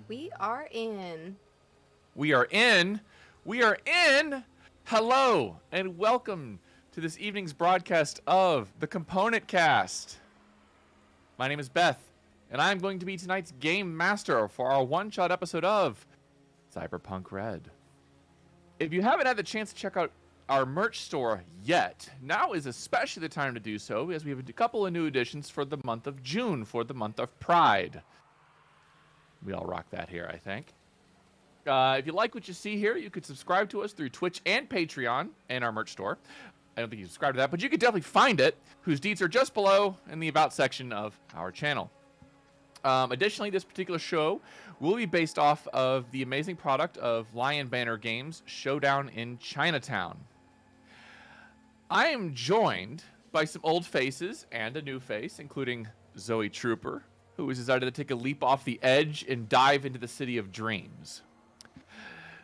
We are in. We are in. We are in. Hello and welcome to this evening's broadcast of the Component Cast. My name is Beth, and I'm going to be tonight's game master for our one-shot episode of Cyberpunk Red. If you haven't had the chance to check out our merch store yet, now is especially the time to do so, as we have a couple of new additions for the month of June, for the month of Pride. We all rock that here, I think. If you like what you see here, you could subscribe to us through Twitch and Patreon and our merch store. I don't think you subscribe to that, but you could definitely find it, whose deets are just below in the About section of our channel. Additionally, this particular show will be based off of the amazing product of Lion Banner Games' Showdown in Chinatown. I am joined by some old faces and a new face, including Zoetrooper, who has decided to take a leap off the edge and dive into the city of dreams.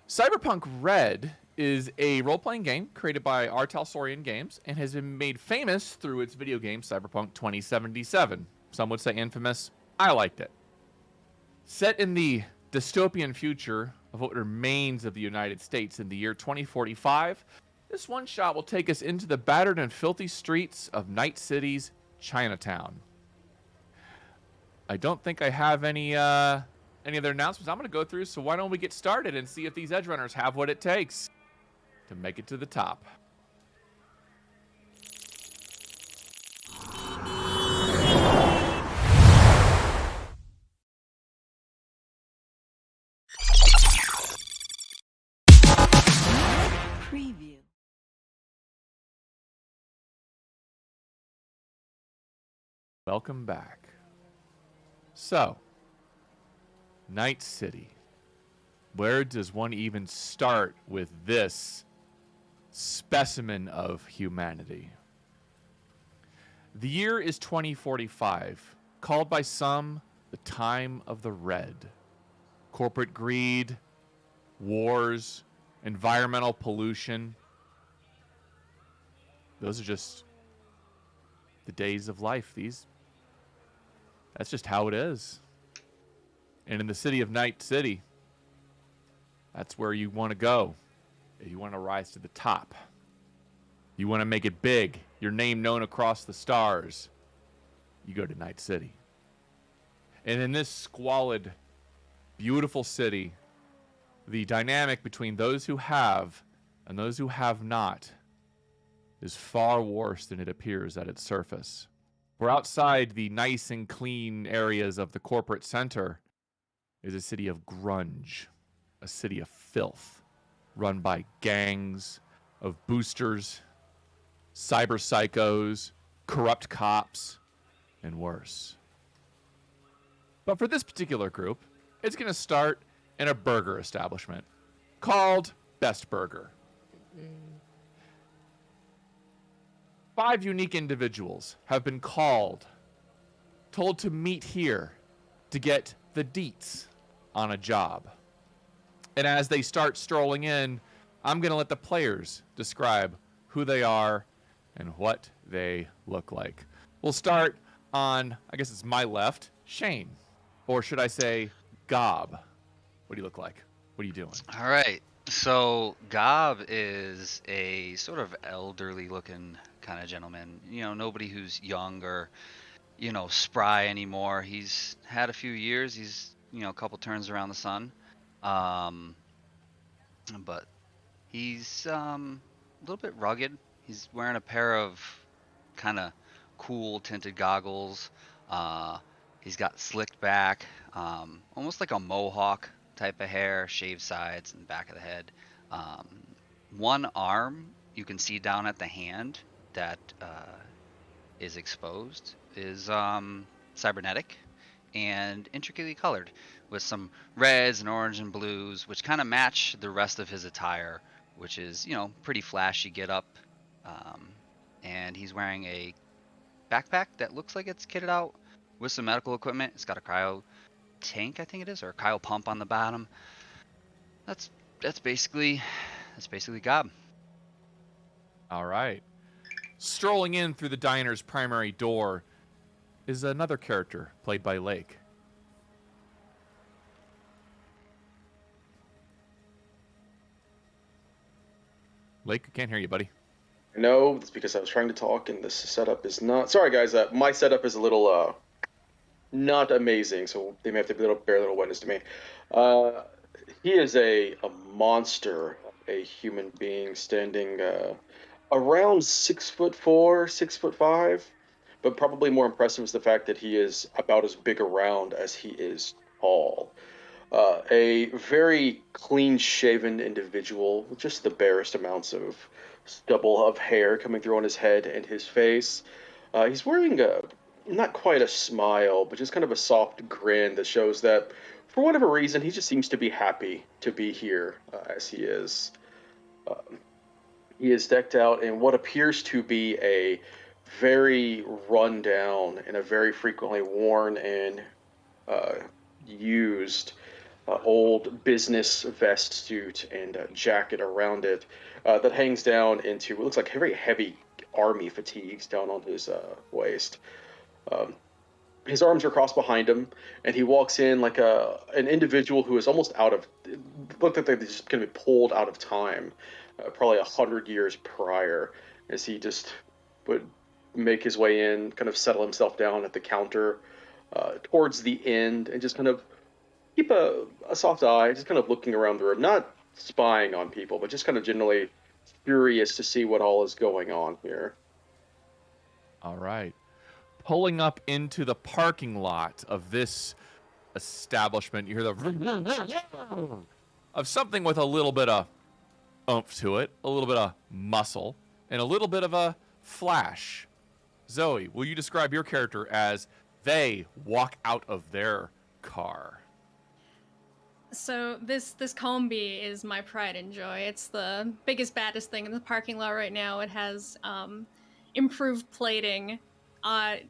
Cyberpunk Red is a role-playing game created by Artura Games and has been made famous through its video game Cyberpunk 2077. Some would say infamous. I liked it. Set in the dystopian future of what remains of the United States in the year 2045, this one-shot will take us into the battered and filthy streets of Night City's Chinatown. I don't think I have any other announcements I'm going to go through, so why don't we get started and see if these edge runners have what it takes to make it to the top. Preview. Welcome back. So, Night City. Where does one even start with this specimen of humanity? The year is 2045, called by some the time of the Red. Corporate greed, wars, environmental pollution. Those are just the days of life. That's just how it is. And in the city of Night City, that's where you want to go. If you want to rise to the top. You want to make it big, your name known across the stars. You go to Night City. And in this squalid, beautiful city, the dynamic between those who have and those who have not is far worse than it appears at its surface. We're outside the nice and clean areas of the corporate center is a city of grunge, a city of filth, run by gangs of boosters, cyber psychos, corrupt cops, and worse. But for this particular group, it's going to start in a burger establishment called Best Burger. 5 unique individuals have been told to meet here to get the deets on a job. And as they start strolling in, I'm going to let the players describe who they are and what they look like. We'll start on, I guess it's my left, Shane. Or should I say, Gob. What do you look like? What are you doing? All right. So Gob is a sort of elderly looking kind of gentleman. Nobody who's young or, spry anymore. He's had a few years. He's, a couple turns around the sun. But he's a little bit rugged. He's wearing a pair of kind of cool tinted goggles. He's got slicked back, almost like a mohawk type of hair, shaved sides and back of the head. One arm you can see down at the hand that is exposed is cybernetic and intricately colored with some reds and orange and blues, which kind of match the rest of his attire, which is, pretty flashy get up. And he's wearing a backpack that looks like it's kitted out with some medical equipment. It's got a cryo tank, I think it is, or a cryo pump on the bottom. That's basically Gob. All right. Strolling in through the diner's primary door is another character played by Lake. Lake, I can't hear you, buddy. No, it's because I was trying to talk and this setup is not. Sorry, guys. My setup is a little not amazing, so they may have to bear a little witness to me. Uh, he is a monster, a human being standing around 6'4", 6'5", but probably more impressive is the fact that he is about as big around as he is tall. A very clean-shaven individual with just the barest amounts of stubble of hair coming through on his head and his face. He's wearing not quite a smile, but just kind of a soft grin that shows that, for whatever reason, he just seems to be happy to be here as he is. Um, he is decked out in what appears to be a very rundown and a very frequently worn and uh, used old business vest suit and jacket around it that hangs down into what looks like very heavy army fatigues down on his waist. Um, his arms are crossed behind him, and he walks in like an individual who is almost out of. Looked like they just going to be pulled out of time, probably 100 years prior, as he just would make his way in, kind of settle himself down at the counter towards the end, and just kind of keep a soft eye, just kind of looking around the room, not spying on people, but just kind of generally curious to see what all is going on here. All right. Pulling up into the parking lot of this establishment, you hear the of something with a little bit of oomph to it, a little bit of muscle, and a little bit of a flash. Zoe, will you describe your character as they walk out of their car? So this combi is my pride and joy. It's the biggest, baddest thing in the parking lot right now. It has improved plating,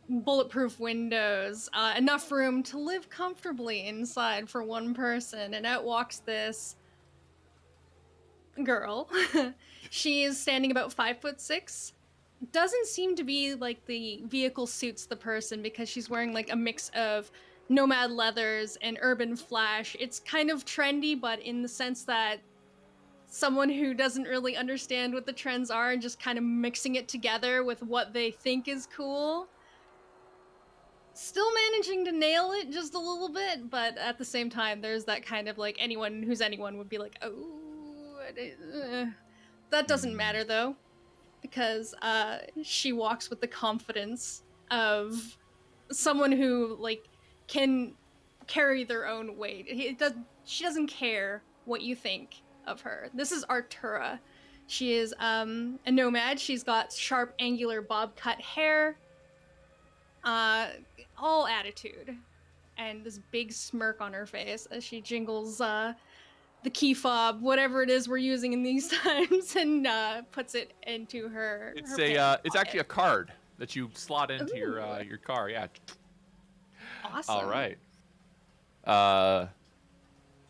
bulletproof windows, enough room to live comfortably inside for one person. And out walks this girl. She is standing about 5'6". Doesn't seem to be like the vehicle suits the person because she's wearing like a mix of nomad leathers and urban flash. It's kind of trendy, but in the sense that someone who doesn't really understand what the trends are and just kind of mixing it together with what they think is cool. Still managing to nail it just a little bit, but at the same time, there's that kind of like anyone who's anyone would be like, oh, that doesn't matter though, because she walks with the confidence of someone who like can carry their own weight. She doesn't care what you think of her. This is Artura. She is a nomad. She's got sharp, angular, bob cut hair, all attitude, and this big smirk on her face as she jingles the key fob, whatever it is we're using in these times, and puts it into her. It's it's actually a card that you slot into your car. Yeah. Awesome. All right.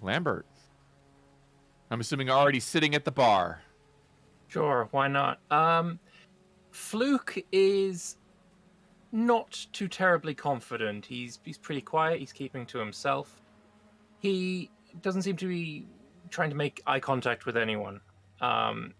Lambert, I'm assuming already sitting at the bar. Sure, why not? Fluke is not too terribly confident. He's pretty quiet. He's keeping to himself. He doesn't seem to be trying to make eye contact with anyone. Not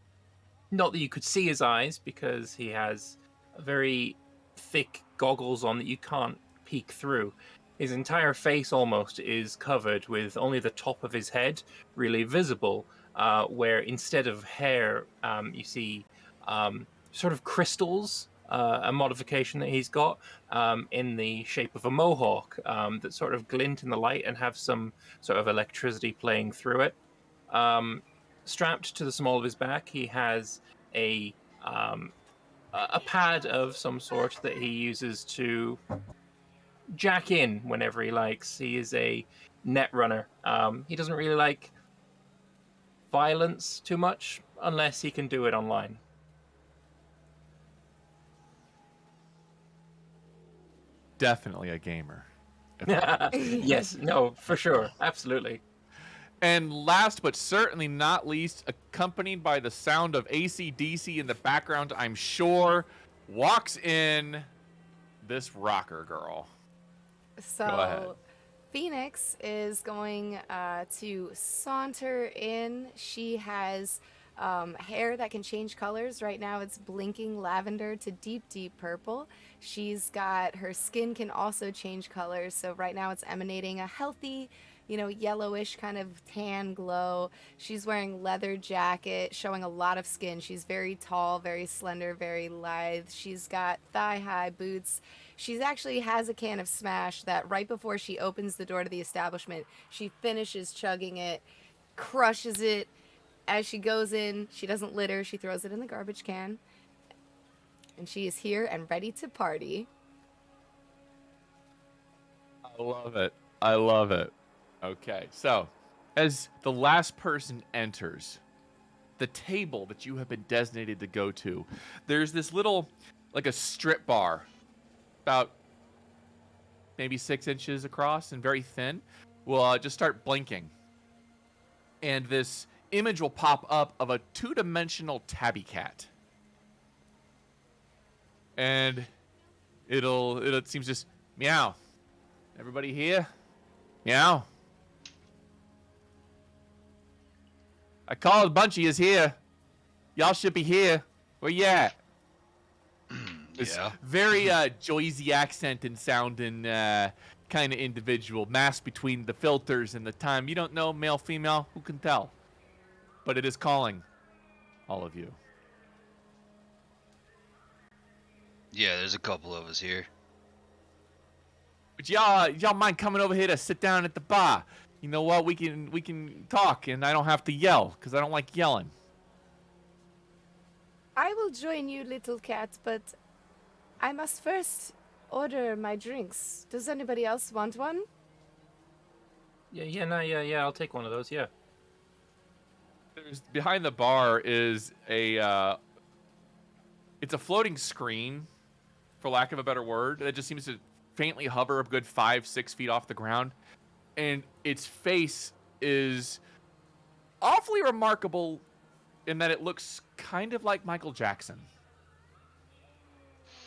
that you could see his eyes, because he has very thick goggles on that you can't peek through. His entire face almost is covered with only the top of his head really visible, where instead of hair, you see sort of crystals, a modification that he's got in the shape of a mohawk that sort of glint in the light and have some sort of electricity playing through it. Strapped to the small of his back, he has a pad of some sort that he uses to jack in whenever he likes. He is a net runner. He doesn't really like violence too much unless he can do it online. Definitely a gamer. Yes, no, for sure. Absolutely. And last but certainly not least, accompanied by the sound of AC/DC in the background, I'm sure, walks in this rocker girl. Go ahead. So, Phoenix is going to saunter in. She has hair that can change colors. Right now it's blinking lavender to deep, deep purple. She's got, her skin can also change colors. So right now it's emanating a healthy, yellowish kind of tan glow. She's wearing leather jacket, showing a lot of skin. She's very tall, very slender, very lithe. She's got thigh-high boots. She's actually has a can of Smash that right before she opens the door to the establishment, she finishes chugging it, crushes it. As she goes in, she doesn't litter, she throws it in the garbage can. And she is here and ready to party. I love it. I love it. Okay, so as the last person enters the table that you have been designated to go to, there's this little, like a strip bar, about maybe 6 inches across and very thin, will just start blinking. And this image will pop up of a 2-dimensional tabby cat. And it seems just meow. Everybody here? Meow. I called a bunch of yous here. Y'all should be here. Where you at? This Yeah. very Joyzy accent and sounding kind of individual, masked between the filters and the time. You don't know, male, female, who can tell? But it is calling all of you. Yeah, there's a couple of us here. But y'all mind coming over here to sit down at the bar? You know what? We can talk, and I don't have to yell because I don't like yelling. I will join you, little cat, but I must first order my drinks. Does anybody else want one? Yeah. I'll take one of those. Yeah. There's behind the bar is it's a floating screen, for lack of a better word, that just seems to faintly hover a good 5-6 feet off the ground, and its face is awfully remarkable in that it looks kind of like Michael Jackson.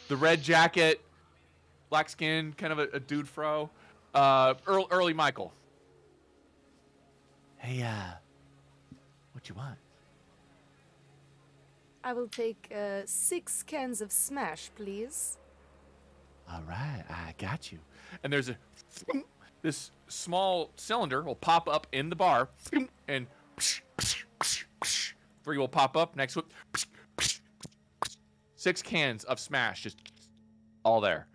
The red jacket, black skin, kind of a dude fro, early Michael. Hey, what you want? I will take 6 cans of Smash, please. All right, I got you. And there's this small cylinder will pop up in the bar, and 3 will pop up next to it. 6 cans of Smash, just all there.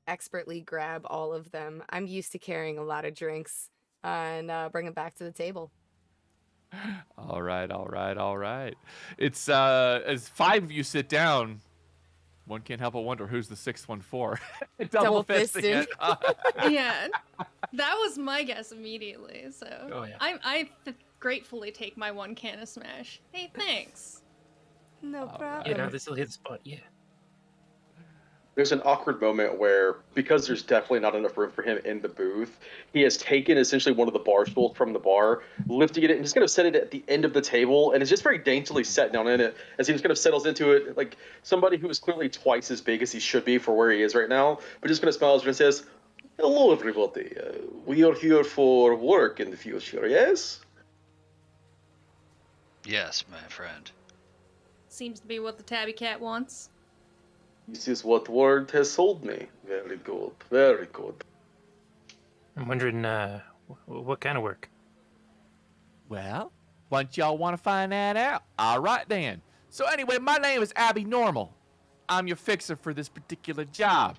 Expertly grab all of them. I'm used to carrying a lot of drinks and bring them back to the table. All right. It's as 5 of you sit down, one can't help but wonder who's the 6th one for. Double fisting fisting. it. Yeah, that was my guess immediately. So Oh, yeah. I gratefully take my 1 can of Smash. Hey, thanks. No All problem. Yeah, no, this will hit the spot. Yeah. There's an awkward moment where, because there's definitely not enough room for him in the booth, he has taken essentially one of the bar stools from the bar, lifting it and just kind of set it at the end of the table, and is just very daintily set down in it as he just kind of settles into it like somebody who is clearly twice as big as he should be for where he is right now, but just kind of smiles and says, "Hello, everybody. We are here for work in the future, yes?" Yes, my friend. Seems to be what the tabby cat wants. This is what word has told me. Very good, very good. I'm wondering, what kind of work? Well, why don't y'all want to find that out? All right, then. So anyway, my name is Abby Normal. I'm your fixer for this particular job.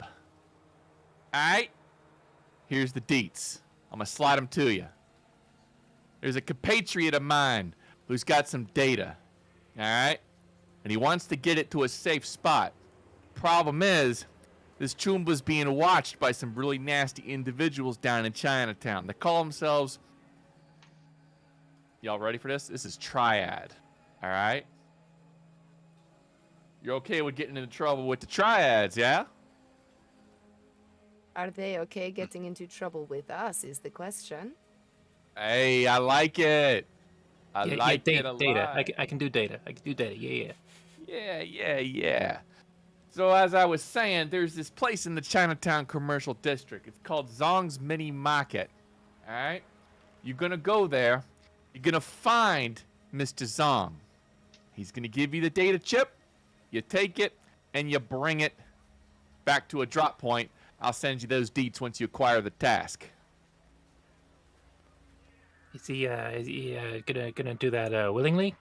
All right? Here's the deets. I'm going to slide them to you. There's a compatriot of mine who's got some data. All right? And he wants to get it to a safe spot. Problem is, this Choomba's being watched by some really nasty individuals down in Chinatown. They call themselves... Y'all ready for this? This is Triad. All right? You're okay with getting into trouble with the Triads, yeah? Are they okay getting into trouble with us is the question. Hey, I like it. I like it a data. lot. I can do data. I can do data. Yeah. Yeah. So as I was saying, there's this place in the Chinatown commercial district. It's called Zong's Mini Market. All right? You're going to go there. You're going to find Mr. Zong. He's going to give you the data chip. You take it, and you bring it back to a drop point. I'll send you those deets once you acquire the task. Is he gonna do that willingly?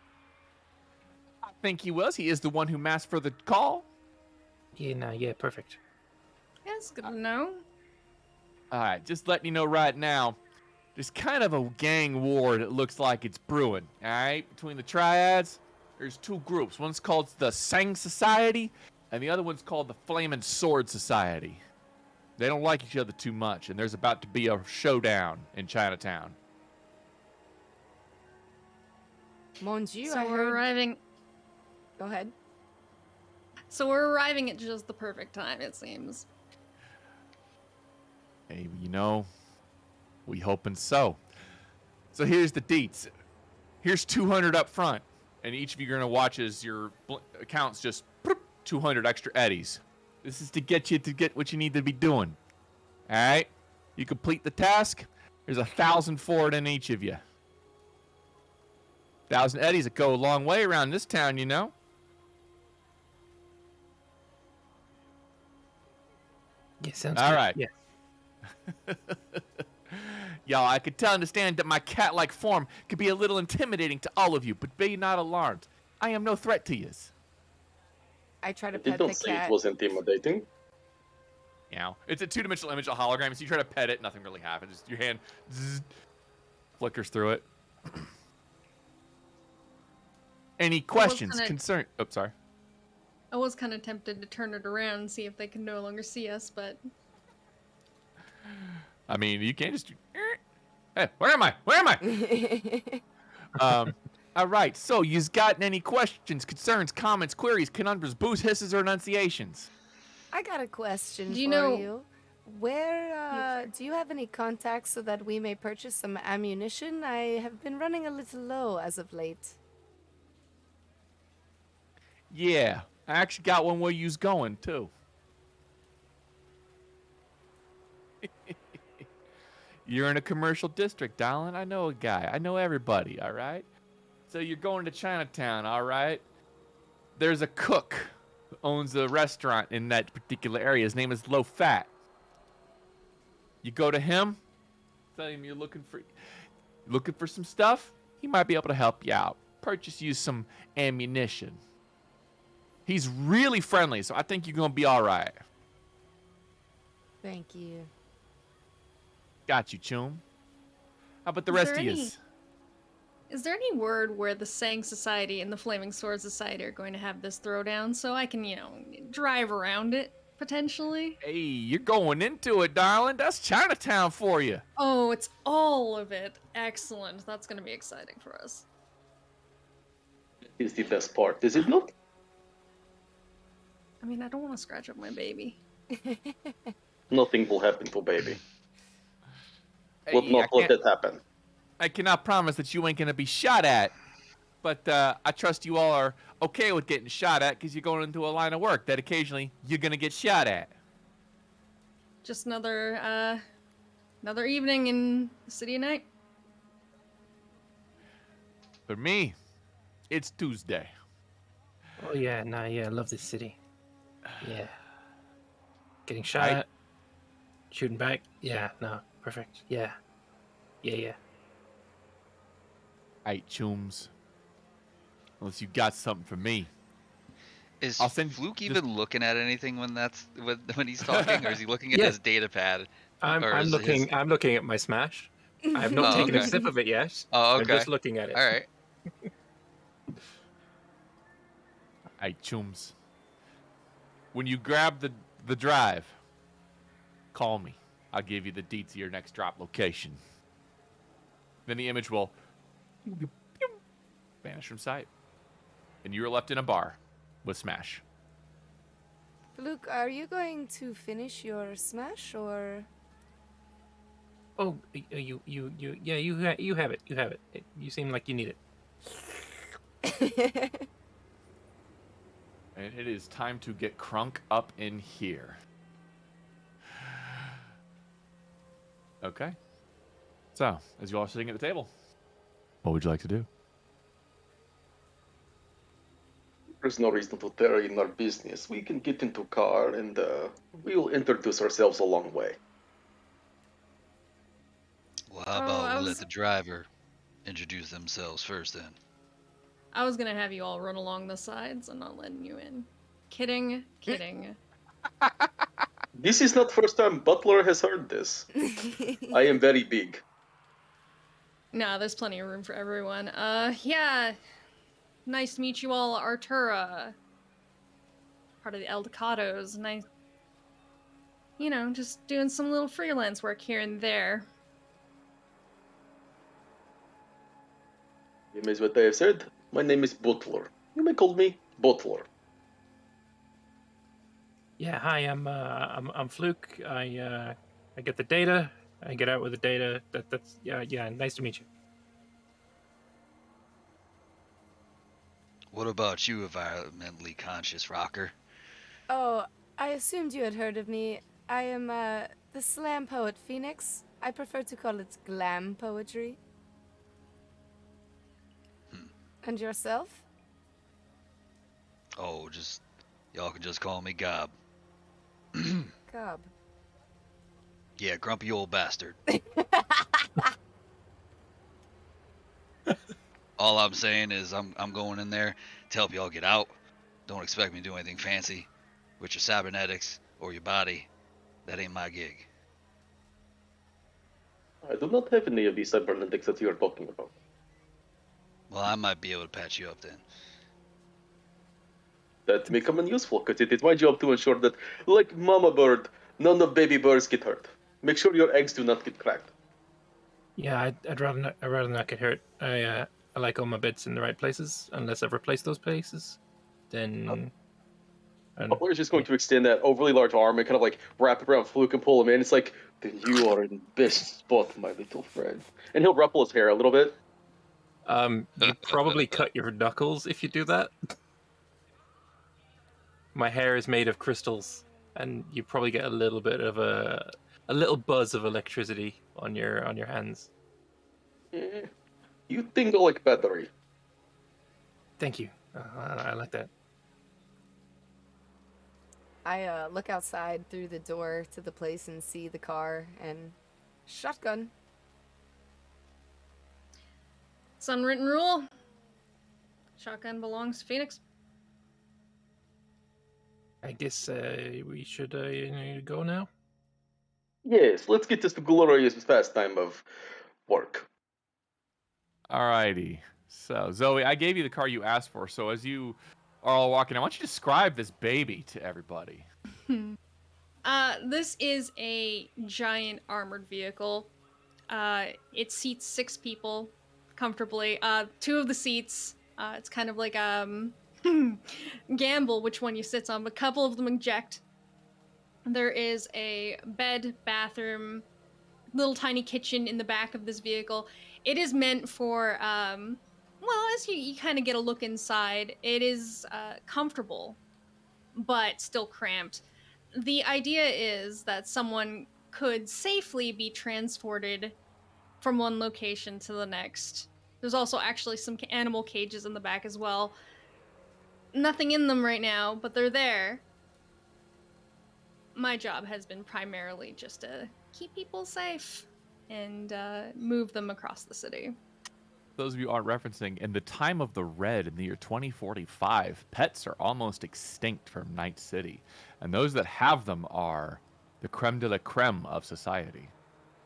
I think he was. He is the one who asked for the call. Yeah, no, yeah, perfect. Yeah, it's good to know. All right, just letting you know right now, there's kind of a gang war that looks like it's brewing, all right? Between the triads, there's two groups. One's called the Sang Society, and the other one's called the Flaming Sword Society. They don't like each other too much, and there's about to be a showdown in Chinatown. Mon Dieu, So I we're heard... arriving. Go ahead. So we're arriving at just the perfect time, it seems. Hey, you know, we hoping so. So here's the deets. Here's 200 up front, and each of you are going to watch as your accounts just 200 extra eddies. This is to get you to get what you need to be doing. All right? You complete the task, there's 1,000 for it in each of you. 1,000 eddies that go a long way around this town, you know. Yeah, sounds All good. right. Yeah. Y'all, I could understand that my cat-like form could be a little intimidating to all of you, but be not alarmed. I am no threat to yous. I try to They pet don't the say cat. it was intimidating. You know, it's a two-dimensional image, a hologram, so you try to pet it, nothing really happens. Just your hand flickers through it. Any questions, concern? Oh, sorry. I was kind of tempted to turn it around and see if they can no longer see us, but I mean, you can't just... Hey, where am I? Where am I? All right, so you've gotten any questions, concerns, comments, queries, conundrums, boos, hisses, or enunciations? I got a question Do you for know- you. Where do you have any contacts so that we may purchase some ammunition? I have been running a little low as of late. Yeah, I actually got one where you's going, too. You're in a commercial district, darling. I know a guy. I know everybody, all right? So you're going to Chinatown, all right? There's a cook who owns a restaurant in that particular area. His name is Low Fat. You go to him, tell him you're looking for some stuff. He might be able to help you out. Purchase you some ammunition. He's really friendly, so I think you're going to be all right. Thank you. Got you, chum. How about the Is rest there of any- yous? is there any word where the Sang Society and the Flaming Sword Society are going to have this throwdown so I can, drive around it, potentially? Hey, you're going into it, darling. That's Chinatown for you. Oh, it's all of it. Excellent. That's going to be exciting for us. Is the best part, is it not? I mean, I don't want to scratch up my baby. Nothing will happen to baby. Hey, Will not let it happen. I cannot promise that you ain't going to be shot at, but I trust you all are okay with getting shot at because you're going into a line of work that occasionally you're going to get shot at. Just another evening in the city of night. For me, it's Tuesday. Oh yeah, no, yeah, I love this city. Yeah. Getting shot Right. at, shooting back. Yeah, no, perfect. Yeah. Yeah. Hey, chums. Unless you got something for me. Is I'll send Fluke just- even looking at anything when he's talking, or is he looking at Yeah. his data pad? I'm Or is it looking. his- I'm looking at my smash. I have not Oh, taken a okay. sip of it yet. Oh, I'm okay. just looking at it. All right. Hey, chums. When you grab the drive, call me. I'll give you the deets of your next drop location. Then the image will vanish from sight. And you are left in a bar with Smash. Fluke, are you going to finish your smash or? Oh, you have it. You have it. You seem like you need it. And it is time to get crunk up in here. Okay. So, as you all are sitting at the table, what would you like to do? There's no reason to tarry in our business. We can get into car and we'll introduce ourselves a long way. Well, how Oh, about I we let was the driver introduce themselves first then? I was gonna have you all run along the sides. I'm not letting you in. Kidding, kidding. This is not first time Butler has heard this. I am very big. Nah, there's plenty of room for everyone. Yeah. Nice to meet you all, Artura. Part of the Eldecados. Nice. You know, just doing some little freelance work here and there. You miss what I have said? My name is Butler. You may call me Butler. Yeah, hi, I'm Fluke. I get the data. I get out with the data. That's yeah. Nice to meet you. What about you, environmentally conscious rocker? Oh, I assumed you had heard of me. I am the slam poet Phoenix. I prefer to call it glam poetry. Hmm. And yourself? Oh, y'all can just call me Gob. Cobb. Yeah, grumpy old bastard. All I'm saying is I'm going in there to help y'all get out. Don't expect me to do anything fancy with your cybernetics or your body. That ain't my gig. I do not have any of these cybernetics that you are talking about. Well, I might be able to patch you up then. That may come in useful, because it is my job to ensure that, like mama bird, none of baby birds get hurt. Make sure your eggs do not get cracked. Yeah, I'd rather not get hurt. I like all my bits in the right places. Unless I've replaced those places, then. Butler is just going to extend that overly large arm and kind of like wrap it around Fluke and pull him in. It's like, then you are in the best spot, my little friend. And he'll ruffle his hair a little bit. You probably cut your knuckles if you do that. My hair is made of crystals, and you probably get a little bit of a little buzz of electricity on your hands. You tingle like battery. Thank you. I like that. I look outside through the door to the place and see the car and shotgun. It's unwritten rule. Shotgun belongs to Phoenix. I guess we should go now. Yes, let's get this glorious pastime of work. Alrighty. So, Zoe, I gave you the car you asked for. So, as you are all walking, I want you to describe this baby to everybody. This is a giant armored vehicle. It seats 6 people comfortably. 2 of the seats, it's kind of like gamble which one you sit on, but a couple of them eject. There is a bed, bathroom, little tiny kitchen in the back of this vehicle. It is meant for, well, as you kind of get a look inside, it is comfortable, but still cramped. The idea is that someone could safely be transported from one location to the next. There's also actually some animal cages in the back as well. Nothing in them right now, but they're there. My job has been primarily just to keep people safe and move them across the city. Those of you aren't referencing, in the time of the Red in the year 2045, pets are almost extinct from Night City. And those that have them are the creme de la creme of society,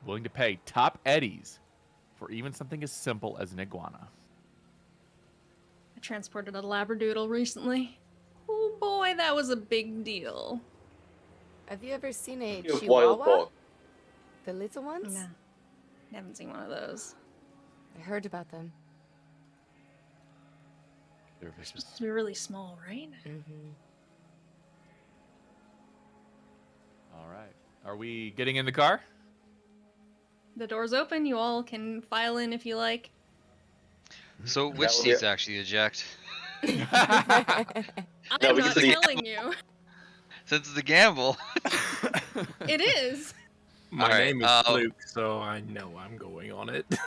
willing to pay top eddies for even something as simple as an iguana. I transported a Labradoodle recently. Oh boy, that was a big deal. Have you ever seen a You have wild chihuahua? dog. The little ones? No, haven't seen one of those. I heard about them. They're They're vicious. supposed to be really small, right? Mm-hmm. All right. Are we getting in the car? The door's open. You all can file in if you like. So, That which would be seats actually eject? No, I'm because not of the- telling you. Since it's a gamble. It is. My All right, name is Fluke, so I know I'm going on it. So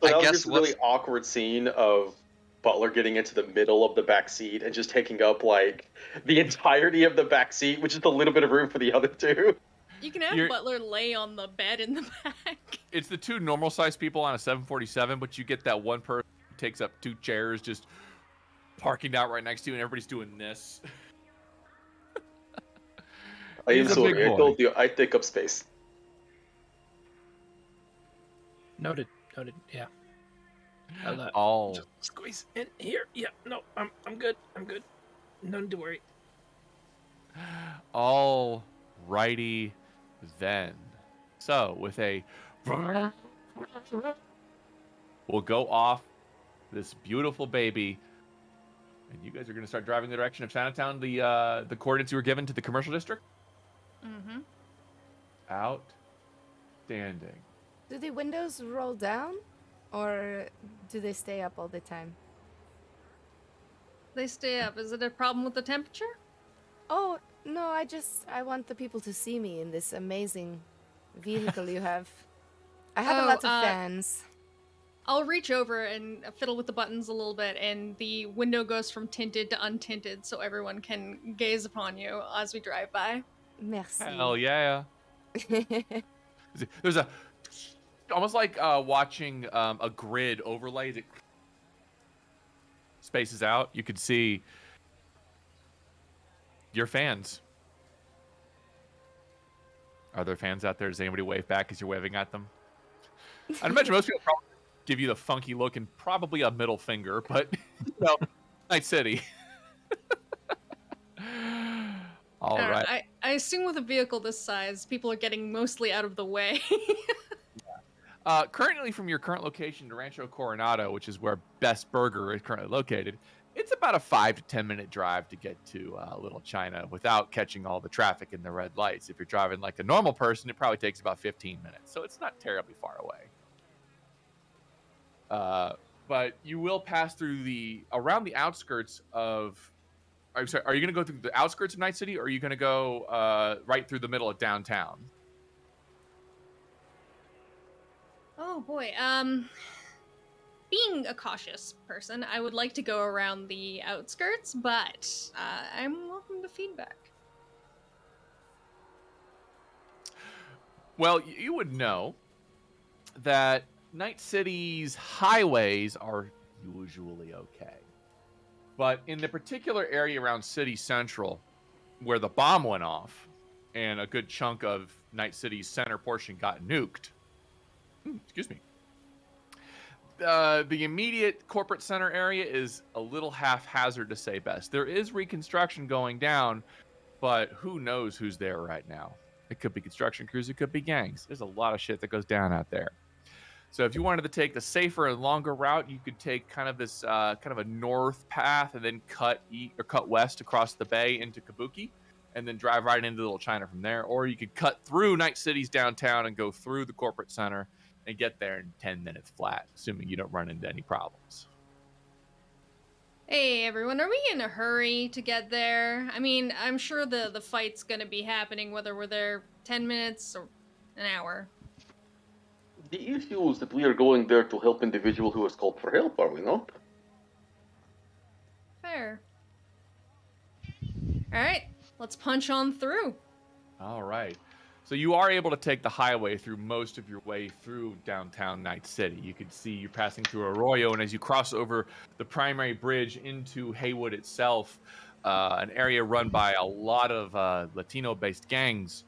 I that was guess just a really awkward scene of Butler getting into the middle of the back seat and just taking up like the entirety of the back seat, with just a little bit of room for the other two. You can have You're- Butler lay on the bed in the back. It's the two normal sized people on a 747, but you get that one person who takes up two chairs just parking out right next to you, and everybody's doing this. I am He's a big sorry. I boy. told you I take up space. Noted. Yeah. I'll, All just squeeze in here. Yeah. No, I'm good. I'm good. No need to worry. All righty then. So with a we'll go off this beautiful baby, and you guys are going to start driving the direction of Chinatown, the coordinates you were given to the commercial district. Mm-hmm. Outstanding. Do the windows roll down, or do they stay up all the time? They stay up. Is it a problem with the temperature? Oh, no, I want the people to see me in this amazing vehicle you have. I have a lot of fans. I'll reach over and fiddle with the buttons a little bit, and the window goes from tinted to untinted so everyone can gaze upon you as we drive by. Merci. Hell yeah. There's a almost like watching a grid overlay that spaces out. You could see your fans. Are there fans out there? Does anybody wave back as you're waving at them? I'd imagine most people probably give you the funky look and probably a middle finger, but you know, Night City. All right. I assume with a vehicle this size, people are getting mostly out of the way. Currently, from your current location to Rancho Coronado, which is where Best Burger is currently located, it's about a 5 to 10 minute drive to get to Little China without catching all the traffic and the red lights. If you're driving like a normal person, it probably takes about 15 minutes, so it's not terribly far away. But you will pass through around the outskirts of. I'm sorry, are you going to go through the outskirts of Night City, or are you going to go right through the middle of downtown? Oh boy. Being a cautious person, I would like to go around the outskirts, but I'm welcome to feedback. Well, you would know that Night City's highways are usually okay. But in the particular area around City Central, where the bomb went off, and a good chunk of Night City's center portion got nuked, excuse me, the immediate corporate center area is a little haphazard to say best. There is reconstruction going down, but who knows who's there right now. It could be construction crews, it could be gangs. There's a lot of shit that goes down out there. So if you wanted to take the safer and longer route, you could take kind of this kind of a north path and then cut west across the bay into Kabuki, and then drive right into Little China from there. Or you could cut through Night City's downtown and go through the corporate center and get there in 10 minutes flat, assuming you don't run into any problems. Hey everyone, are we in a hurry to get there? I mean, I'm sure the fight's gonna be happening whether we're there 10 minutes or an hour. The issue is that we are going there to help individual who has called for help, are we not? Fair. Alright, let's punch on through. All right. So you are able to take the highway through most of your way through downtown Night City. You can see you're passing through Arroyo, and as you cross over the primary bridge into Haywood itself, an area run by a lot of Latino-based gangs,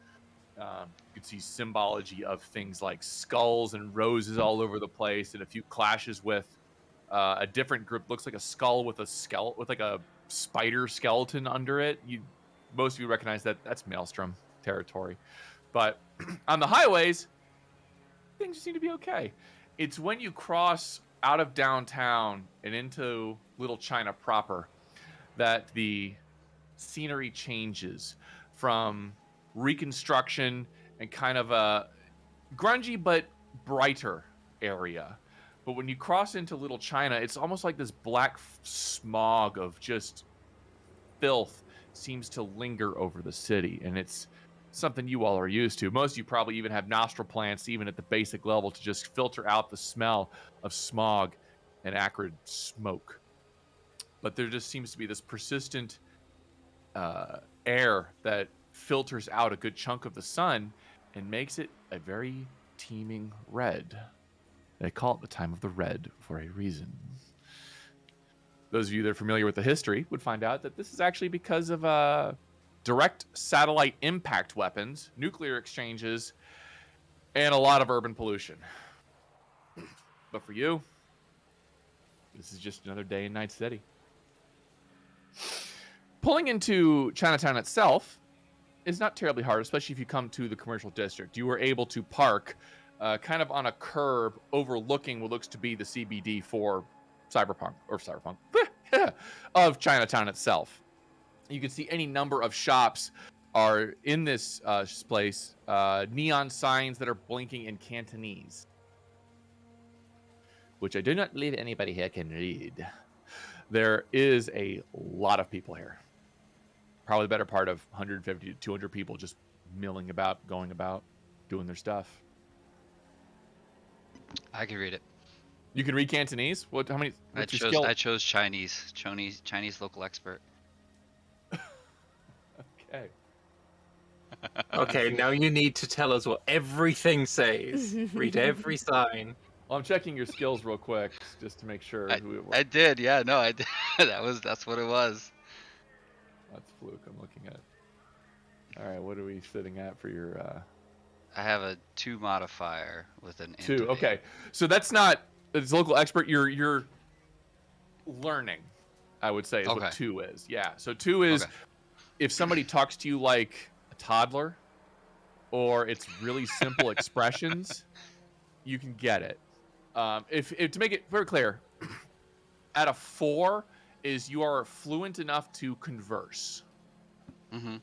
you can see symbology of things like skulls and roses all over the place, and a few clashes with a different group. Looks like a skull with like a spider skeleton under it. Most of you recognize that's Maelstrom territory. But on the highways, things seem to be okay. It's when you cross out of downtown and into Little China proper that the scenery changes from reconstruction and kind of a grungy but brighter area. But when you cross into Little China, it's almost like this black smog of just filth seems to linger over the city, and it's something you all are used to. Most of you probably even have nostril plants, even at the basic level, to just filter out the smell of smog and acrid smoke. but there just seems to be this persistent air that filters out a good chunk of the sun and makes it a very teeming red. They call it the time of the red for a reason. Those of you that are familiar with the history would find out that this is actually because of direct satellite impact weapons, nuclear exchanges, and a lot of urban pollution. But for you, this is just another day in Night City. Pulling into Chinatown itself is not terribly hard, especially if you come to the commercial district. You were able to park kind of on a curb overlooking what looks to be the CBD for Cyberpunk of Chinatown itself. You can see any number of shops are in this place, neon signs that are blinking in Cantonese, which I do not believe anybody here can read. There is a lot of people here. Probably the better part of 150 to 200 people just milling about, going about, doing their stuff. I can read it. You can read Cantonese? What? How many? I What's your skill? chose Chinese local expert. Okay. Okay, now you need to tell us what everything says. Read every sign. Well, I'm checking your skills real quick just to make sure who it was. I did, yeah, no, I did. That's what it was. That's Fluke I'm looking at. All right, what are we sitting at for your... I have a 2 modifier with an 2, int of okay. 8. So that's not... It's local expert, you're learning, I would say, is Okay. what 2 is. Yeah, so 2 is if somebody talks to you like a toddler, or it's really simple expressions, you can get it. If to make it very clear, at a 4 is you are fluent enough to converse. Mm-hmm.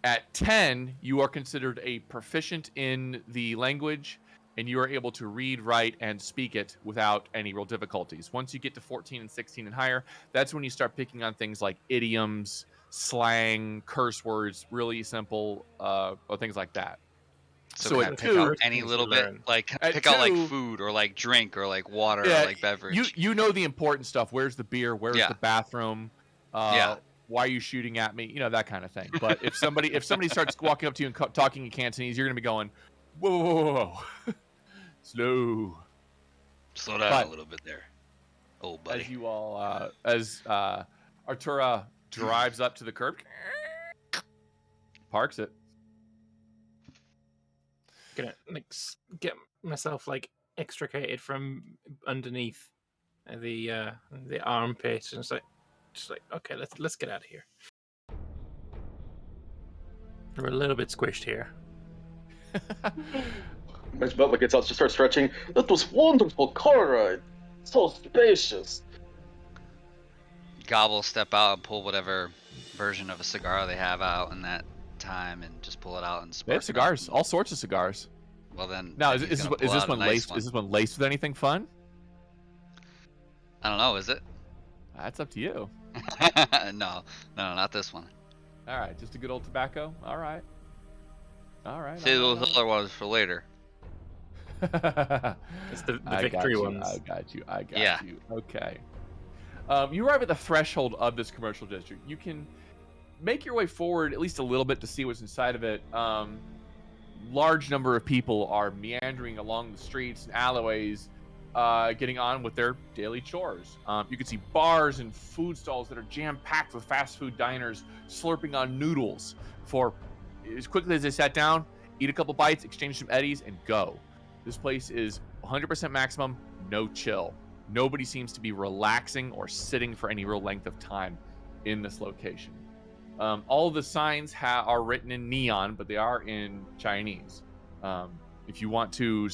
At 10, you are considered a proficient in the language, and you are able to read, write, and speak it without any real difficulties. Once you get to 14 and 16 and higher, that's when you start picking on things like idioms, slang, curse words, really simple, or things like that. So can at I pick out 2, any little you bit, learn. like At pick out like 2, food or like drink or like water or like beverage. You know the important stuff. Where's the beer? Where's the bathroom? Why are you shooting at me? You know, that kind of thing. But if somebody starts walking up to you and talking in Cantonese, you're gonna be going, whoa, whoa, whoa, whoa. Slow down a little bit there, old buddy. As you all, as Artura drives up to the curb, parks it. Gonna get myself extricated from underneath the armpit, and just like okay, let's get out of here. We're a little bit squished here. Butler gets out, just starts stretching. That was wonderful car ride. So spacious. Gobble, step out, and pull whatever version of a cigar they have out in that time, and just pull it out and spark. They have cigars, all sorts of cigars. Well then. Now, then is this one laced? Is this one laced with anything fun? I don't know. Is it? That's up to you. No, not this one. All right, just a good old tobacco. All right. Save those other ones for later. It's the victory ones. I got you. Okay. You arrive at the threshold of this commercial district. You can make your way forward at least a little bit to see what's inside of it. Large number of people are meandering along the streets and alleyways, getting on with their daily chores. You can see bars and food stalls that are jam-packed with fast food diners slurping on noodles for as quickly as they sat down, eat a couple bites, exchange some eddies, and go. This place is 100% maximum, no chill. Nobody seems to be relaxing or sitting for any real length of time in this location. All of the signs are written in neon, but they are in Chinese. If you want to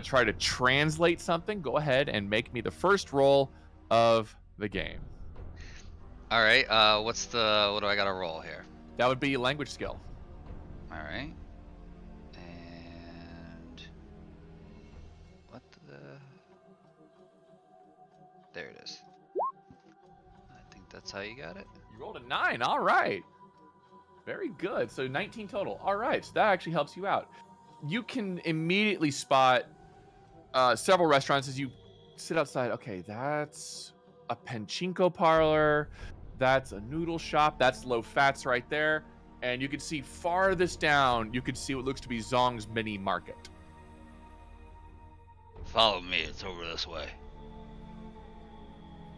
try to translate something, go ahead and make me the first roll of the game. All right. What do I got to roll here? That would be language skill. All right. And what there it is. I think that's how you got it. You rolled a 9. All right. Very good. So 19 total. All right. So that actually helps you out. You can immediately spot several restaurants as you sit outside. Okay, that's a pachinko parlor. That's a noodle shop. That's Low Fats right there. And you can see farthest down, you can see what looks to be Zong's mini market. Follow me. It's over this way.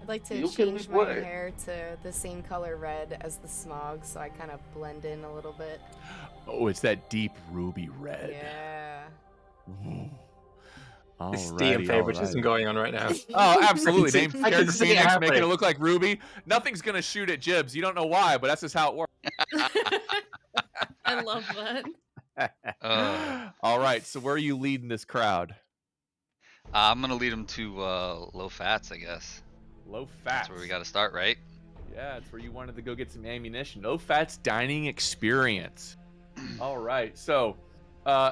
I'd like to You can change lead my way. hair to the same color red as the smog, so I kind of blend in a little bit. Oh, it's that deep ruby red. Yeah. This DM favoritism going on right now. Oh, absolutely. see- Name I can character see it Phoenix, making happening. it look like Ruby. Nothing's gonna shoot at Jibs. You don't know why, but that's just how it works. I love that. All right. So where are you leading this crowd? I'm gonna lead him to Low Fats, I guess. Low Fats. That's where we got to start, right? Yeah, it's where you wanted to go get some ammunition. Low Fats dining experience. All right. So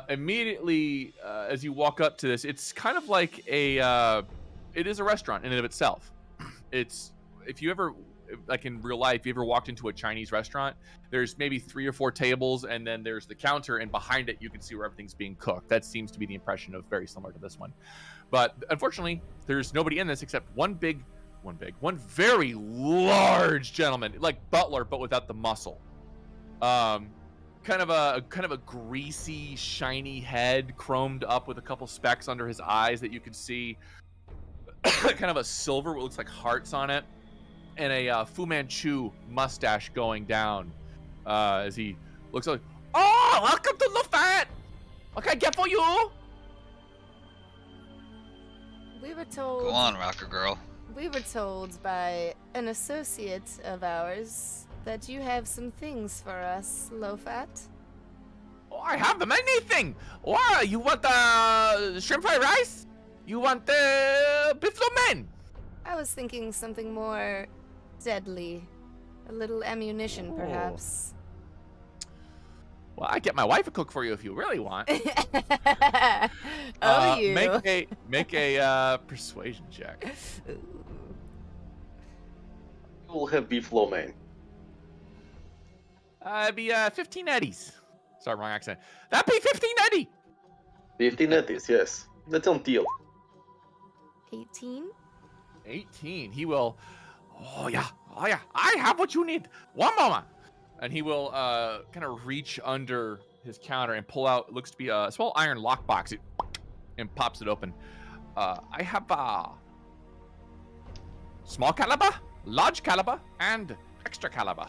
immediately as you walk up to this, it's kind of like it is a restaurant in and of itself. It's, if you ever, like in real life, you ever walked into a Chinese restaurant, there's maybe 3 or 4 tables, and then there's the counter, and behind it you can see where everything's being cooked. That seems to be the impression of very similar to this one. But unfortunately, there's nobody in this except one very large gentleman, like Butler, but without the muscle. Kind of a greasy, shiny head, chromed up with a couple specks under his eyes that you can see. Kind of a silver, what looks like hearts on it, and a Fu Manchu mustache going down as he looks like, "Oh, welcome to the fat. What can I get for you?" We were told. Go on, rocker girl. We were told by an associate of ours that you have some things for us, Low Fat. Oh, I have them, anything. Oh, you want shrimp fried rice? You want beef lo mein? I was thinking something more deadly. A little ammunition, Oh. perhaps. Well, I get my wife a cook for you if you really want. You. Make a persuasion check. We'll have beef lo mein. It'd be 15 eddies. Sorry, wrong accent. That'd be 15 eddy. 15 eddies, yes. That's on deal. 18? 18. He will. Oh yeah. I have what you need. One moment. And he will kind of reach under his counter and pull out. It looks to be a small iron lockbox. And pops it open. I have small caliber, large caliber, and extra caliber.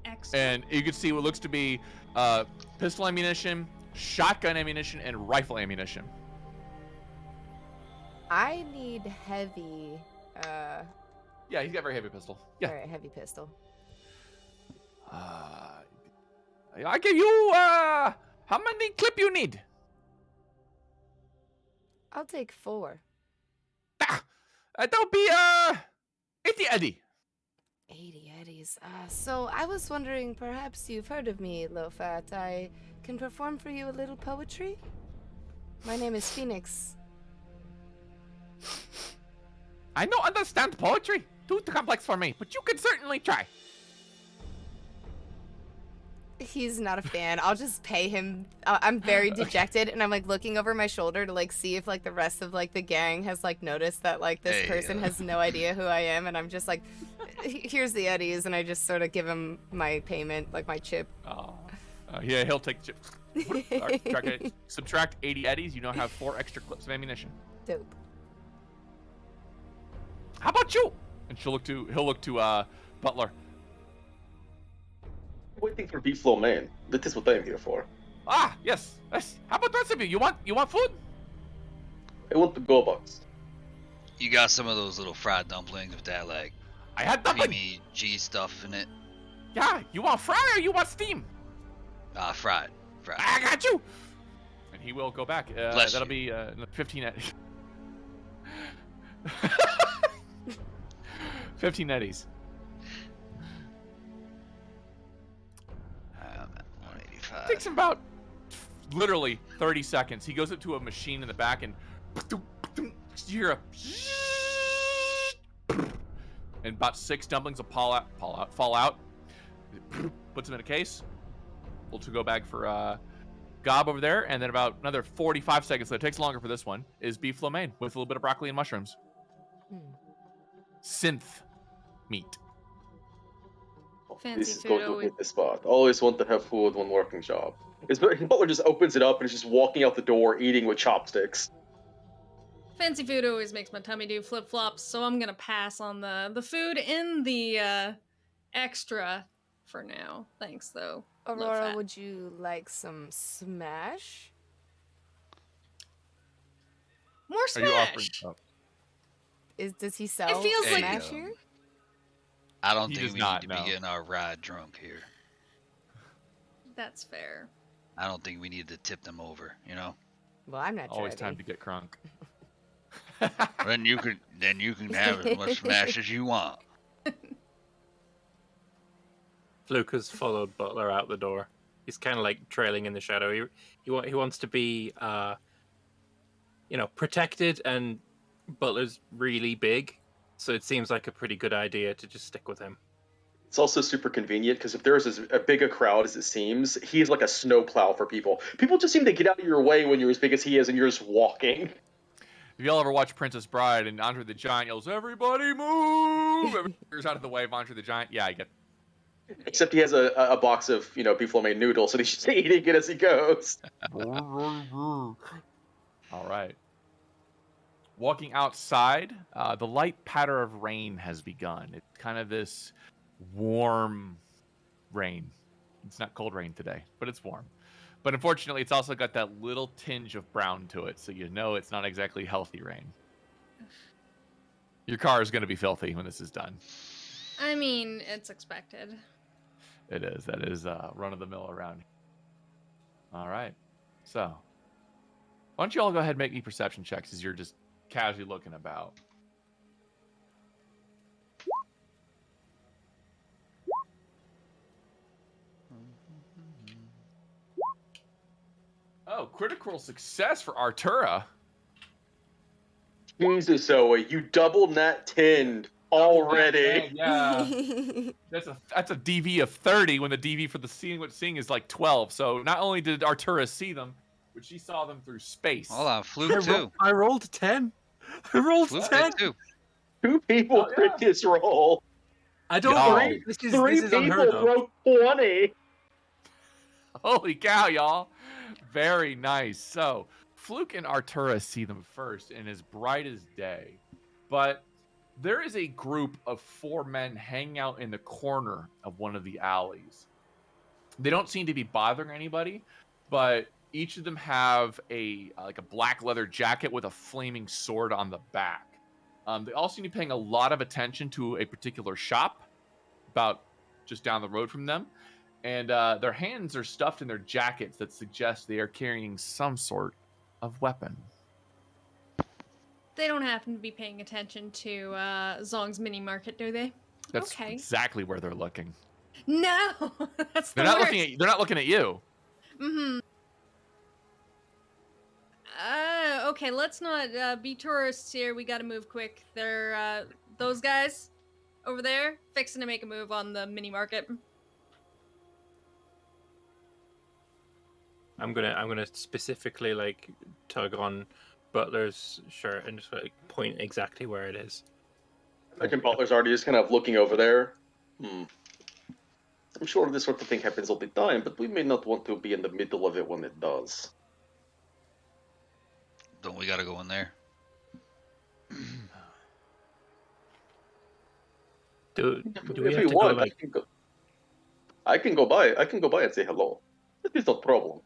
Excellent. And you can see what looks to be pistol ammunition, shotgun ammunition, and rifle ammunition. I need heavy. Yeah, he's got a very heavy pistol. Yeah. Alright, heavy pistol. I give you how many clip you need? I'll take 4. That'll be 80 eddy. 80 eddies. So I was wondering, perhaps you've heard of me, Low Fat. I can perform for you a little poetry. My name is Phoenix. I don't understand poetry. Too complex for me, but you can certainly try. He's not a fan. I'll just pay him. I'm very dejected, and I'm like looking over my shoulder to like see if like the rest of like the gang has like noticed that like this Hey, person has no idea who I am, and I'm just like, here's the eddies, and I just sort of give him my payment, like my chip. Oh, yeah, he'll take the chip. Subtract 80 eddies. You now have 4 extra clips of ammunition. Dope. How about you? And he'll look to Butler. Waiting for beef lo mein. That is what I'm here for. Ah, yes. How about the rest of you? You want food? I want the go box. You got some of those little fried dumplings with that like I had dumpling. creamy cheese stuff in it. Yeah, you want fry or you want steam? Fried. I got you. And he will go back. Bless That'll you. be 15 eddies. 15 eddies. I'm at 185. Takes him about literally 30 seconds. He goes up to a machine in the back and you hear a and about 6 dumplings will fall out. Puts them in a case. We'll to go back for Gob over there, and then about another 45 seconds. So it takes longer for this one. Is beef lo mein with a little bit of broccoli and mushrooms. Synth meat. Fancy This is food going to always. hit the spot. Always want to have food when working job. Butler just opens it up and is just walking out the door, eating with chopsticks. Fancy food always makes my tummy do flip flops, so I'm gonna pass on the food in the extra for now. Thanks though. Low Aurora, fat. would you like some smash? More Are you offering? smash. Oh, Does he sell feels Hey, like- smash here? I don't He think does we not, need to be no. getting our ride drunk here. That's fair. I don't think we need to tip them over, you know? Well, I'm not always ready. time to get crunk. Then you can have as much smash as you want. Fluke has followed Butler out the door. He's kind of like trailing in the shadow. He wants to be, protected, and Butler's really big, so it seems like a pretty good idea to just stick with him. It's also super convenient because if there's as big a crowd as it seems, he's like a snowplow for people. People just seem to get out of your way when you're as big as he is and you're just walking. If y'all ever watch Princess Bride and Andre the Giant yells, "Everybody move!" Everybody goes out of the way of Andre the Giant. Yeah, I get. Except he has a box of, beef lo mein noodles, and he's just eating it as he goes. All right. Walking outside, the light patter of rain has begun. It's kind of this warm rain. It's not cold rain today, but it's warm. But unfortunately, it's also got that little tinge of brown to it, so you know it's not exactly healthy rain. Your car is going to be filthy when this is done. I mean, it's expected. It is. That is run-of-the-mill around here. All right. So, why don't you all go ahead and make me perception checks as you're just casually looking about. Oh, critical success for Artura. Jesus, Zoe, you double nat 10 already. Yeah. That's a DV of 30 when the DV for the seeing is like 12. So not only did Artura see them, but she saw them through space. Hold on, Fluke too. I rolled a 10. I rolled Fluke 10. did too. 2 people Oh, yeah. crit this roll. I don't Y'all. believe this is 3 this is people unheard of. broke 20. Holy cow, y'all. Very nice. So Fluke and Artura see them first and as bright as day. But there is a group of 4 men hanging out in the corner of one of the alleys. They don't seem to be bothering anybody, but each of them have a black leather jacket with a flaming sword on the back. They all seem to be paying a lot of attention to a particular shop about just down the road from them. And their hands are stuffed in their jackets that suggest they are carrying some sort of weapon. They don't happen to be paying attention to Zong's mini market, do they? That's Okay. exactly where they're looking. No, that's the They're not worst. looking at. They're not looking at you. Mm-hmm. Okay, let's not be tourists here. We gotta move quick. They're those guys over there fixing to make a move on the mini market. I'm gonna specifically like tug on Butler's shirt and just like point exactly where it is. I reckon Butler's already just kind of looking over there. I'm sure this sort of thing happens all the time, but we may not want to be in the middle of it when it does. Don't we gotta go in there? Do we If have you to want, go like? I can go by. I can go by and say hello. That is no problem.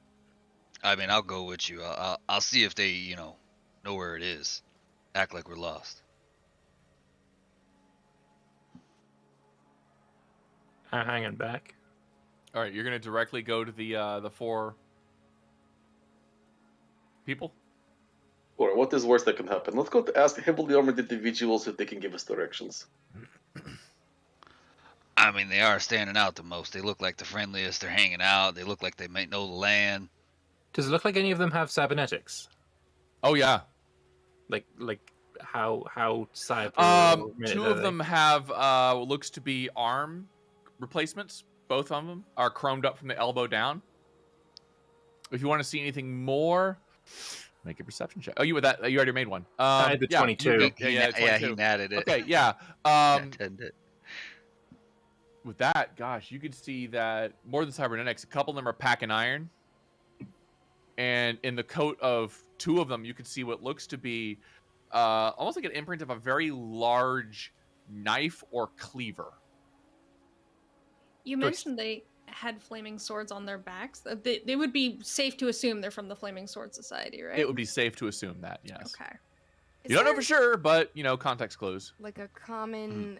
I mean, I'll go with you. I'll see if they, know where it is. Act like we're lost. I'm hanging back. All right, you're gonna directly go to the 4 people. Or what is worse that can happen? Let's go to ask heavily armored individuals if they can give us directions. I mean, they are standing out the most. They look like the friendliest. They're hanging out. They look like they might know the land. Does it look like any of them have cybernetics? Oh yeah. Like how cyber? 2 of them have what looks to be arm replacements. Both of them are chromed up from the elbow down. If you want to see anything more, Make a perception check. Oh, you with that? You already made one. I had the yeah, 22. Yeah, he 22. natted it. Okay, yeah. Natted it. With that, gosh, you could see that more than cybernetics, a couple of them are packing iron. And in the coat of two of them, you could see what looks to be almost like an imprint of a very large knife or cleaver. You So mentioned they had flaming swords on their backs. They would be safe to assume they're from the Flaming Sword Society, right? It would be safe to assume that, yes. Okay. Is You don't know there, for sure, but, context clues. like a common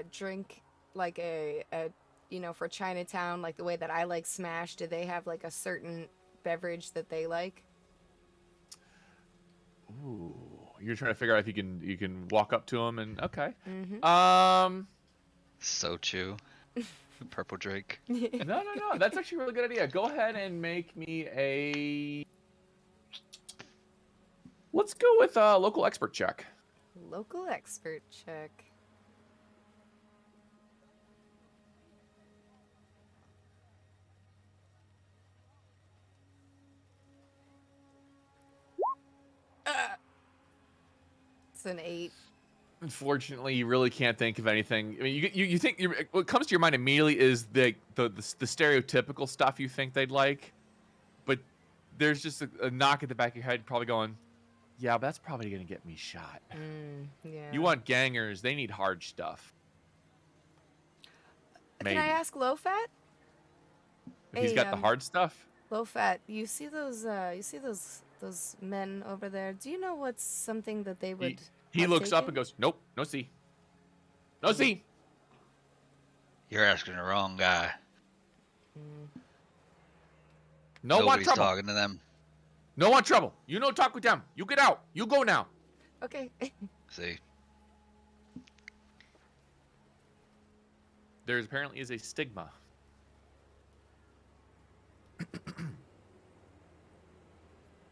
drink, like a for Chinatown, like the way that I like Smash? Do they have like a certain beverage that they like? Ooh, you're trying to figure out if you can walk up to them and okay. Mm-hmm. Sochu. Purple drink. No. That's actually a really good idea. Go ahead and make me a. Let's go with a local expert check. Local expert check. It's an 8. Unfortunately, you really can't think of anything. I mean, you think what comes to your mind immediately is the stereotypical stuff you think they'd like, but there's just a knock at the back of your head, probably going, "Yeah, but that's probably gonna get me shot." Yeah. You want gangers? They need hard stuff. Maybe. Can I ask Low Fat? If he's got the hard stuff. Low Fat, you see those men over there? Do you know what's something that they would He have looks up taken? and goes, "Nope, no see, no see." You're asking the wrong guy. No want Nobody's trouble. talking to them. No want trouble. You no talk with them. You get out. You go now. Okay. See? There apparently is a stigma.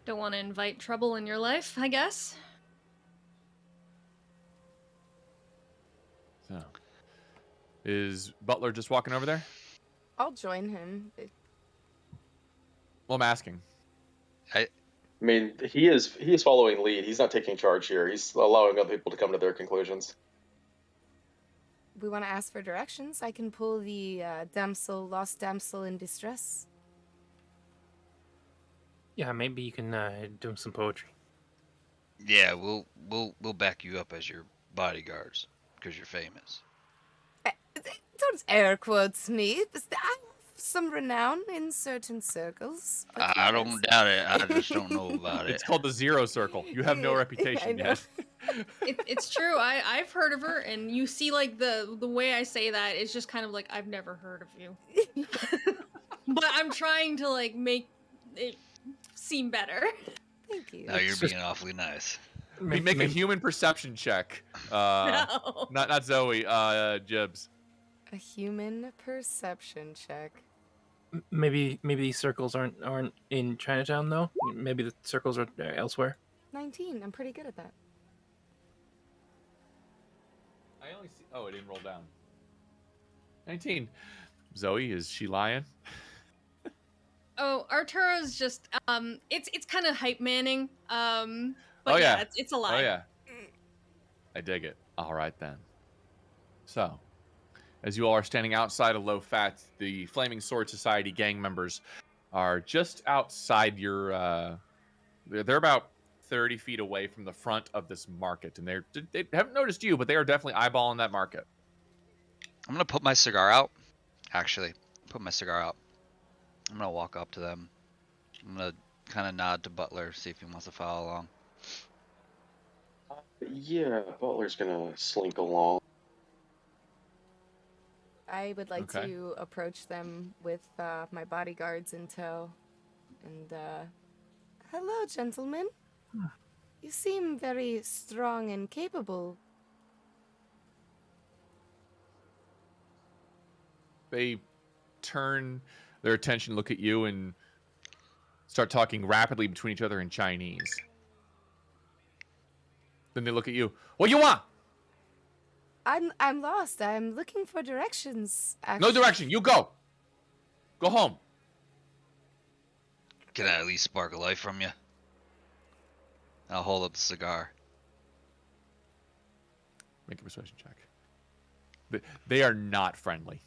Don't want to invite trouble in your life, I guess. So, is Butler just walking over there? I'll join him. Well, I'm asking. I mean, he is following lead. He's not taking charge here. He's allowing other people to come to their conclusions. We want to ask for directions. I can pull the lost damsel in distress. Yeah, maybe you can do him some poetry. Yeah, we'll back you up as your bodyguards because you're famous. Don't air quotes me. I have some renown in certain circles. but I yes. don't doubt it. I just don't know about it. It's called the Zero Circle. You have no I reputation know. yet. It's true. I've heard of her, and you see, like the way I say that is just kind of like I've never heard of you. But I'm trying to like make it seem better. Thank you. Now you're being awfully nice. We make a human perception check. No. Not Zoe. Jibs. A human perception check. Maybe these circles aren't in Chinatown though. Maybe the circles are elsewhere. 19. I'm pretty good at that. I only see. Oh, it didn't roll down. 19. Zoe, is she lying? Oh, Artura's just it's kind of hype manning. But Oh, yeah. it's a lie. Oh yeah. I dig it. All right then. So, as you all are standing outside of Low Fat, the Flaming Sword Society gang members are just outside your. They're about 30 feet away from the front of this market, and they haven't noticed you, but they are definitely eyeballing that market. I'm gonna put my cigar out. Actually, put my cigar out. I'm gonna walk up to them. I'm gonna kind of nod to Butler, see if he wants to follow along. Yeah, Butler's gonna slink along. I would like Okay. to approach them with my bodyguards in tow. And, hello, gentlemen. You seem very strong and capable. They turn their attention, look at you, and start talking rapidly between each other in Chinese. Then they look at you. What you want? I'm lost. I'm looking for directions. No Actually. direction. You go. Go home. Can I at least spark a life from you? I'll hold up the cigar. Make a persuasion check. They are not friendly.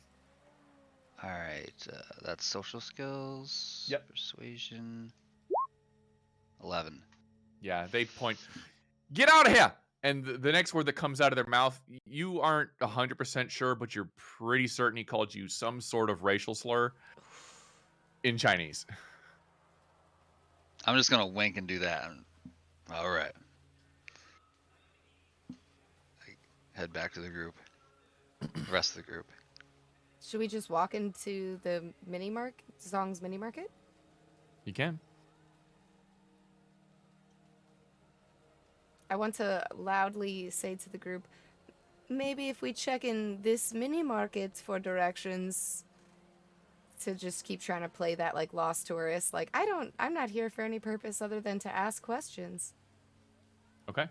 All right, that's social skills. Yep. Persuasion. 11. Yeah, they point. Get out of here! And the next word that comes out of their mouth, you aren't 100% sure, but you're pretty certain he called you some sort of racial slur in Chinese. I'm just gonna wink and do that. All right. I head back to the group. The rest of the group. Should we just walk into the mini market, Zong's mini market? You can. I want to loudly say to the group, maybe if we check in this mini market for directions, to just keep trying to play that like lost tourist. Like I'm not here for any purpose other than to ask questions. Okay.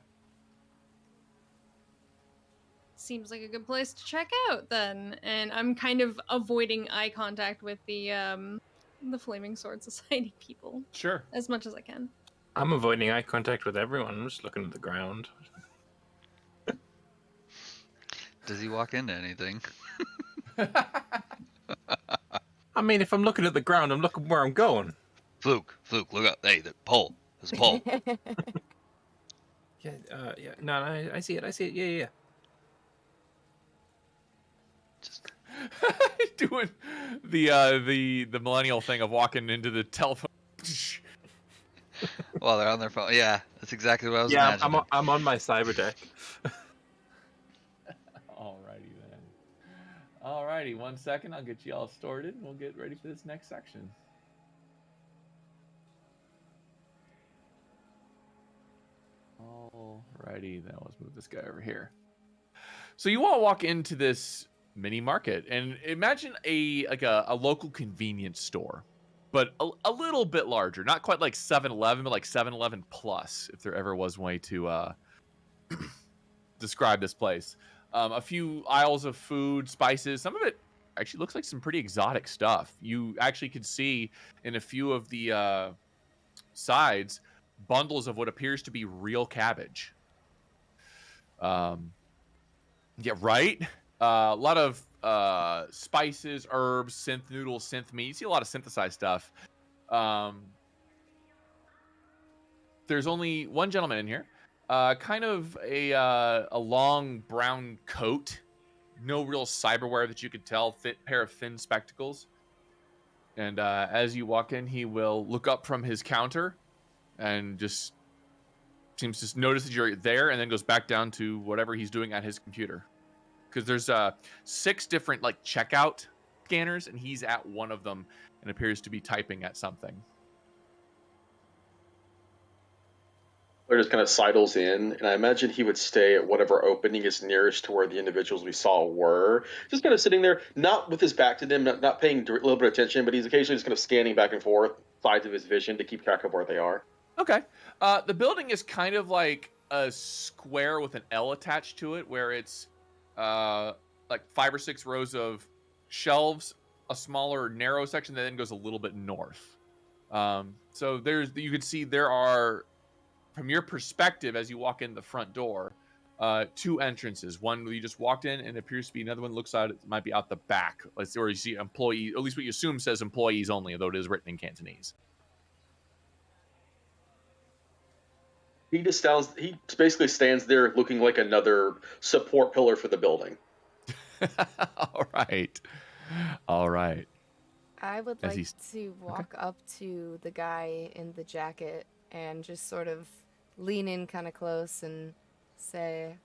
Seems like a good place to check out then. And I'm kind of avoiding eye contact with the Flaming Sword Society people Sure. as much as I can. I'm avoiding eye contact with everyone. I'm just looking at the ground. Does he walk into anything? I mean, if I'm looking at the ground, I'm looking where I'm going. Fluke, look up. Hey, the pole. There's a pole. Yeah, No, I see it. Yeah. Just Doing the millennial thing of walking into the telephone. while they're on their phone. Yeah, that's exactly what I was Yeah, imagining. I'm on my cyber deck. Alrighty then. Alrighty, 1 second. I'll get you all started. And we'll get ready for this next section. Alrighty, then let's move this guy over here. So you all walk into this mini market, and imagine a local convenience store, but a little bit larger. Not quite like 7-Eleven, but like 7-Eleven plus, if there ever was one way to describe this place. A few aisles of food, spices. Some of it actually looks like some pretty exotic stuff. You actually could see in a few of the sides bundles of what appears to be real cabbage. Yeah, right. A lot of spices, herbs, synth noodles, synth meat. You see a lot of synthesized stuff. There's only one gentleman in here. Kind of a long brown coat. No real cyberware that you could tell. Pair of thin spectacles. And as you walk in, he will look up from his counter and just seems to notice that you're there, and then goes back down to whatever he's doing at his computer. Because there's 6 different like checkout scanners, and he's at one of them and appears to be typing at something. Butler just kind of sidles in, and I imagine he would stay at whatever opening is nearest to where the individuals we saw were. Just kind of sitting there, not with his back to them, not paying a little bit of attention, but he's occasionally just kind of scanning back and forth, sides of his vision to keep track of where they are. Okay. The building is kind of like a square with an L attached to it, where it's like 5 or 6 rows of shelves, a smaller narrow section that then goes a little bit north. So you can see there are, from your perspective as you walk in the front door, 2 entrances. One you just walked in, and appears to be another one looks out, it might be out the back. Or you see employee, at least what you assume says employees only, although it is written in Cantonese. He basically stands there looking like another support pillar for the building. All right. I would As like he's- to walk up to the guy in the jacket and just sort of lean in kind of close and say,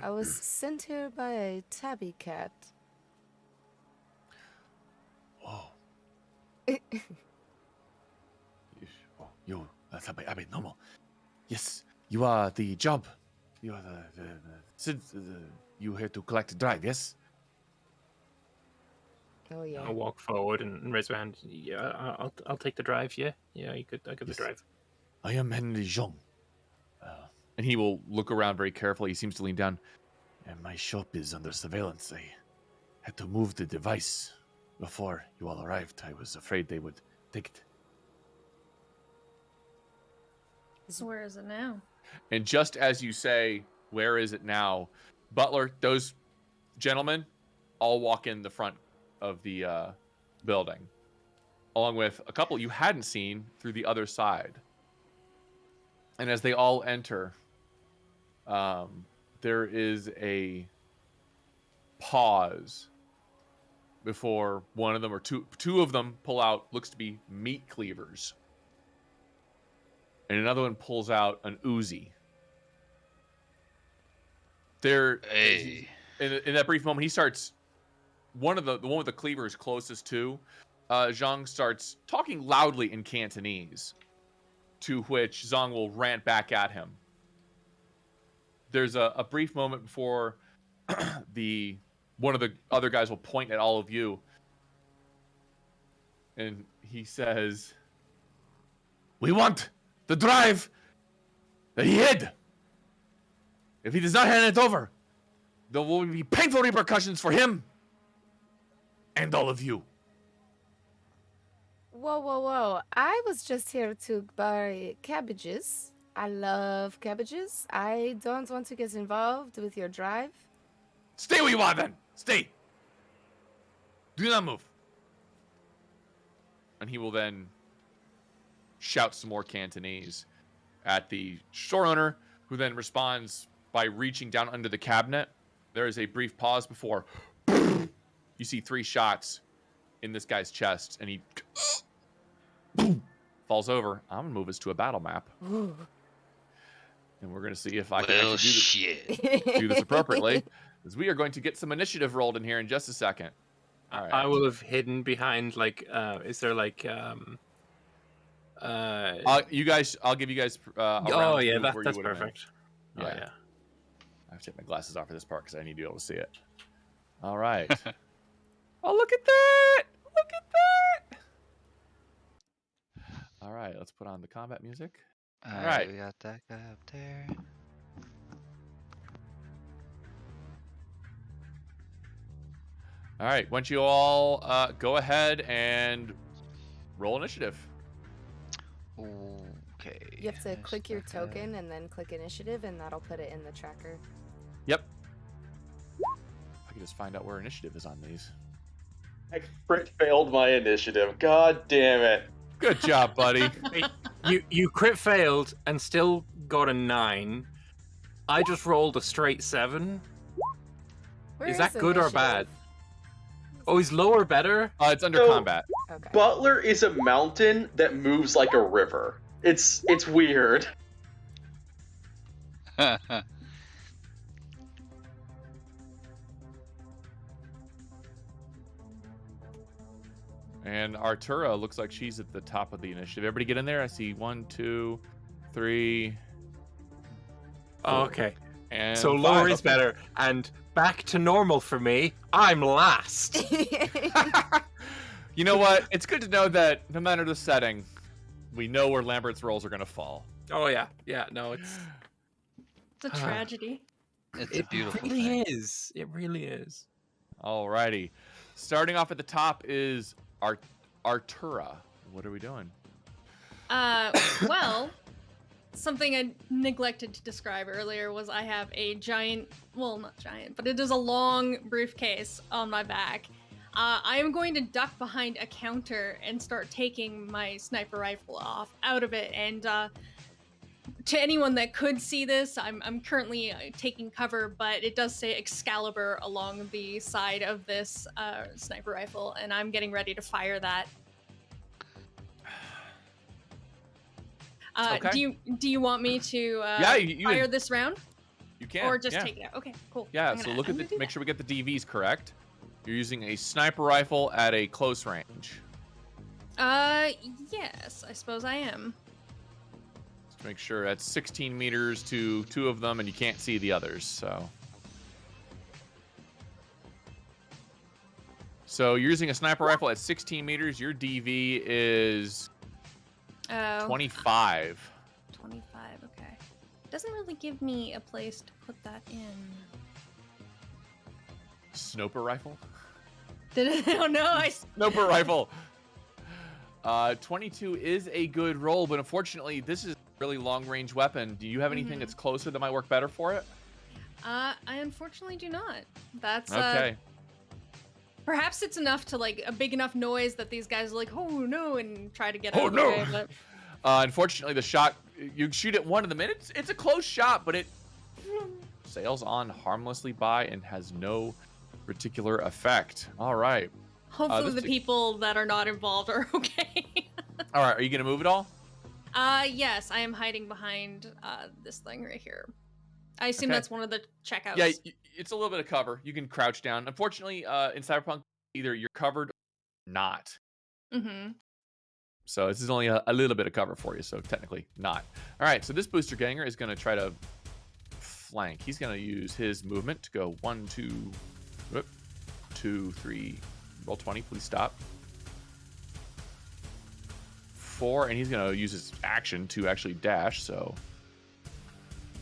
I was sent here by a tabby cat. Oh. You, Abe, normal. Yes, you are the job. You are you here to collect the drive, yes? Oh yeah. I'll walk forward and raise my hand. Yeah, I'll take the drive. Yeah, I could the Yes. drive. I am Henry Zhong. And he will look around very carefully. He seems to lean down. And my shop is under surveillance. I had to move the device before you all arrived. I was afraid they would take it. So where is it now? And just as you say, where is it now? Butler, those gentlemen all walk in the front of the building, along with a couple you hadn't seen through the other side. And as they all enter, there is a pause before one of them or two of them pull out, looks to be meat cleavers. And another one pulls out an Uzi. Hey. In that brief moment, he starts, the one with the cleavers closest to, Zhang starts talking loudly in Cantonese, to which Zhang will rant back at him. There's a brief moment before one of the other guys will point at all of you, and he says, "We want the drive that he hid. If he does not hand it over, there will be painful repercussions for him and all of you." Whoa, whoa, whoa. I was just here to buy cabbages. I love cabbages. I don't want to get involved with your drive. Stay where you are then. Stay. Do not move. And he will then shout some more Cantonese at the store owner, who then responds by reaching down under the cabinet. There is a brief pause before you see 3 shots in this guy's chest, and he falls over. I'm gonna move us to a battle map, Ooh. and we're gonna see if I can Well, actually shit. do this appropriately, because we are going to get some initiative rolled in here in just a second. All right. I will have hidden behind is there You guys, I'll give you guys. A oh round yeah, to move that, where you that's would've been. perfect. Yeah. Oh yeah. I have to take my glasses off for this part because I need to be able to see it. All right. Oh, look at that! Look at that! All right, let's put on the combat music. All right. we got that guy up there. All right, once you all go ahead and roll initiative. Okay. You have to there's click your that guy. token and then click initiative, and that'll put it in the tracker. Yep. I can just find out where initiative is on these. I crit failed my initiative. God damn it. Good job, buddy. You crit failed and still got a 9. I just rolled a straight 7. Where Is that good or bad? initiative? Oh, is lower better? It's under So- combat. Okay. Butler is a mountain that moves like a river. It's weird. And Artura looks like she's at the top of the initiative. Everybody get in there. I see 1, 2, 3. Oh, okay. And So 5 lower is up there. better, and back to normal for me. I'm last. You know what? It's good to know that no matter the setting, we know where Lambert's rolls are going to fall. Oh yeah, yeah. No, it's It's a tragedy. It's a beautiful It really thing. is. It really is. Alrighty. Starting off at the top is Artura. What are we doing? Well, something I neglected to describe earlier was I have a giant, well, not giant, but it is a long briefcase on my back. I am going to duck behind a counter and start taking my sniper rifle out of it. And to anyone that could see this, I'm currently taking cover, but it does say Excalibur along the side of this sniper rifle, and I'm getting ready to fire that. Okay. Do you want me to Yeah, you fire this round, You can. or just yeah. take it out? Okay, cool. Yeah, I'm so gonna- look I'm at gonna do make that. sure we get the DVs correct. You're using a sniper rifle at a close range. Yes, I suppose I am. Just to make sure that's 16 meters to 2 of them, and you can't see the others. So you're using a sniper rifle at 16 meters. Your DV is 25. 25. Okay. Doesn't really give me a place to put that in. Sniper rifle? Did it? Oh no! Sniper rifle. 22 is a good roll, but unfortunately, this is a really long-range weapon. Do you have anything that's closer that might work better for it? I unfortunately do not. That's Okay. perhaps it's enough to like a big enough noise that these guys are like, oh no, and try to get Oh, out of no. the way. But Unfortunately, the shot, you shoot at one of them, and it's a close shot, but it sails on harmlessly by and has no particular effect. All right. hopefully the people that are not involved are okay. All right. Are you going to move at all? Yes, I am hiding behind this thing right here. I assume Okay. that's one of the checkouts. Yeah, it's a little bit of cover. You can crouch down. Unfortunately, in Cyberpunk, either you're covered or not. Mm-hmm. So this is only a little bit of cover for you, so technically not. All right, so this booster ganger is going to try to flank. He's going to use his movement to go 1, 2, 3, roll 20, please stop. 4, and he's going to use his action to actually dash, so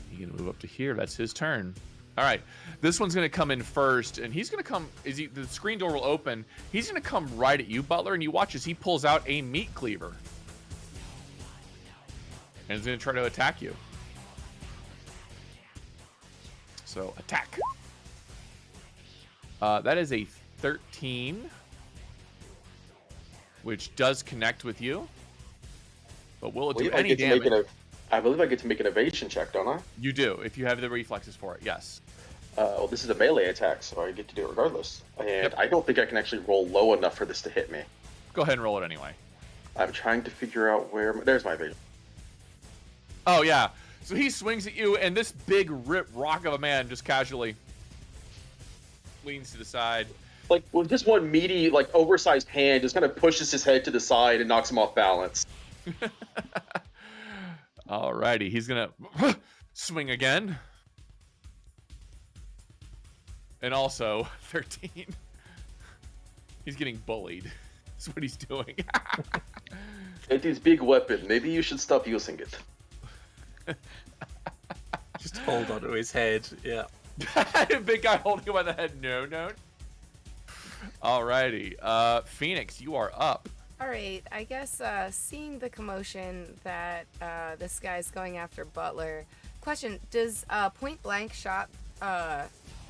he's going to move up to here. That's his turn. All right, this one's going to come in first, and he's going to come, the screen door will open. He's going to come right at you, Butler, and you watch as he pulls out a meat cleaver. And he's going to try to attack you. So, attack. That is a 13, which does connect with you. But will it do any damage? I believe I get to make an evasion check, don't I? You do, if you have the reflexes for it, yes. Well, this is a melee attack, so I get to do it regardless. And Yep. I don't think I can actually roll low enough for this to hit me. Go ahead and roll it anyway. I'm trying to figure out where... There's my evasion. Oh, yeah. So he swings at you, and this big rip rock of a man just casually leans to the side. Like, with just one meaty, like, oversized hand just kind of pushes his head to the side and knocks him off balance. Alrighty, he's gonna swing again. And also, 13. He's getting bullied. That's what he's doing. It is big weapon. Maybe you should stop using it. Just hold onto his head. Yeah. Big guy holding him by the head. No, no. Alrighty. Phoenix, you are up. All right, I guess seeing the commotion that this guy's going after Butler. Question: does point blank shot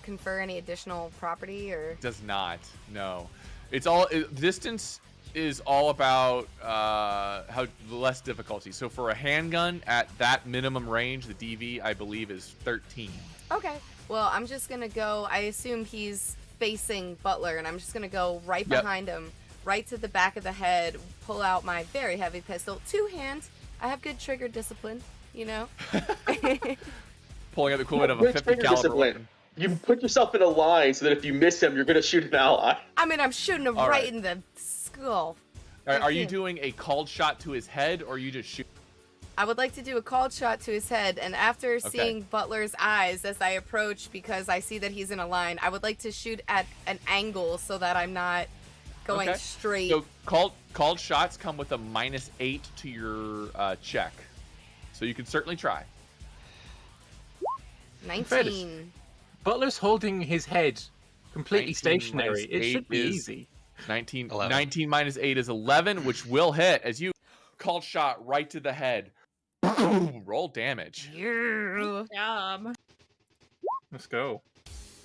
confer any additional property or? Does not. No. It's all distance is all about how less difficulty. So for a handgun at that minimum range, the DV I believe is 13. Okay. Well, I'm just gonna go. I assume he's facing Butler, and I'm just gonna go right behind him, right to the back of the head. Pull out my very heavy pistol, 2-hand. I have good trigger discipline, you know. Pulling out the equivalent of a 50 caliber weapon. You put yourself in a line so that if you miss him, you're going to shoot an ally. I mean, I'm shooting him All right right. in the skull. Are you doing a called shot to his head, or you just shoot? I would like to do a called shot to his head, and after seeing Butler's eyes as I approach, because I see that he's in a line, I would like to shoot at an angle so that I'm not going straight. So called shots come with a -8 to your check, so you can certainly try. 19. Butler's holding his head completely 19 stationary. minus It should 8 be is- easy. 19 11. minus 8 is 11, which will hit as you called shot right to the head. Roll damage. Yeah. Job. Let's go.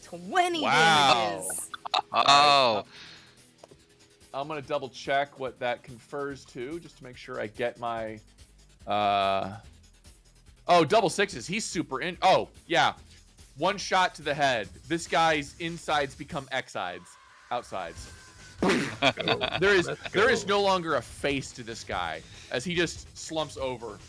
20 Wow. damages. Oh, I'm gonna double check what that confers to, just to make sure I get my. Double sixes. He's super in. Oh yeah, one shot to the head. This guy's insides become outsides. There is no longer a face to this guy as he just slumps over,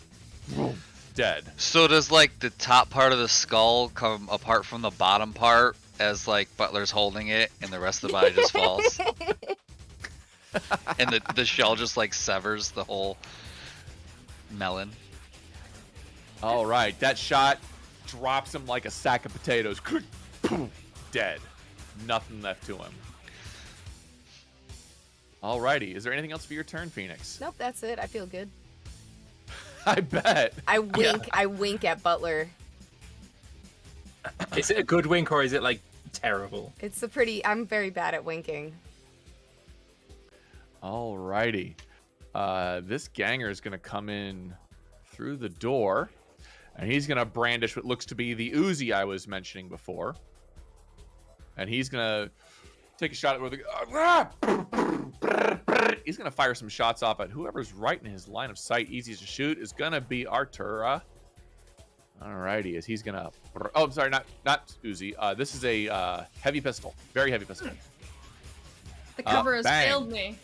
dead. so does like the top part of the skull come apart from the bottom part as like Butler's holding it, and the rest of the body just falls, and the shell just like severs the whole melon. All right, that shot drops him like a sack of potatoes. Dead. Nothing left to him. Alrighty, is there anything else for your turn, Phoenix? Nope, that's it. I feel good. I bet. I wink. I wink at Butler. Is it a good wink or is it like terrible? It's I'm very bad at winking. Alrighty. This ganger is going to come in through the door, and he's going to brandish what looks to be the Uzi I was mentioning before. And he's going to take a shot at where he's going to fire some shots off at whoever's right in his line of sight. Easiest to shoot is going to be Artura. Alrighty, as he's going to... Oh, I'm sorry, not Uzi. This is a heavy pistol. Very heavy pistol. The cover has bang. failed me.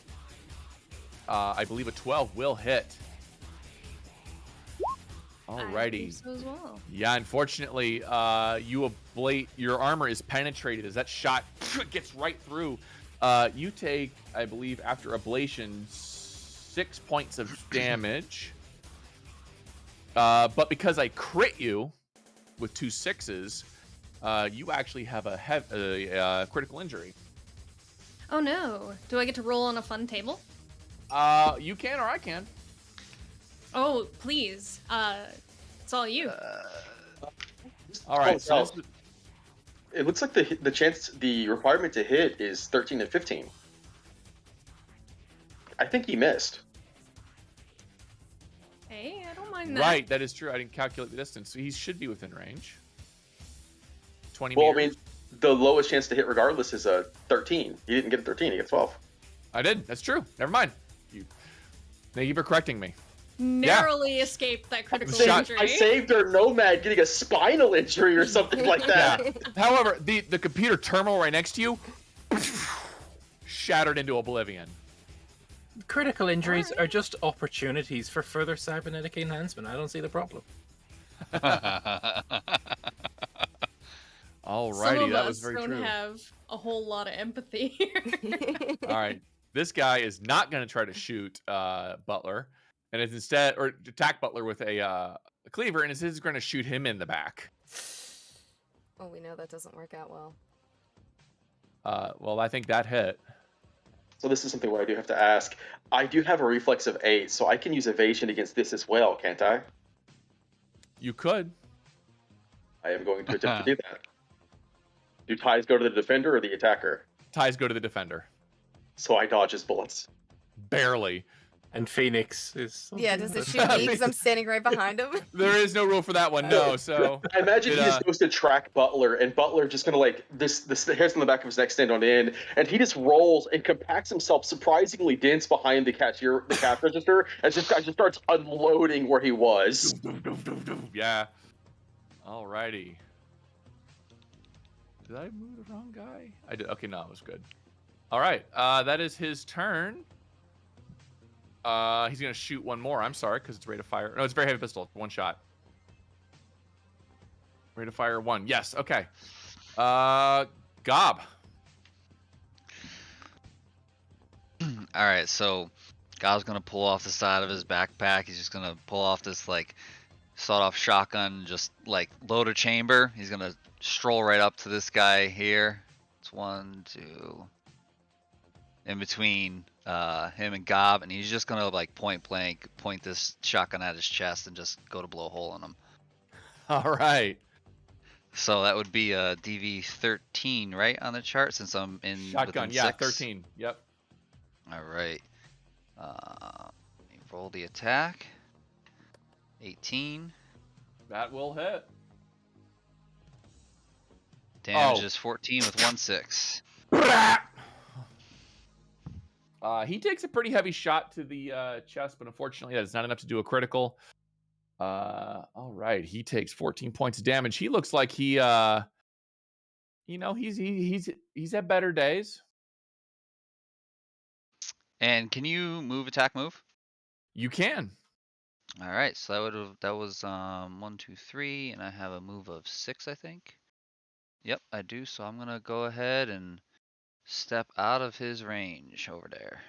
I believe a 12 will hit. I Alrighty. think so as well. Yeah, unfortunately, your armor is penetrated as that shot gets right through. You take, I believe, after ablation, 6 points of damage. But because I crit you with 2 6s, you actually have a critical injury. Oh no. Do I get to roll on a fun table? You can or I can. Oh, please. It's all you. All right. So So it looks like the requirement to hit is 13 and 15. I think he missed. Hey, I don't mind that. right, that is true. I didn't calculate the distance, so he should be within range. 20 Well, I meters. mean, the lowest chance to hit regardless is a 13. He didn't get a 13, he got 12. I did. That's true. Never mind. Thank you for correcting me. Narrowly escaped that critical Shot- injury. I saved our Nomad getting a spinal injury or something like that. Yeah. However, the computer terminal right next to you shattered into oblivion. Critical injuries are just opportunities for further cybernetic enhancement. I don't see the problem. Alrighty, Some of that us was very don't true. have a whole lot of empathy here. All right, this guy is not going to try to shoot Butler, and is instead or attack Butler with a cleaver, and is going to shoot him in the back. Oh, we know that doesn't work out well. Well, I think that hit. So this is something where I do have to ask. I do have a reflex of 8, so I can use evasion against this as well, can't I? You could. I am going to attempt to do that. Do ties go to the defender or the attacker? Ties go to the defender. So I dodge his bullets. Barely. And Phoenix is... Yeah, does it shoot me because I'm standing right behind him? There is no rule for that one. No. So I imagine Did, he just goes to track Butler, and Butler just gonna like the hairs on the back of his neck stand on end, and he just rolls and compacts himself surprisingly dense behind the cash register, as this guy just starts unloading where he was. yeah. Alrighty. Did I move the wrong guy? I did. Okay, no, it was good. All right. That is his turn. He's gonna shoot one more. I'm sorry, because it's rate of fire. No, it's very heavy pistol. One shot. Rate of fire 1. Yes. Okay. Gob. All right, so Gob's gonna pull off the side of his backpack. He's just gonna pull off this like sawed-off shotgun, just like load a chamber. He's gonna stroll right up to this guy here. It's 1, 2, in between him and Gob, and he's just gonna like point blank point this shotgun at his chest and just go to blow a hole in him. All right. So that would be a DV 13, right, on the chart, since I'm in Shotgun. within Yeah. 6. 13. Yep. All right. Let me roll the attack. 18. That will hit. Damage Oh. is 14 with 1 6. He takes a pretty heavy shot to the chest, but unfortunately, that's not enough to do a critical. All right, he takes 14 points of damage. He looks like he's had better days. And can you move, attack, move? You can. All right, so that was 1, 2, 3, and I have a move of 6, I think. Yep, I do. So I'm gonna go ahead and step out of his range over there.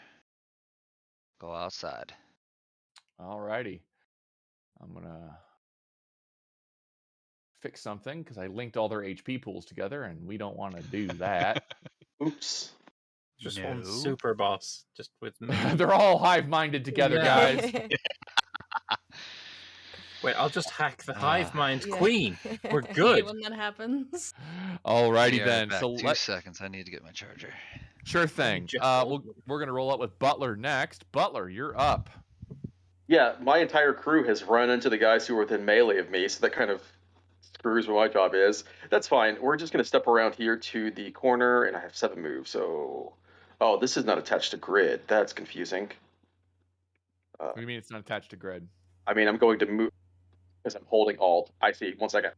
Go outside. All righty. I'm gonna fix something because I linked all their HP pools together, and we don't want to do that. Oops. Just No. one super boss, just with me. They're all hive-minded together, Yeah. guys. Wait, I'll just hack the hive mind Yeah. queen. We're I hate good. when that happens. Alrighty Be right then. back. So 2 seconds. I need to get my charger. sure thing. Just We're gonna roll up with Butler next. Butler, you're up. Yeah, my entire crew has run into the guys who are within melee of me, so that kind of screws what my job is. That's fine. We're just going to step around here to the corner, and I have 7 moves, so... Oh, this is not attached to grid. That's confusing. What do you mean it's not attached to grid? I mean, I'm going to move because I'm holding Alt. I see. 1 second.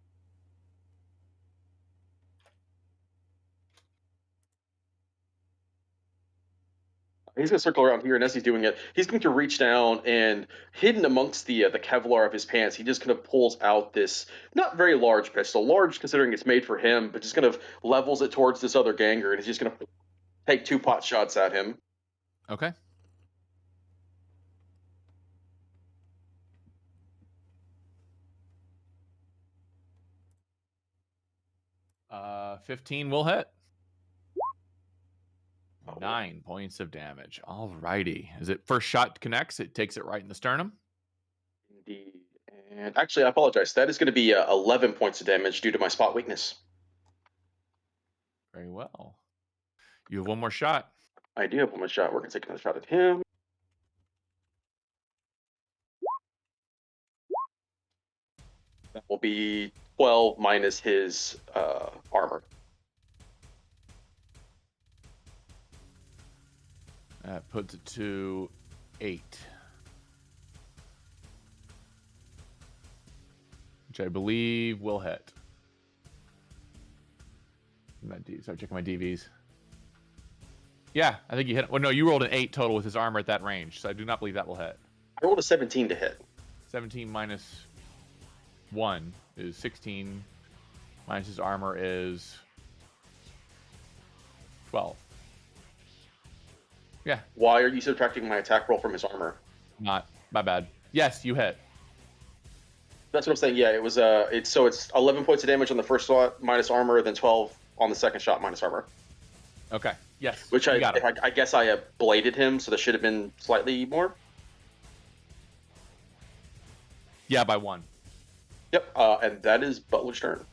He's going to circle around here, and as he's doing it, he's going to reach down and, hidden amongst the Kevlar of his pants, he just kind of pulls out this not very large pistol, large considering it's made for him, but just kind of levels it towards this other ganger, and he's just going to take 2 pot shots at him. Okay. Uh, 15 will hit. 9 points of damage. Alrighty. Is it first shot connects? It takes it right in the sternum. Indeed. And actually, I apologize. That is going to be 11 points of damage due to my spot weakness. Very well. You have one more shot. I do have 1 more shot. We're going to take another shot at him. That will be 12 minus his armor. That puts it to 8. Which I believe will hit. Start checking my DVs. Yeah, I think you hit. Well, no, you rolled an 8 total with his armor at that range, so I do not believe that will hit. I rolled a 17 to hit. 17 minus 1 is 16. Minus his armor is 12. Yeah. Why are you subtracting my attack roll from his armor? Not my bad. Yes, you hit. That's what I'm saying. Yeah, it was it's 11 points of damage on the first shot minus armor, then 12 on the second shot minus armor. Okay. Yes. Which I guess I bladed him, so that should have been slightly more. Yeah, by 1. Yep. And that is Butler's turn.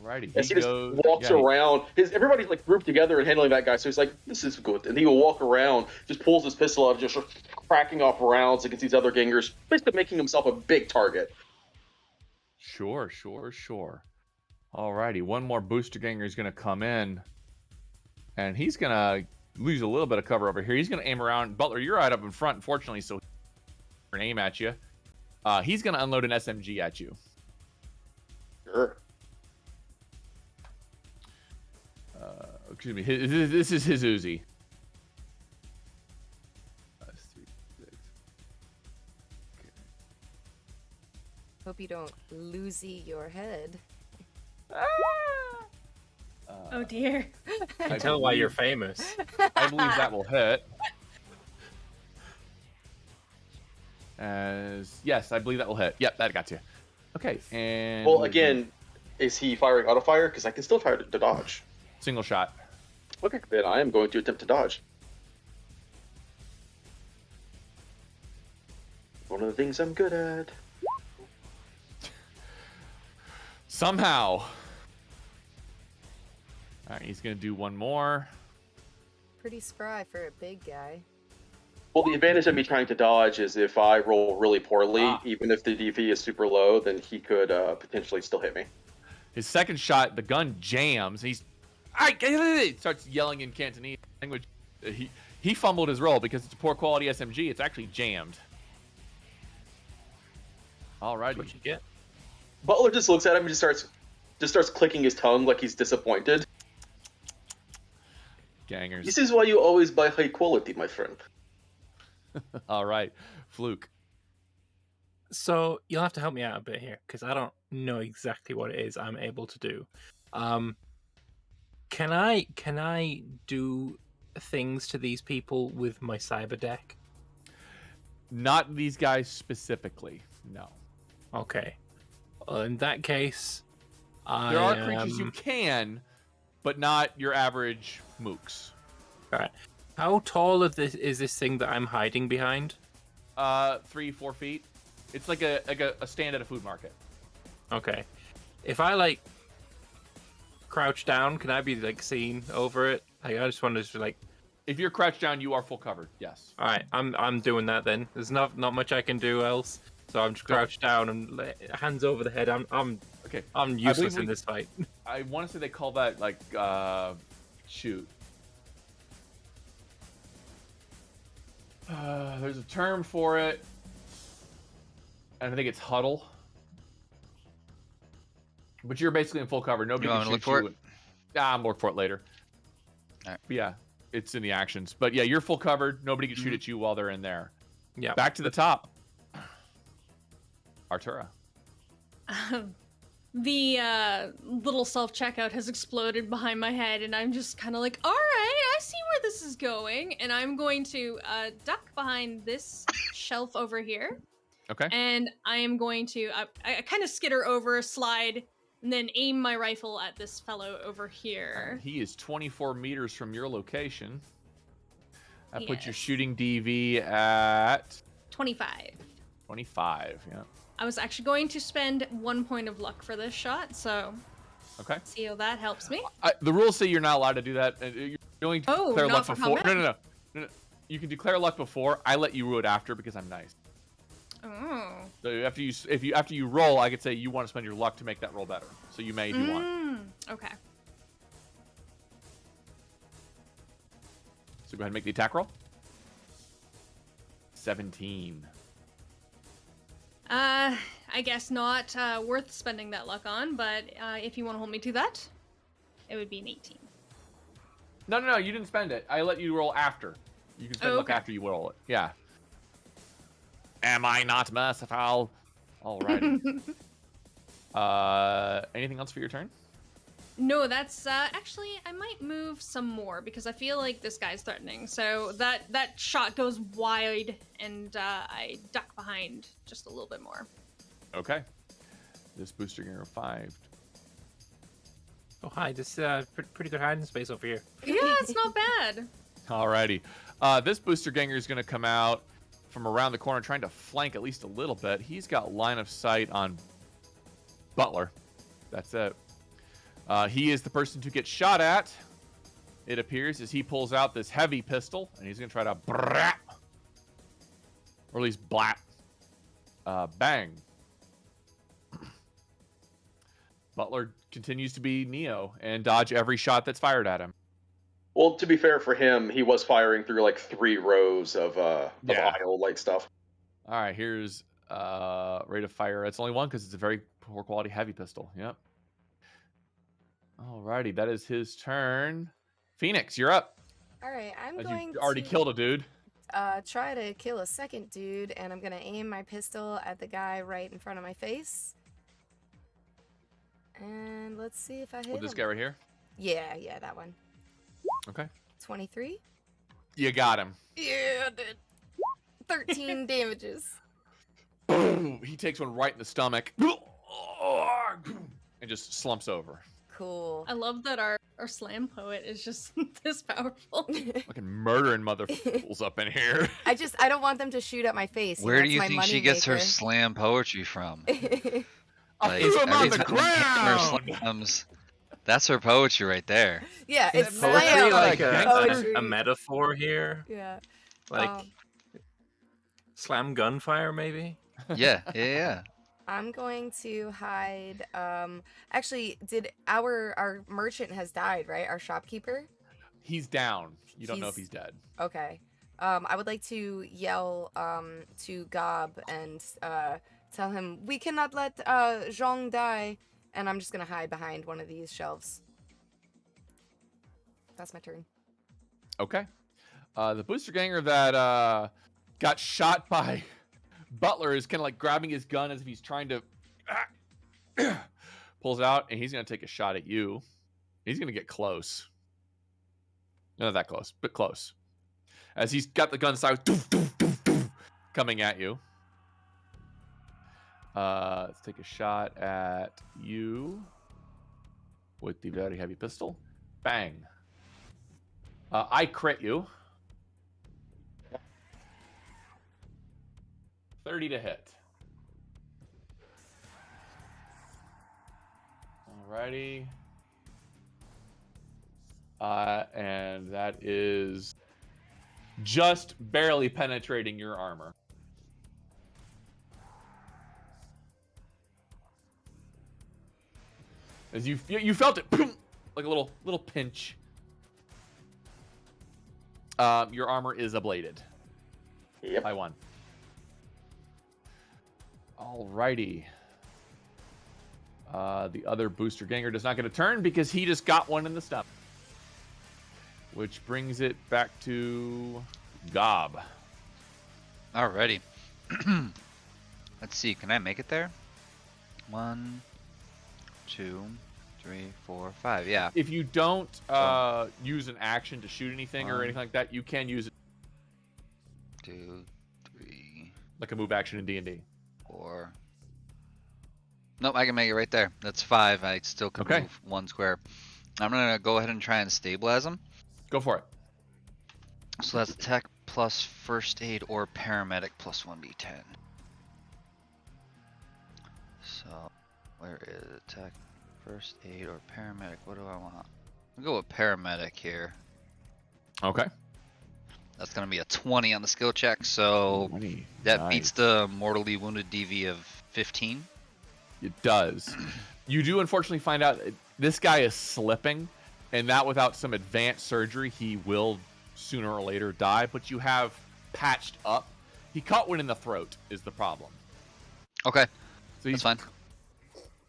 Alrighty. As he just walks around, everybody's like grouped together and handling that guy. So he's like, "This is good." And he will walk around, just pulls his pistol out, just cracking off rounds against these other gangers, basically making himself a big target. Sure. Alrighty, one more booster ganger is going to come in, and he's going to lose a little bit of cover over here. He's going to aim around. Butler, you're right up in front, unfortunately, so he's going to aim at you. He's going to unload an SMG at you. Sure. Excuse me. This is his Uzi. 5, 3, 6. Okay. Hope you don't losey your head. Oh dear. I can tell why you're famous. I believe that will hit. Yes, I believe that will hit. Yep, that got you. Okay, and... Well, again, is he firing auto fire? Because I can still try to dodge. Single shot. Okay, then I am going to attempt to dodge. One of the things I'm good at. Somehow. Alright, he's going to do one more. Pretty spry for a big guy. Well, the advantage of me trying to dodge is if I roll really poorly, even if the DP is super low, then he could potentially still hit me. His second shot, the gun jams. He starts yelling in Cantonese language. He fumbled his roll because it's a poor quality SMG. It's actually jammed. Alrighty. What you get? Butler just looks at him and just starts clicking his tongue like he's disappointed. Gangers. This is why you always buy high quality, my friend. All right, Fluke. So you'll have to help me out a bit here because I don't know exactly what it is I'm able to do. Can I do things to these people with my cyber deck? Not these guys specifically. No. Okay. In that case, There are creatures you can, but not your average mooks. All right. How tall is this thing that I'm hiding behind? 3-4 feet. It's like a stand at a food market. Okay. If I crouch down, can I be seen over it? I just want to If you're crouched down, you are full covered. Yes. All right, I'm doing that then. There's not much I can do else, so I'm just crouched down and hands over the head. I'm Okay. useless in this fight. I want to say they call that like shoot. There's a term for it, and I think it's huddle. But you're basically in full cover. Nobody You can want me to shoot look for you. it? I'm looking for it later. All right. But yeah, it's in the actions. But yeah, you're full covered. Nobody can shoot at you while they're in there. Yeah. Back to the top. Artura. The little self-checkout has exploded behind my head, and I'm just kind of like, all right, I see where this is going, and I'm going to duck behind this shelf over here, Okay. and I am going to I kind of skitter over, slide, and then aim my rifle at this fellow over here. He is 24 meters from your location. That puts your Yes. shooting DV at 25. 25. Yeah. I was actually going to spend 1 point of luck for this shot, so Okay. see how that helps me. The rules say you're not allowed to do that. You're only Oh, declare not luck for before. combat? No. You can declare luck before. I let you rule it after because I'm nice. Oh. So after you roll, I could say you want to spend your luck to make that roll better. So you may if you want. Okay. So go ahead and make the attack roll. 17. I guess not worth spending that luck on, but if you want to hold me to that, it would be an 18. No, you didn't spend it. I let you roll after. You can spend luck okay. after you roll it. Yeah. Am I not merciful? Alrighty. Anything else for your turn? No, that's actually I might move some more because I feel like this guy's threatening. So that shot goes wide, and I duck behind just a little bit more. Okay. This booster gear 5. Oh hi, this pretty good hiding space over here. Yeah, it's not bad. Alrighty. This booster ganger is going to come out from around the corner, trying to flank at least a little bit. He's got line of sight on Butler. That's it. He is the person to get shot at, it appears, as he pulls out this heavy pistol, and he's going to try to brap, or at least blap. Bang. Butler continues to be Neo and dodge every shot that's fired at him. Well, to be fair for him, he was firing through like 3 rows of Yeah. IO light stuff. All right, here's rate of fire. It's only 1 because it's a very poor quality heavy pistol. Yep. Alrighty, that is his turn. Phoenix, you're up. All right, I'm As going you already to killed a dude. try to kill a second dude, and I'm gonna aim my pistol at the guy right in front of my face. And let's see if I hit With this him. guy right here. Yeah, that one. Okay. 23. You got him. Yeah, I did. 13 damages. Boom. He takes one right in the stomach. And just slumps over. Cool. I love that our slam poet is just this powerful. Fucking murdering mother fools up in here. I don't want them to shoot at my face. Where That's do you my think she money gets her maker. slam poetry from? I threw him on every the time you hit her ground. slams, that's her poetry right there. Yeah, it's Poetry, slam like poetry. a metaphor here, Yeah. like slam gunfire, maybe. Yeah. I'm going to hide. Actually, did our merchant has died, right? Our shopkeeper. He's down. You don't know if he's dead. Okay. I would like to yell to Gob and tell him we cannot let Zhong die, and I'm just gonna hide behind one of these shelves. That's my turn. Okay. The booster ganger that got shot by Butler is kind of like grabbing his gun as if he's trying to pulls out, and he's going to take a shot at you. He's going to get close. Not that close, but close. As he's got the gun side coming at you. Let's take a shot at you with the very heavy pistol. Bang. I crit you. 30 to hit. Alrighty. And that is just barely penetrating your armor. As you felt it, like a little pinch. Your armor is ablated. Yep. By 1. Alrighty. The other booster ganger does not get a turn because he just got one in the stomach. Which brings it back to Gob. Alrighty. Let's see. Can I make it there? 1, 2, 3, 4, 5. Yeah. If you don't use an action to shoot anything or anything like that, you can use it 2, 3, like a move action in D&D. 4. Nope, I can make it right there. That's 5. I still can move 1 square. I'm gonna go ahead and try and stabilize him. Go for it. So that's attack plus first aid or paramedic plus 1d10. So where is attack, first aid, or paramedic? What do I want? I'll go with paramedic here. Okay. That's gonna be a 20 on the skill check, so 20. that beats the mortally wounded DV of 15. It does. You do unfortunately find out this guy is slipping, and that without some advanced surgery, he will sooner or later die, but you have patched up. He caught one in the throat is the problem. Okay, So that's fine.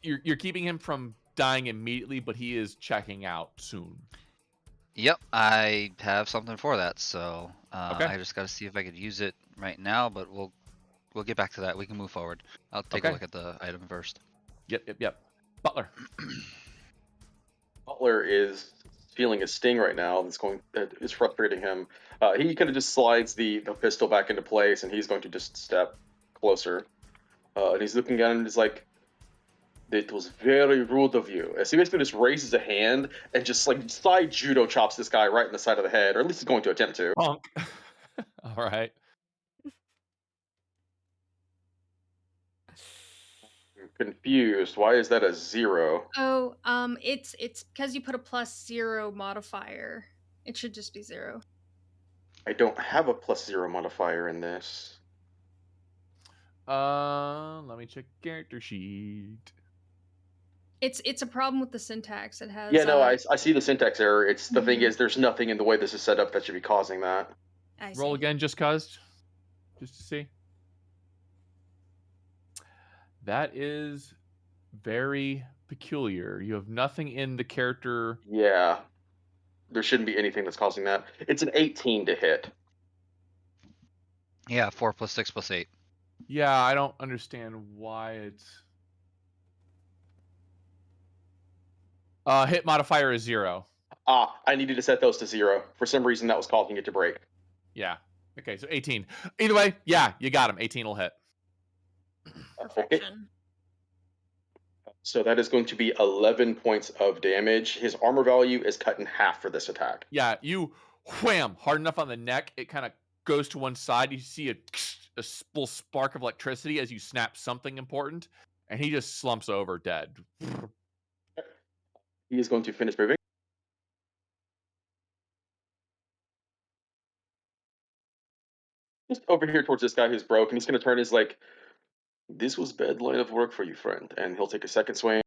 You're keeping him from dying immediately, but he is checking out soon. Yep, I have something for that, so Okay. I just got to see if I could use it right now, but we'll get back to that. We can move forward. I'll take a look at the item first. Yep. Butler. Butler is feeling a sting right now. That is frustrating him. He kind of just slides the pistol back into place, and he's going to just step closer. And he's looking at him and he's like, "It was very rude of you." As he basically just raises a hand and just like side judo chops this guy right in the side of the head, or at least he's going to attempt to. Punk. All right. I'm confused. Why is that a 0? Oh, it's because you put a +0 modifier. It should just be 0. I don't have a +0 modifier in this. Let me check character sheet. It's a problem with the syntax. It has. Yeah, no, I see the syntax error. It's the thing Mhm. is, there's nothing in the way this is set up that should be causing that. I Roll see. again, just to see. That is very peculiar. You have nothing in the character. Yeah, there shouldn't be anything that's causing that. It's an 18 to hit. Yeah, 4 plus 6 plus 8. Yeah, I don't understand why it's. Hit modifier is 0. I needed to set those to 0. For some reason, that was causing it to break. Yeah. Okay, so 18. Either way, yeah, you got him. 18 will hit. Okay. Perfection. So that is going to be 11 points of damage. His armor value is cut in half for this attack. Yeah, you wham hard enough on the neck. It kind of goes to one side. You see a little spark of electricity as you snap something important, and he just slumps over dead. He is going to finish moving. Just over here towards this guy who's broke, and he's going to turn his like, "This was bad line of work for you, friend." And he'll take a second swing.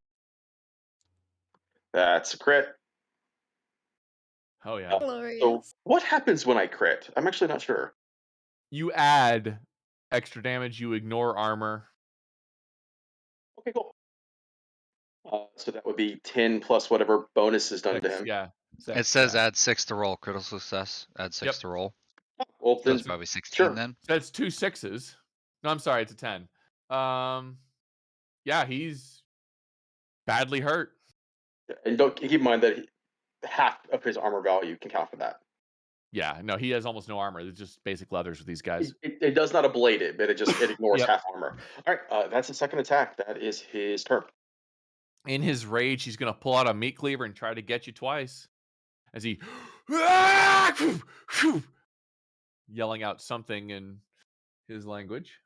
That's a crit. Oh yeah. So Glorious. what happens when I crit? I'm actually not sure. You add extra damage. You ignore armor. Okay, cool. So that would be 10 plus whatever bonus is done to 6, him. yeah. It says add 6 to roll. Critical success. Add 6 to roll. Well, So then, that's probably 16 sure. then. That's 2 6s. No, I'm sorry, it's a 10. Yeah, he's badly hurt. And don't keep in mind that half of his armor value can count for that. Yeah, no, he has almost no armor. It's just basic leathers with these guys. It does not ablate it, but it ignores Yep. half armor. All right, that's the second attack. That is his turn. In his rage, he's gonna pull out a meat cleaver and try to get you twice. As he yelling out something in his language.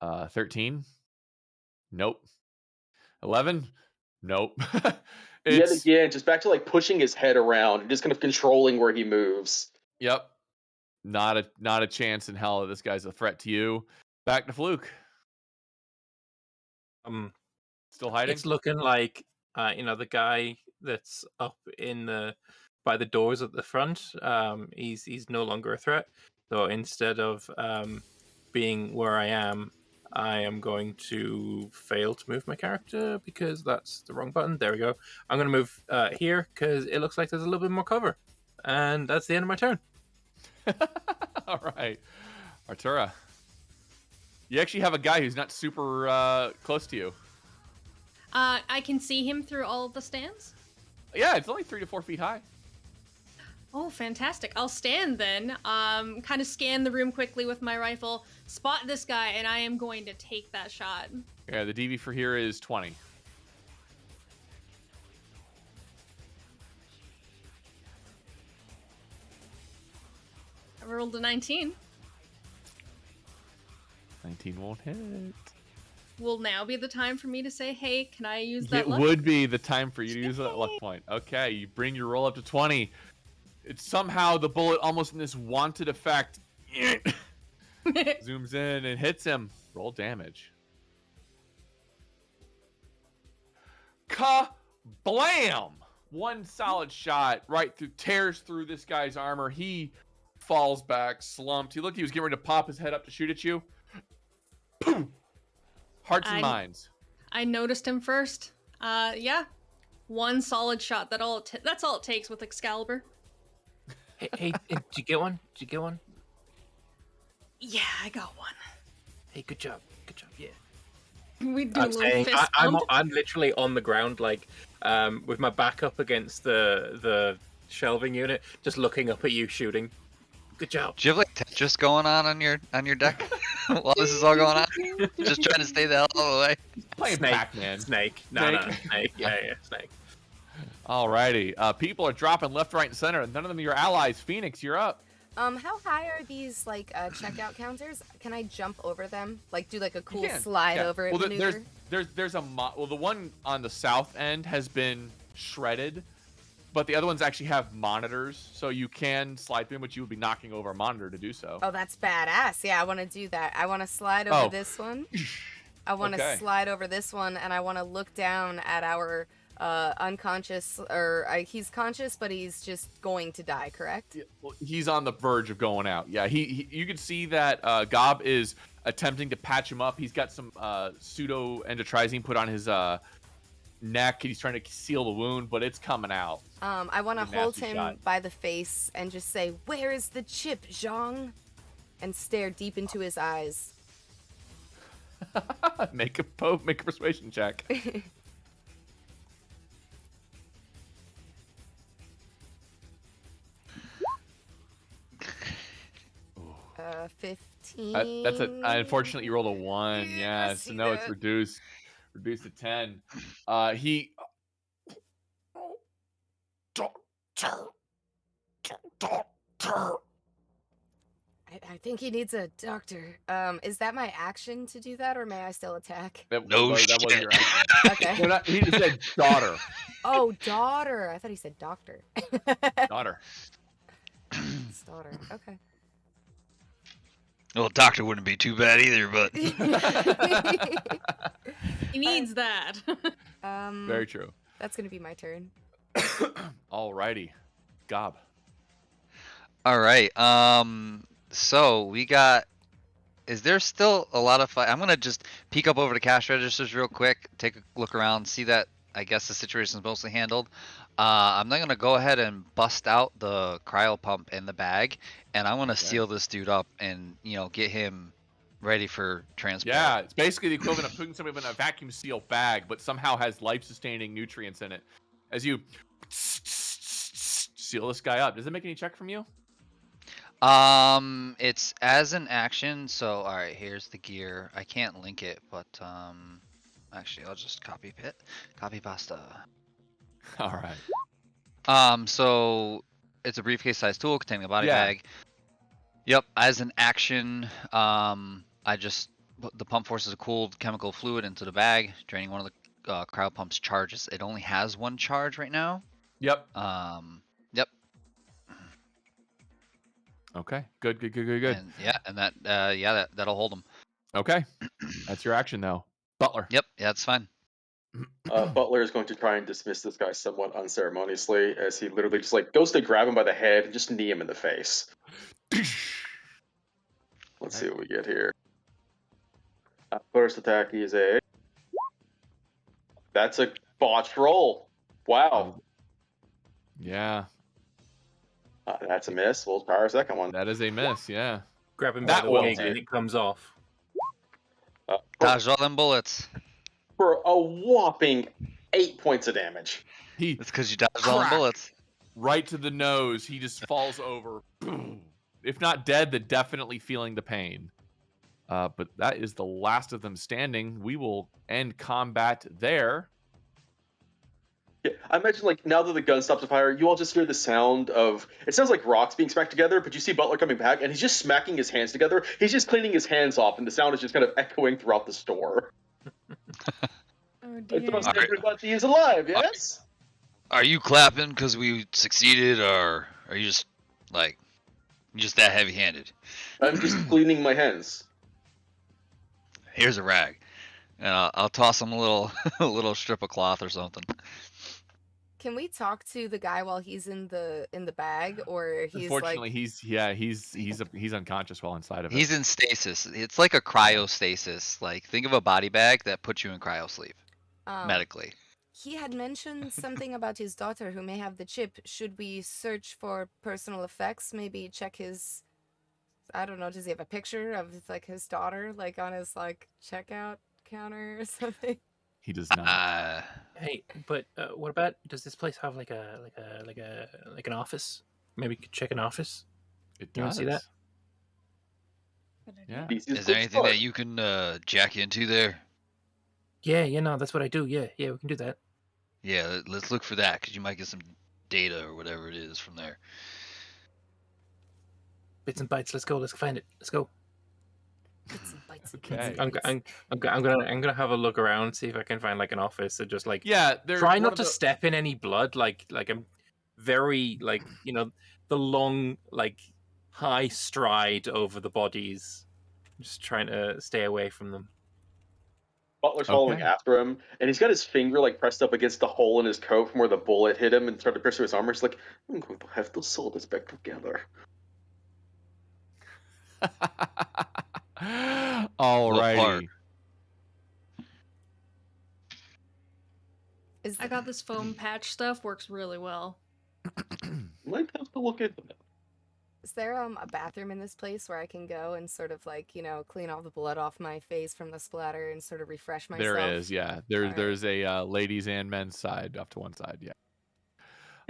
13. Nope. 11. Nope. Yet again, just back to like pushing his head around and just kind of controlling where he moves. Yep. Not a chance in hell that this guy's a threat to you. Back to Fluke. Still hiding? It's looking like the guy that's up by the doors at the front. He's no longer a threat. So instead of being where I am going to fail to move my character because that's the wrong button. There we go. I'm going to move here because it looks like there's a little bit more cover, and that's the end of my turn. All right, Artura. You actually have a guy who's not super close to you. I can see him through all of the stands? Yeah, it's only 3 to 4 feet high. Oh, fantastic. I'll stand then, kind of scan the room quickly with my rifle, spot this guy, and I am going to take that shot. Yeah, the DV for here is 20. I rolled a 19. 19 won't hit. Will now be the time for me to say, hey, can I use that It luck? would be the time for you to use that luck point. Okay, you bring your roll up to 20. It's somehow the bullet almost in this wanted effect zooms in and hits him. Roll damage. Ka-blam! One solid shot right through, tears through this guy's armor. He falls back, slumped. He looked, he was getting ready to pop his head up to shoot at you. Boom! Hearts and minds. I noticed him first. Yeah. One solid shot. That's all it takes with Excalibur. Hey, did you get one? Did you get one? Yeah, I got one. Hey, good job. Good job, yeah. We do a I'm little saying fist I'm bump. I'm literally on the ground, like with my back up against the shelving unit, just looking up at you shooting. Good job. Do you have like Tetris going on your deck while this is all going on? Just trying to stay the hell out of the way. Playing Snake. Pac-Man. Snake. No, snake. Yeah, snake. Alrighty. People are dropping left, right, and center. None of them are your allies. Phoenix, you're up. How high are these checkout counters? Can I jump over them? Like do like a cool can, slide yeah. over it Well, maneuver? there's the one on the south end has been shredded, but the other ones actually have monitors, so you can slide through them, but you would be knocking over a monitor to do so. Oh, that's badass. Yeah, I want to do that. I want to slide over this one. I want to slide over this one, and I want to look down at our unconscious, or he's conscious, but he's just going to die, correct? Yeah, well, he's on the verge of going out. Yeah, you can see that Gob is attempting to patch him up. He's got some pseudo endotrizine put on his neck. He's trying to seal the wound, but it's coming out. I want to A hold nasty him shot. by the face and just say, "Where is the chip, Zhang?" and stare deep into his eyes. Make a persuasion check. 15. That's unfortunately you rolled a 1. Yeah, Yeah, see so no, it's that? reduced to 10. He I think he needs a doctor. Is that my action to do that, or may I still attack? that No was shit. your action. Okay. No, he just said daughter. Oh, daughter. I thought he said doctor. Daughter. It's daughter. Okay. Well, doctor wouldn't be too bad either, but He needs that. Very true. That's gonna be my turn. Alrighty. Gob. all right. So we got. Is there still a lot of fight? I'm gonna just peek up over the cash registers real quick, take a look around, see that I guess the situation is mostly handled. I'm then gonna go ahead and bust out the cryo pump in the bag, and I'm gonna seal this dude up and get him ready for transport. Yeah, it's basically the equivalent of putting somebody in a vacuum seal bag, but somehow has life-sustaining nutrients in it. As you seal this guy up. Does it make any check from you? It's as an action. So all right, here's the gear. I can't link it, but actually I'll just copy pasta. All right. So it's a briefcase-sized tool containing a body bag. Yep. As an action, I just put the pump forces a cooled chemical fluid into the bag, draining one of the cryo pump's charges. It only has one charge right now. Yep. Yep. Okay. Good. And that'll hold him. Okay. That's your action, though. Butler. Yep, yeah, that's fine. Butler is going to try and dismiss this guy somewhat unceremoniously as he literally just like goes to grab him by the head and just knee him in the face. Let's see what we get here. First attack is that's a botched roll. Wow. Yeah. That's a miss. We'll try our second one. That is a miss. Yeah. Grab him by That the will wig hit. and it comes off. Dodge all them bullets. For a whopping 8 points of damage. That's because you dodged all them Crack. bullets. Right to the nose. He just falls over. Boom. If not dead, then definitely feeling the pain. But that is the last of them standing. We will end combat there. Yeah, I imagine like now that the gun stops to fire, you all just hear the sound of it sounds like rocks being smacked together, but you see Butler coming back and he's just smacking his hands together. He's just cleaning his hands off, and the sound is just kind of echoing throughout the store. Oh It's dear. supposed to everybody is alive, yes? Are you clapping because we succeeded, or are you just like just that heavy-handed? I'm just cleaning my hands. Here's a rag, and I'll toss him a little a little strip of cloth or something. Can we talk to the guy while he's in the bag, or he's Unfortunately, like... he's unconscious while inside of it. He's in stasis. It's like a cryostasis. Like think of a body bag that puts you in cryo sleep medically. He had mentioned something about his daughter who may have the chip. Should we search for personal effects? Maybe check his... I don't know, does he have a picture of like his daughter like on his like checkout counter or something? He does not. Hey, but what about, does this place have like an office? Maybe we could check an office. It You wanna does. see that? Good idea. Yeah. This Is there good anything start. that you can jack into there? Yeah, no, that's what I do. Yeah, we can do that. Yeah, let's look for that because you might get some data or whatever it is from there. Bits and bytes. Let's go. Let's find it. Let's go. Bits and bytes and Okay. bits and I'm bytes. gonna have a look around, see if I can find like an office, and just like Yeah. try not to step in any blood. Like I'm very like the long like high stride over the bodies, just trying to stay away from them. Butler's following Okay. after him, and he's got his finger like pressed up against the hole in his coat from where the bullet hit him and tried to pierce through his armor. He's like, I'm going to have to sew this back together. Alrighty. Is I got this foam patch stuff. Works really well. Might have to look into that. Is there a bathroom in this place where I can go and sort of like, clean all the blood off my face from the splatter and sort of refresh myself? There is, yeah. Alright. There's a ladies and men's side off to one side, yeah.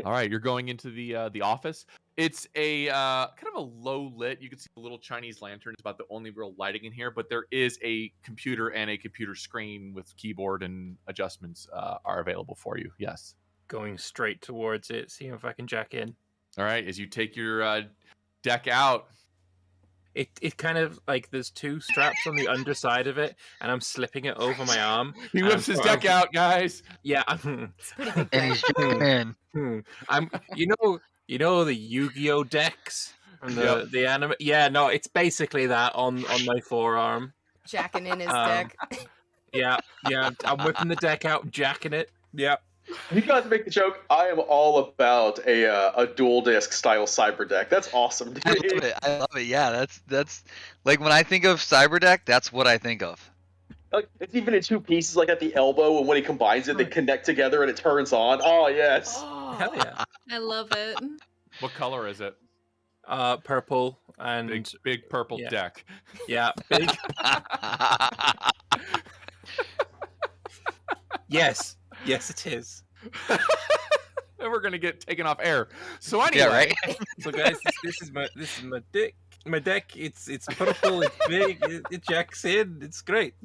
All right, you're going into the office. It's a kind of a low lit. You can see a little Chinese lantern. It's about the only real lighting in here, but there is a computer and a computer screen with keyboard and adjustments are available for you. Yes. Going straight towards it, seeing if I can jack in. All right, as you take your deck out. It kind of like there's two straps on the underside of it, and I'm slipping it over my arm. He and whips his deck out, guys. Yeah, It's a pretty big And deck. he's jacking in. I'm the Yu-Gi-Oh decks from Yep. the anime. Yeah, no, it's basically that on my forearm. Jacking in his Um, deck. Yeah, I'm whipping the deck out, jacking it. Yeah. You guys make the joke. I am all about a dual disc style cyber deck. That's awesome, dude. I love it. I love it. Yeah, that's like when I think of Cyberdeck, that's what I think of. Like, it's even in two pieces, like at the elbow, and when he combines it, they connect together and it turns on. Oh yes. Oh, Hell yeah. I love it. What color is it? Purple and Big purple yeah. deck. yeah, big. Yes, it is. And we're gonna get taken off air. So anyway, Yeah, right. So guys, this is my deck. My deck. It's purple. It's big. It jacks in. It's great.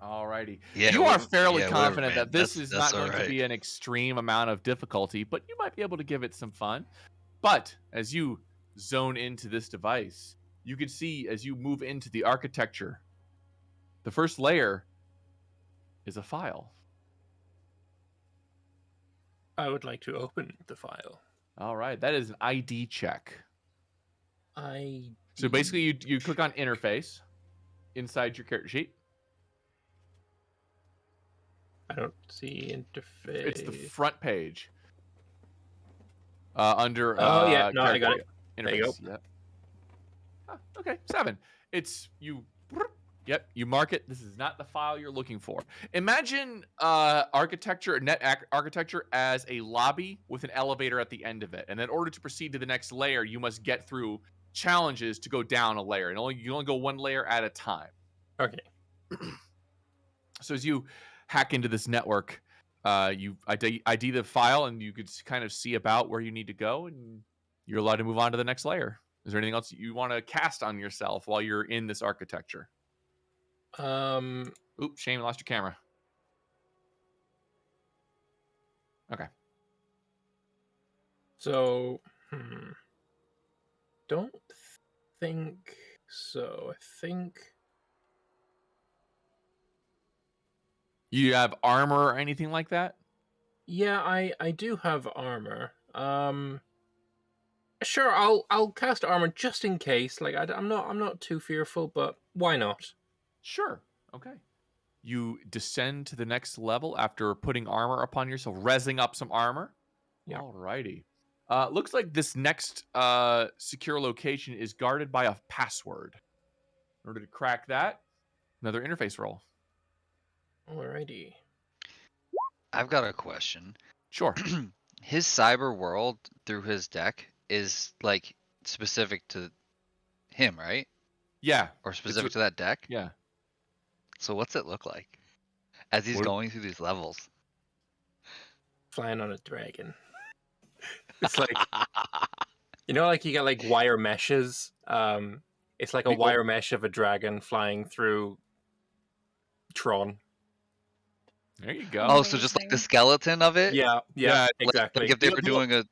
Alrighty. Yeah, You are fairly whatever, confident man. that this That's is not going to alright. be an extreme amount of difficulty, but you might be able to give it some fun. But as you zone into this device, you can see as you move into the architecture, the first layer is a file. I would like to open the file. All right, that is an ID check. So basically, you click on interface inside your character sheet. I don't see interface. It's the front page. Under Oh yeah, no, I character got it. interface. There you go. Yep. Ah, okay, 7. It's you. Yep, you mark it. This is not the file you're looking for. Imagine architecture, architecture as a lobby with an elevator at the end of it. And in order to proceed to the next layer, you must get through challenges to go down a layer. And you only go one layer at a time. Okay. So as you hack into this network, you ID the file, and you could kind of see about where you need to go, and you're allowed to move on to the next layer. Is there anything else you want to cast on yourself while you're in this architecture? Oops, shame, you lost your camera. Okay. So, don't think so. I think You have armor or anything like that? yeah, I do have armor. Sure, I'll cast armor just in case. Like I'm not too fearful, but why not? Sure. Okay. You descend to the next level after putting armor upon yourself, rezzing up some armor. Yeah. Alrighty. Looks like this next secure location is guarded by a password. In order to crack that, another interface roll. Alrighty. I've got a question. Sure. His cyber world through his deck is like specific to him, right? Yeah. Or specific to that deck? Yeah. So what's it look like as he's going through these levels? Flying on a dragon. It's like like you got like wire meshes. It's like a wire mesh of a dragon flying through Tron. There you go. Oh, so just like the skeleton of it? Yeah, Yeah, exactly. Like if they were doing a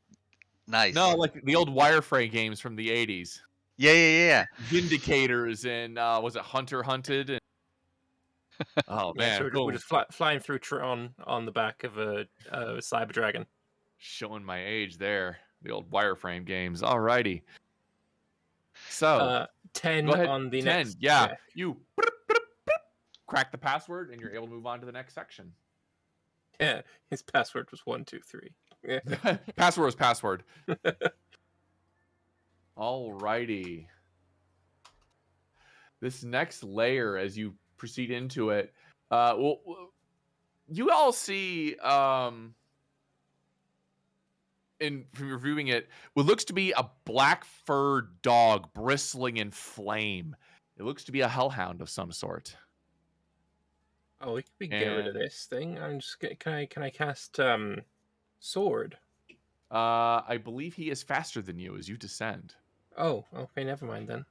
nice. No, like the old wireframe games from the 80s. Yeah. Vindicators and was it Hunter Hunted? And... Oh man, so cool. we're just flying through Tron on the back of a cyber dragon. Showing my age there. The old wireframe games. Alrighty. So 10 go ahead. on the 10. next. Yeah. You crack the password and you're able to move on to the next section. Yeah, his password was 123. Yeah. Password was password. Alrighty. This next layer, as you proceed into it, well, you all see, from reviewing it, what looks to be a black furred dog bristling in flame. It looks to be a hellhound of some sort. Oh, we can get rid of this thing. I'm just can I cast sword? I believe he is faster than you as you descend. Oh, okay, never mind then.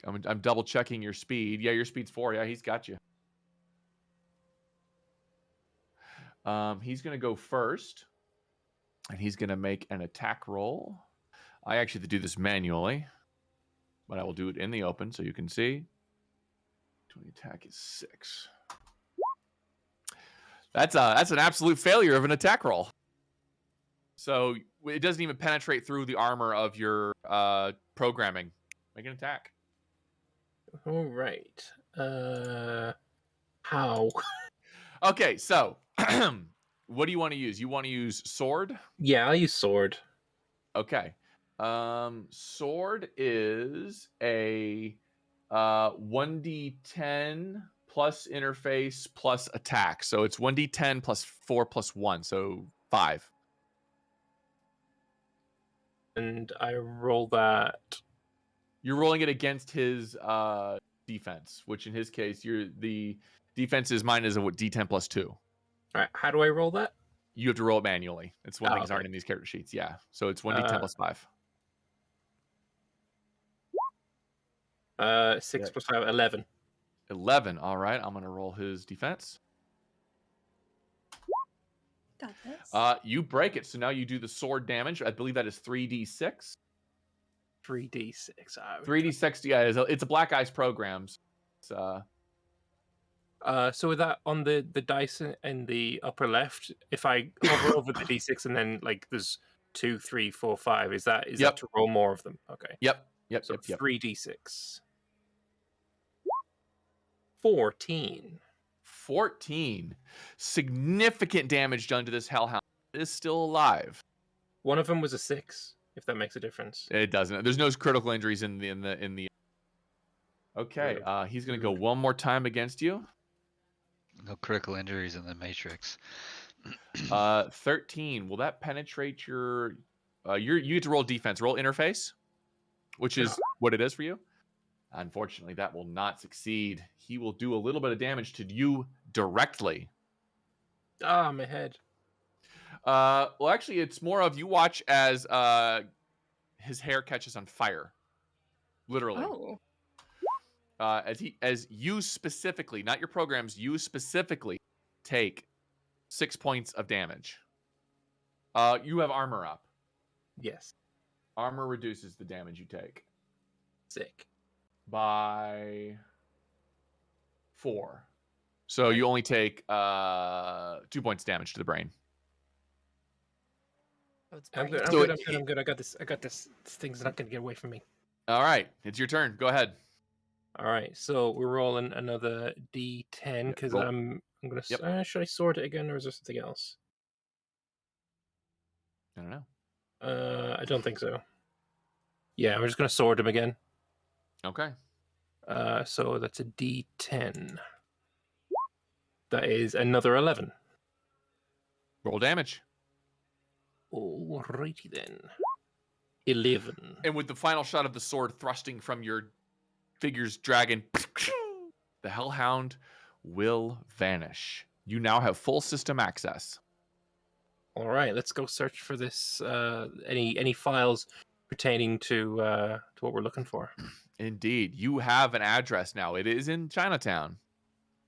I'm double checking your speed. Yeah, your speed's 4. Yeah, he's got you. He's gonna go first, and he's gonna make an attack roll. I actually have to do this manually, but I will do it in the open so you can see. 20 attack is 6. That's an absolute failure of an attack roll. So it doesn't even penetrate through the armor of your programming. Make an attack. All right. How? Okay, so what do you want to use? You want to use sword? Yeah, I'll use sword. Okay. Sword is a 1d10 plus interface plus attack. So it's 1d10 plus 4 plus 1, so 5. And I roll that. You're rolling it against his defense, which in his case, the defense is mine is a d10 plus 2. All right, how do I roll that? You have to roll it manually. It's one thing okay. aren't in these character sheets. Yeah, so it's 1d10 plus 5. 6 plus 5, 11. 11. All right, I'm gonna roll his defense. Got this. You break it, so now you do the sword damage. I believe that is 3d6. 3d6. 3d6. Yeah, it's a Black Ice program. So with that on the dice in the upper left, if I hover over the d6 and then like there's 2, 3, 4, 5, is that Yep. to roll more of them? Okay. Yep. Yep, So yep. 3d6. 14. 14. Significant damage done to this hellhound. It is still alive. One of them was a 6, if that makes a difference. It doesn't. There's no critical injuries in the. Okay, he's gonna go one more time against you. No critical injuries in the Matrix. 13. Will that penetrate your? You get to roll defense. Roll interface, which is what it is for you. Unfortunately, that will not succeed. He will do a little bit of damage to you directly. Ah, my head. Well, actually, it's more of you watch as his hair catches on fire, literally. Oh. As you specifically, not your programs, you specifically take 6 points of damage. You have armor up. Yes. Armor reduces the damage you take Sick. by 4. So you only take 2 points damage to the brain. Oh, it's I'm brain good. damage. I'm good. I got this. This thing's not gonna get away from me. All right, it's your turn. Go ahead. All right. So we're rolling another d10 because roll. I'm gonna. Yep. Should I sort it again, or is there something else? I don't know. I don't think so. Yeah, we're just gonna sort them again. Okay. So that's a d10. That is another 11. Roll damage. Alrighty then. 11. And with the final shot of the sword thrusting from your figure's dragon, the hellhound will vanish. You now have full system access. All right, let's go search for this. Any files pertaining to what we're looking for. Indeed. You have an address now. It is in Chinatown,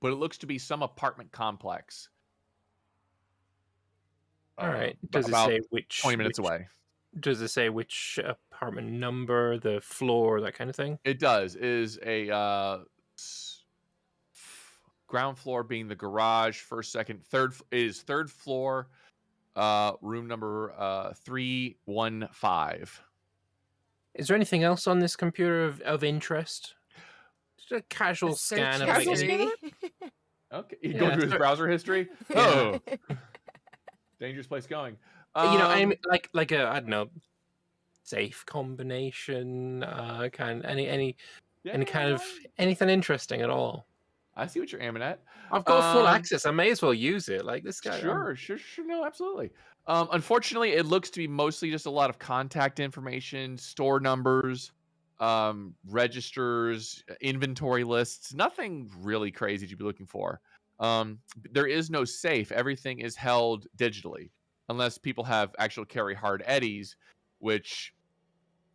but it looks to be some apartment complex. All right. Does it about say which 20 minutes away. Does it say which apartment number, the floor, that kind of thing? It does. It is a ground floor being the garage, first, second, third. It is third floor, room number 315. Is there anything else on this computer of interest? Just a casual The search scan of like history. Okay, you Yeah, go through his sure. browser history. Oh, dangerous place going. I mean, like a I don't know, safe combination, any kind of anything interesting at all. I see what you're aiming at. I've got full access. I may as well use it. Like this guy. Sure. No, absolutely. Unfortunately, it looks to be mostly just a lot of contact information, store numbers, registers, inventory lists. Nothing really crazy to be looking for. There is no safe. Everything is held digitally, unless people have actual carry hard eddies, which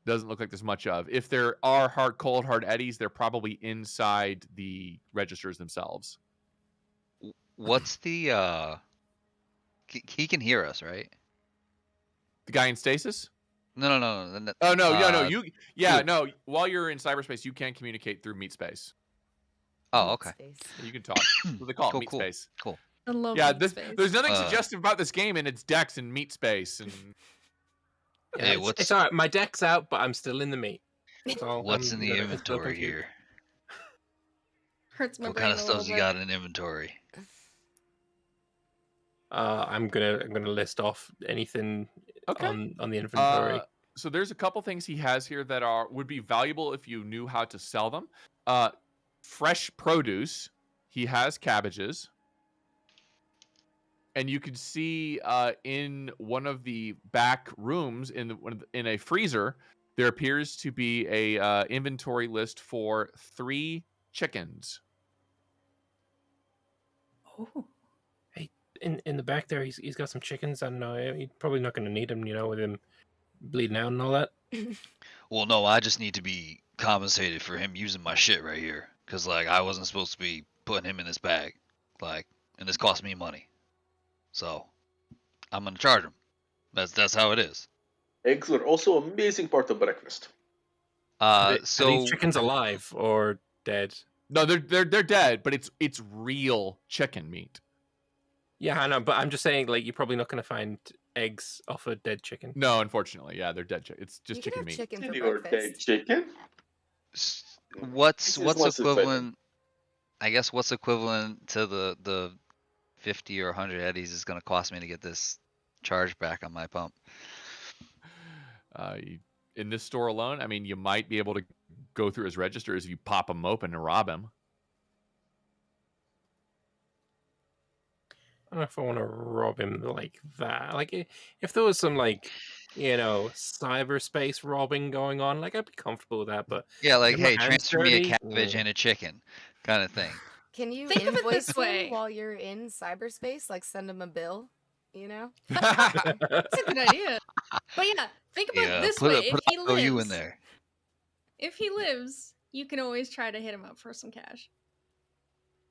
doesn't look like there's much of. If there are cold hard eddies, they're probably inside the registers themselves. What's the he can hear us, right? The guy in stasis? No. Oh no, Fluke. no. While you're in cyberspace, you can communicate through meat space. Oh, Meat okay. space. You can talk. What they call it, Cool, meat cool. space. Cool. I love Yeah, meat space. there's nothing Uh, suggestive about this game, and it's Dex and meat space. And Yeah, Hey, it's all right. My deck's out, but I'm still in the meat. That's all. What's I'm in the still inventory confused. here? Hurts my What brain kind of a stuff little you bit. got in inventory? I'm gonna list off anything Okay. on the inventory. So there's a couple things he has here that would be valuable if you knew how to sell them. Fresh produce. He has cabbages. And you can see in one of the back rooms in a freezer, there appears to be a inventory list for 3 chickens. Oh. In the back there, he's got some chickens. I don't know. He's probably not going to need them, with him bleeding out and all that. Well, no, I just need to be compensated for him using my shit right here. Because, like, I wasn't supposed to be putting him in this bag. Like, and this cost me money. So, I'm going to charge him. That's how it is. Eggs are also amazing part of breakfast. Are So these chickens alive or dead? No, they're dead, but it's real chicken meat. Yeah, I know, but I'm just saying, like, you're probably not going to find eggs off a dead chicken? No, unfortunately, yeah, they're dead. It's just You can chicken have meat. chicken for Your dead breakfast. chicken? What's It's less exciting. equivalent? I guess what's equivalent to the 50 or 100 eddies is going to cost me to get this charge back on my pump. In this store alone, I mean, you might be able to go through his registers if you pop him open and rob him. I don't know if I want to rob him like that. Like, if there was some, like, cyberspace robbing going on, like, I'd be comfortable with that. But Yeah, like, get my hey, hands transfer me a dirty? cabbage and a chicken, kind of thing. Can you Think of it invoice this him way. while you're in cyberspace? Like send him a bill, you know? That's a good idea. But yeah, think about it this way: put if he an OU in lives, there. you can always try to hit him up for some cash.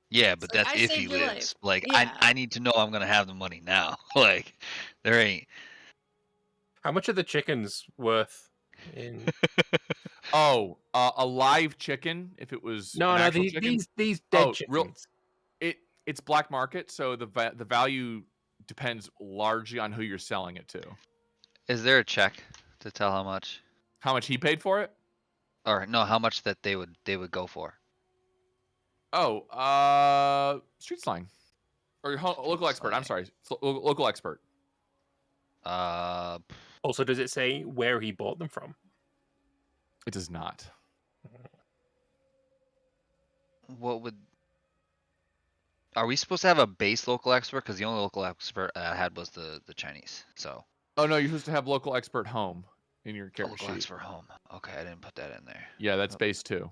Yeah, but So that's I if he saved your life. lives. Like, Yeah. I need to know I'm gonna have the money now. Like, there ain't. How much are the chickens worth? In Oh, a live chicken. If it was no, an no, actual chicken. these dead Oh, chickens. It's black market, so the value depends largely on who you're selling it to. Is there a check to tell how much, How much he paid for it? or no, how much that they would go for? Oh, street slang, or your local expert. I'm slang. sorry, local expert. Also, does it say where he bought them from? It does not. What would? Are we supposed to have a base local expert? Because the only local expert I had was the Chinese. So Oh no, you're supposed to have local expert home in your character local sheet. expert home. Okay, I didn't put that in there. Yeah, that's Oh, base 2.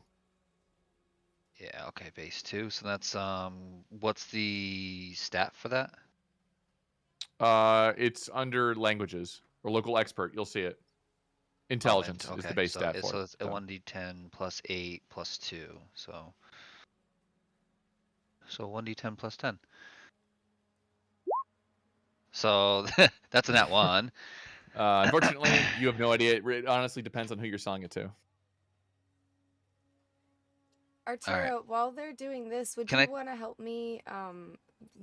yeah, okay, base 2. So that's what's the stat for that? It's under languages or local expert. You'll see it. Oh, Intelligence is okay. the base stat for So it. it's a 1d10 plus 8 plus 2. So 1d10 plus 10. So that's a nat 1. Unfortunately, you have no idea. It honestly depends on who you're selling it to. Artura, while they're doing this, would Can you I- want to help me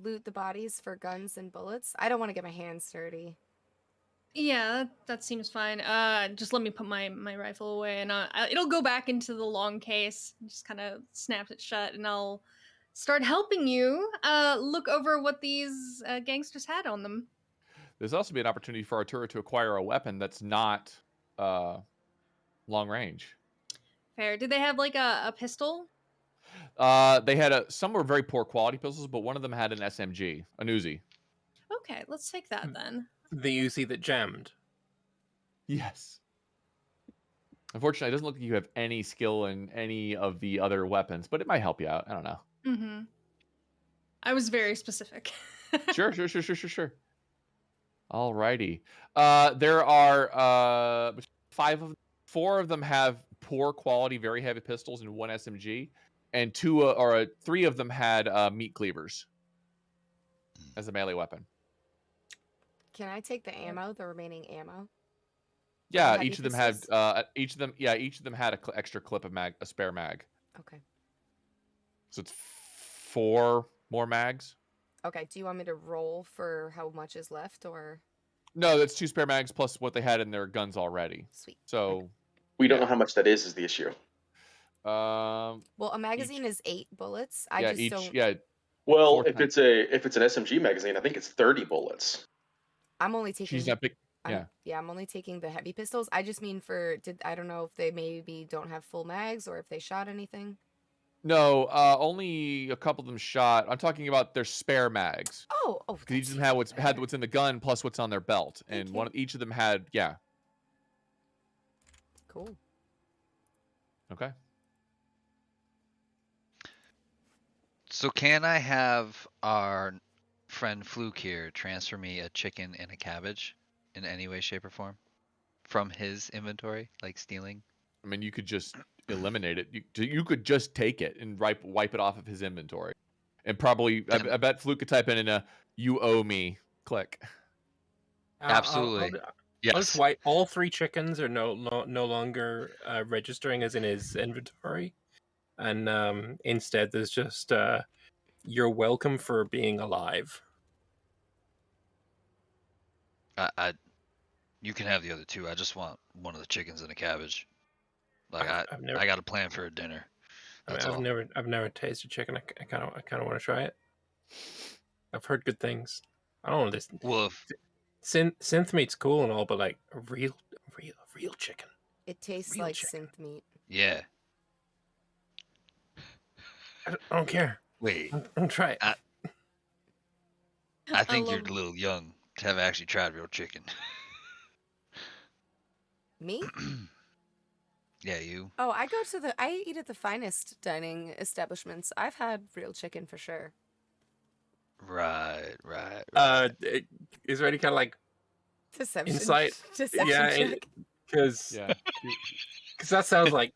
loot the bodies for guns and bullets? I don't want to get my hands dirty. Yeah, that seems fine. Just let me put my rifle away, and it'll go back into the long case. Just kind of snaps it shut, and I'll start helping you look over what these gangsters had on them. There's also be an opportunity for Artura to acquire a weapon that's not long range. Fair. Did they have like a pistol? They had some were very poor quality pistols, but one of them had an SMG, an Uzi. Okay, let's take that then. The Uzi that jammed. Yes. Unfortunately, it doesn't look like you have any skill in any of the other weapons, but it might help you out. I don't know. Mm-hmm. I was very specific. Sure. Alrighty. There are 4 of them have poor quality, very heavy pistols, and 1 SMG, and 3 of them had meat cleavers as a melee weapon. Can I take the ammo, the remaining ammo? Yeah, heavy each of them pistols? had each of them had a extra clip of a spare mag. Okay. So it's 4 more mags. Okay, do you want me to roll for how much is left, or? No, that's 2 spare mags plus what they had in their guns already. Sweet. So We don't know how much that is the issue. Well, a magazine is 8 bullets. I yeah, just don't. Well, 4 if times. it's an SMG magazine, I think it's 30 bullets. I'm only taking. She's not big. I'm only taking the heavy pistols. I just mean I don't know if they maybe don't have full mags or if they shot anything. No, only a couple of them shot. I'm talking about their spare mags. Oh, Because each of them that's had fair. what's in the gun plus what's on their belt, and you. each of them had Cool. Okay. So can I have our friend Fluke here transfer me a chicken and a cabbage in any way, shape, or form from his inventory, like stealing? I mean, you could just eliminate it. You could just take it and wipe it off of his inventory, and probably I bet Fluke could type in a "you owe me" click. Absolutely. I'll just Yes. wipe all 3 chickens are no longer registering as in his inventory, and instead there's just you're welcome for being alive. I you can have the other two. I just want one of the chickens and a cabbage. Like I've never, I got a plan for a dinner. I mean, That's all. I've never tasted chicken. I kind of want to try it. I've heard good things. I don't know this. Well, if, Synth meat's cool and all, but like a real chicken. It tastes Real like chicken. synth meat. yeah. I don't care. Wait. I don't try it. I think you're love a little young to have actually tried real chicken. Me? Yeah, you. Oh, I eat at the finest dining establishments. I've had real chicken for sure. Right, right, right. Is there any kind of like Deception. insight? Deception Yeah, check. because Yeah. that sounds like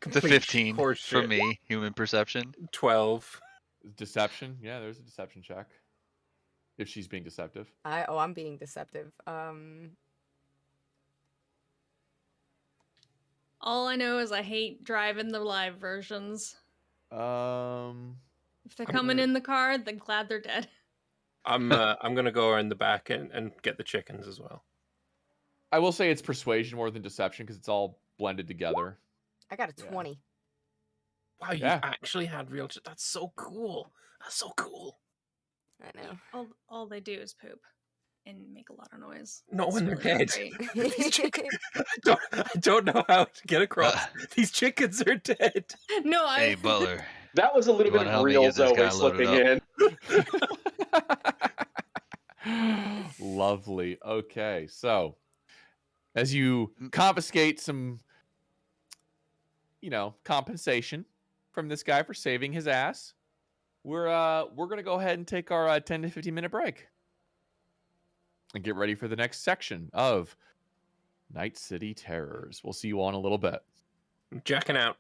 It's a complete 15 horse for shit. me, human perception. 12. Deception. Yeah, there's a deception check. If she's being deceptive. I'm being deceptive. All I know is I hate driving the live versions. If they're I'm coming gonna- in the car, then glad they're dead. I'm gonna go around the back and get the chickens as well. I will say it's persuasion more than deception because it's all blended together. I got a Yeah. 20. Wow, you've Yeah. actually had real. That's so cool. That's so cool. I know. All they do is poop and make a lot of noise. Not when they're really not dead. great. These chickens, I don't know how to get across. These chickens are dead. No, Hey, Butler. That was a little You bit wanna of help me real get this guy Zoe loaded slipping up? in. Lovely. Okay, so as you confiscate some, compensation from this guy for saving his ass, we're gonna go ahead and take our 10 to 15 minute break and get ready for the next section of Night City Terrors. We'll see you all in a little bit. I'm jacking out.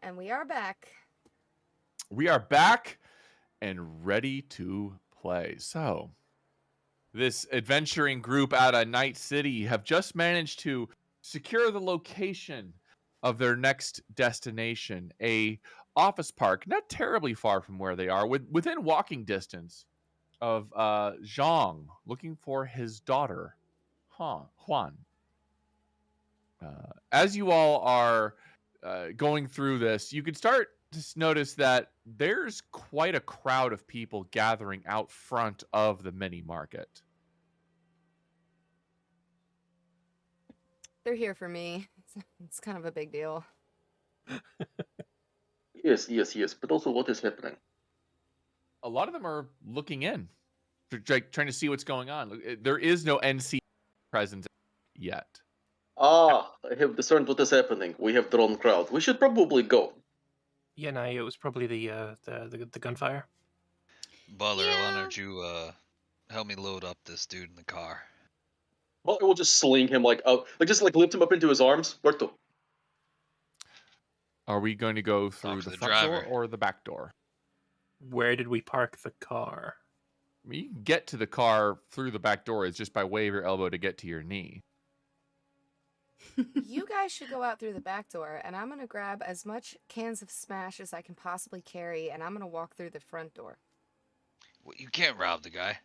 And we are back. We are back and ready to play. So, this adventuring group out of Night City have just managed to secure the location of their next destination, a office park not terribly far from where they are, within walking distance of Zhang, looking for his daughter, Juan. As you all are going through this, you could start to notice that there's quite a crowd of people gathering out front of the mini market. They're here for me. It's kind of a big deal. Yes. But also, what is happening? A lot of them are looking in, trying to see what's going on. There is no NC presence yet. Ah, I have discerned what is happening. We have drawn crowd. We should probably go. Yeah, no, it was probably the gunfire. Butler, Yeah. why don't you help me load up this dude in the car? Well, we'll just sling him just lift him up into his arms. Where to? Are we going to go through Talk to the the front door driver. or the back door? Where did we park the car? I mean, you can get to the car through the back door. It's just by way of your elbow to get to your knee. You guys should go out through the back door, and I'm going to grab as much cans of Smash as I can possibly carry, and I'm going to walk through the front door. Well, you can't rob the guy.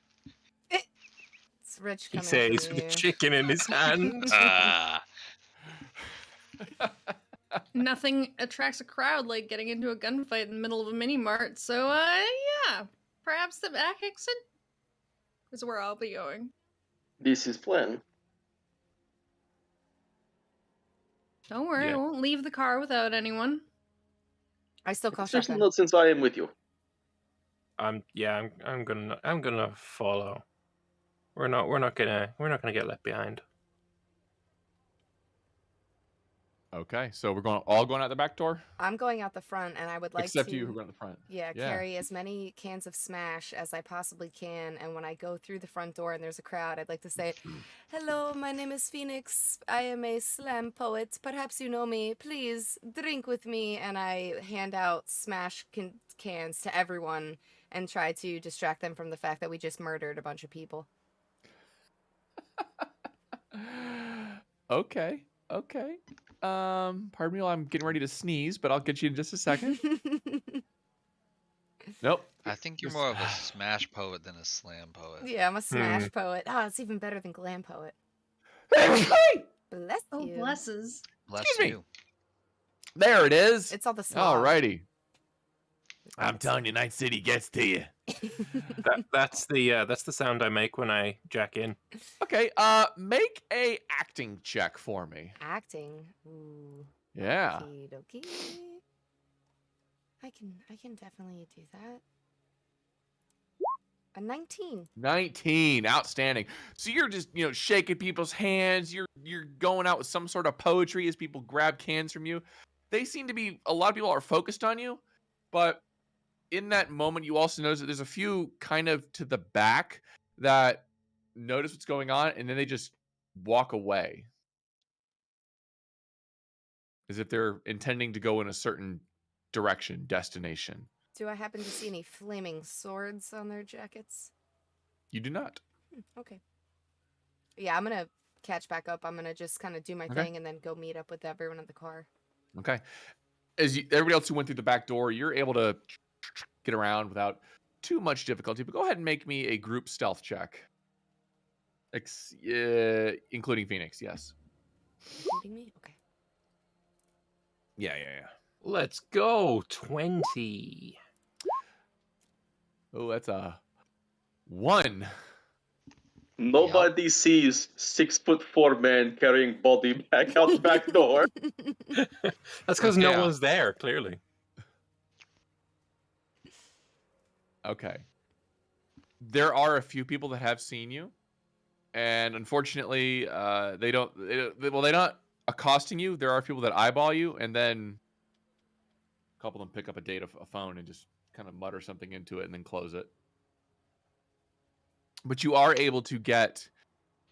It's rich He coming says from with you. a chicken in his hand. Ah, Nothing attracts a crowd like getting into a gunfight in the middle of a mini mart. So, yeah, perhaps the back exit is where I'll be going. This is plan. Don't worry, Yeah. I won't leave the car without anyone. I still call Especially shotgun. not since I am with you. I'm gonna follow. We're not gonna get left behind. Okay, so we're all going out the back door, I'm going out the front, and I would like except to... you who are going to the front. Yeah, carry as many cans of Smash as I possibly can, and when I go through the front door and there's a crowd, I'd like to say, "Hello, my name is Phoenix. I am a slam poet. Perhaps you know me. Please drink with me." And I hand out Smash cans to everyone and try to distract them from the fact that we just murdered a bunch of people. Okay. Pardon me while I'm getting ready to sneeze, but I'll get you in just a second. Nope. I think you're more of a smash poet than a slam poet. Yeah, I'm a Smash poet. Oh, it's even better than glam poet. Hey! Bless Oh, you. blesses. Bless Excuse me. you. There it is. It's all the smog. Alrighty. I'm telling you, Night City gets to you. That's the sound I make when I jack in. Okay, make a acting check for me. Acting. Ooh. Yeah. Okey-dokey. I can definitely do that. A 19. 19, outstanding. So you're just, shaking people's hands. You're going out with some sort of poetry as people grab cans from you. They seem to be, a lot of people are focused on you, but in that moment, you also notice that there's a few kind of to the back that notice what's going on, and then they just walk away as if they're intending to go in a certain direction, destination. Do I happen to see any flaming swords on their jackets? You do not. Okay. Yeah, I'm gonna catch back up. I'm gonna just kind of do my Okay. thing and then go meet up with everyone in the car. Okay. Everybody else who went through the back door, you're able to get around without too much difficulty, but go ahead and make me a group stealth check. Including Phoenix, yes. Including me? Okay. Yeah. Let's go. 20. Oh, that's a 1. Nobody sees 6'4" man carrying body back out the back door. That's because no Yeah. one's there. Clearly. Okay. There are a few people that have seen you, and unfortunately, they're not accosting you. There are people that eyeball you, and then a couple of them pick up a phone and just kind of mutter something into it and then close it. But you are able to get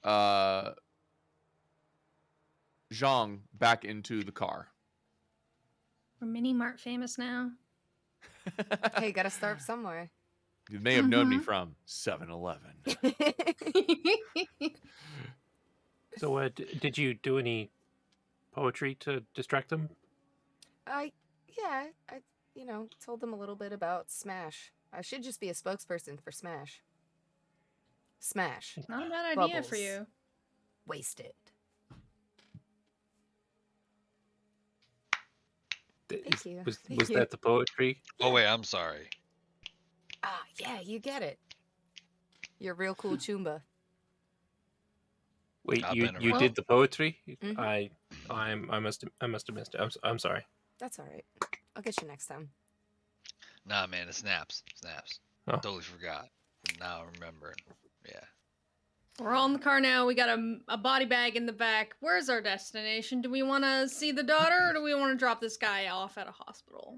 Zhang back into the car. We're Mini Mart famous now. Hey, gotta start somewhere. You may have known me Mhm. from 7-Eleven. So, did you do any poetry to distract them? Yeah, I, told them a little bit about Smash. I should just be a spokesperson for Smash. Smash. Not a bad idea for Bubbles. you. Wasted. Thank you. Was Thank you. that the poetry? Oh wait, I'm sorry. Ah, yeah, you get it. You're a real cool Choomba. Wait, I've you been you around. did the poetry? Mhm. I must have missed it. I'm sorry. That's all right. I'll get you next time. Nah, man, it snaps. Snaps. Oh. Totally forgot. Now I'm remembering. Yeah. We're all in the car now. We got a body bag in the back. Where's our destination? Do we want to see the daughter, or do we want to drop this guy off at a hospital?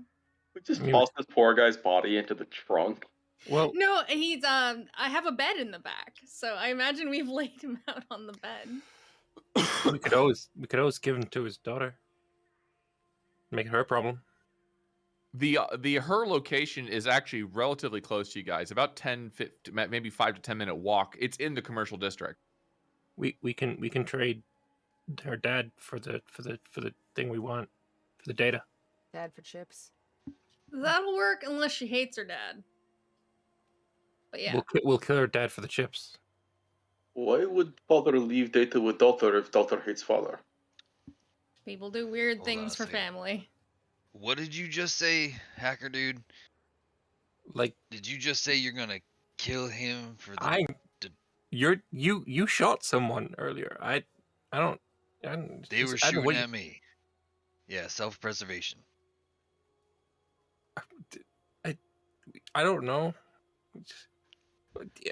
We just I mean- toss this poor guy's body into the trunk. Well, No, he's I have a bed in the back, so I imagine we've laid him out on the bed. we could always give him to his daughter. Make it her problem. The her location is actually relatively close to you guys, about 10, maybe 5 to 10 minute walk. It's in the commercial district. We can trade her dad for the thing we want, for the data. Dad for chips. That'll work unless she hates her dad. But yeah, We'll kill her dad for the chips. Why would father leave data with daughter if daughter hates father? people do weird Hold things on a for second. family. What did you just say, hacker dude? Like Did you just say you're gonna kill him for the? I, you shot someone earlier. I don't. They were I don't know shooting at me. Yeah, self-preservation. I don't know.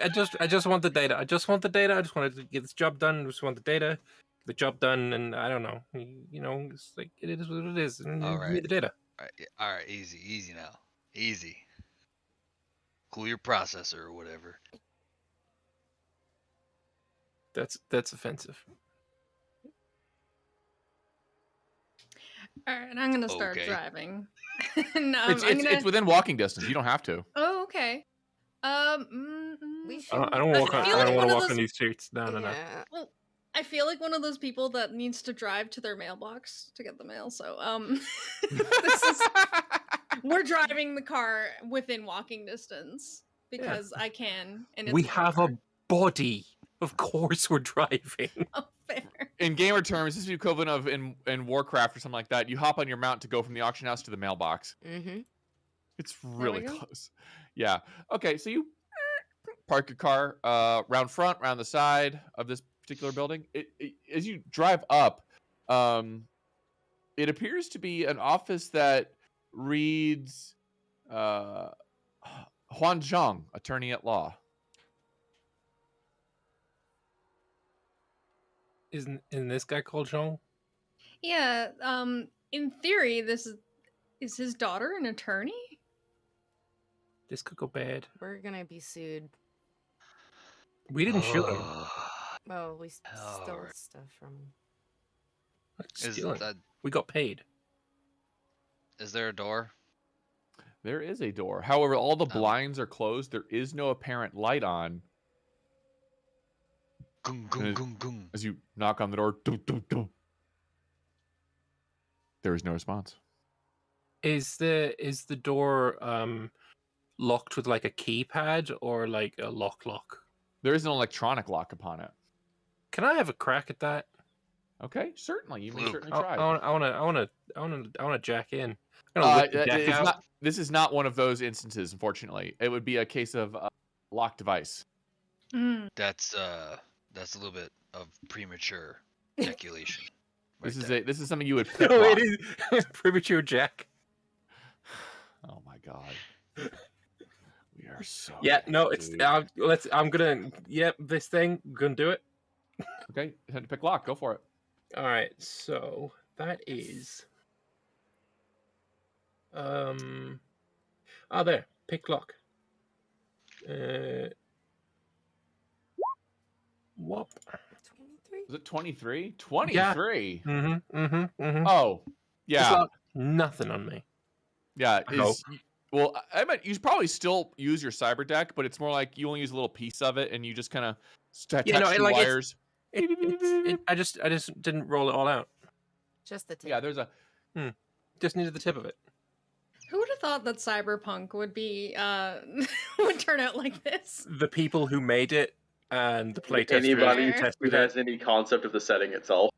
I just want the data. I just want the data. I just want to get this job done. I just want the data, get the job done, and I don't know. It's like it is what it is. And All give me right. the data. All right, easy now, easy. Cool your processor or whatever. That's offensive. All right, I'm gonna start Okay. driving. No, It's within walking distance. You don't have to. Oh, okay. We I should. don't, I don't I walk. feel I like don't want one to of walk those- on these streets. No. Yeah. Well, I feel like one of those people that needs to drive to their mailbox to get the mail. So, we're driving the car within walking distance because I can, and it's We my have car. a body. Of course, we're driving. Oh, fair. In gamer terms, this is the equivalent of in Warcraft or something like that. You hop on your mount to go from the auction house to the mailbox. Mm-hmm. It's really go. close. Yeah. Okay, so you park your car round front, round the side of this particular building. As you drive up, it appears to be an office that reads Huan Zhang, attorney at law. Isn't this guy called Jean? Yeah. In theory, this is his daughter an attorney? This could go bad. We're gonna be sued. We didn't shoot him. Well, we All stole right. stuff from him. Is Stealing. that? We got paid. Is there a door? There is a door. However, all the Oh. blinds are closed. There is no apparent light on. Gung gung gung gung. As you knock on the door, dum, dum, dum. There is no response. Is the door locked with like a keypad or like a lock? There is an electronic lock upon it. Can I have a crack at that? Okay, certainly. You may Fluke. certainly I try. want to jack in. I'm gonna whip the jack It's out. not, this is not one of those instances, unfortunately. It would be a case of locked device. Mm. That's a little bit of premature ejaculation. This right is there. this is something you would pick No, lock. it is premature jack. Oh my god. We are so Yeah, no, bad, it's dude. I'm gonna this thing. I'm gonna do it. Okay, time to pick lock. Go for it. All right, so that is there, pick lock. Whoop. 23. Was it 23? 23? Mm-hmm. Oh, yeah. Nothing on me. Yeah, No. well, I meant you should probably still use your cyber deck, but it's more like you only use a little piece of it, and you just kind of attach two wires. I just didn't roll it all out. Just the tip. Yeah, there's a Just needed the tip of it. Who would have thought that Cyberpunk would be would turn out like this? The people who made it and the playtesters Anybody who Fair. who tested has it, any concept of the setting itself.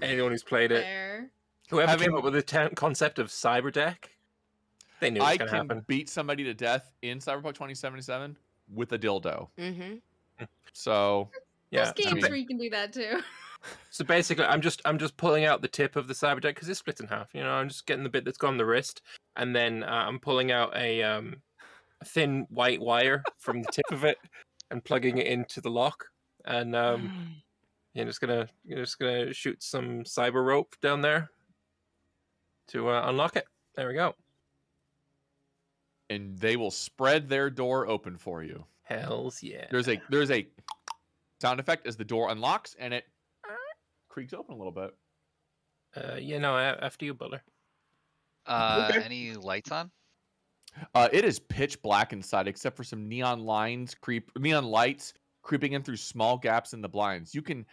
anyone who's played it, Fair. whoever Having- came up with the concept of cyber deck, they knew it was I going can to happen. beat somebody to death in Cyberpunk 2077 with a dildo. Mm-hmm. So Yeah. There's games where you can do that too. So basically, I'm just pulling out the tip of the cyber deck because it's split in half. You know, I'm just getting the bit that's got on the wrist, and then I'm pulling out a thin white wire from the tip of it and plugging it into the lock. And you're just gonna shoot some cyber rope down there to unlock it. There we go. and they will spread their door open for you. Hells yeah. There's a sound effect as the door unlocks and it creaks open a little bit. After you, Butler. Okay. Any lights on? It is pitch black inside except for some neon lights creeping in through small gaps in the blinds. You can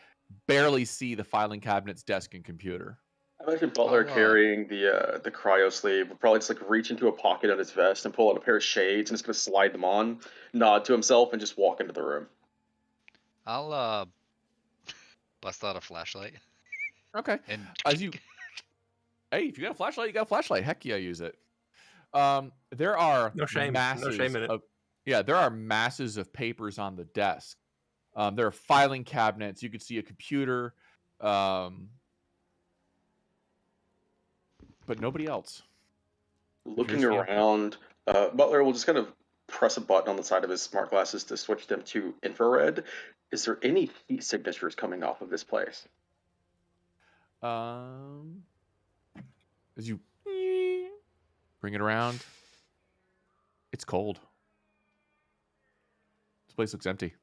barely see the filing cabinet's desk and computer. I imagine Butler Oh, carrying the cryo sleeve would probably just like reach into a pocket of his vest and pull out a pair of shades and just gonna slide them on, nod to himself, and just walk into the room. I'll bust out a flashlight Okay. and As you Hey, if you got a flashlight, you got a flashlight. Heck yeah, use it. There are No shame in it. There are masses of papers on the desk. There are filing cabinets. You could see a computer, but nobody else. Looking Here's the- around, Butler will just kind of press a button on the side of his smart glasses to switch them to infrared. Is there any heat signatures coming off of this place? As you bring it around, it's cold. This place looks empty.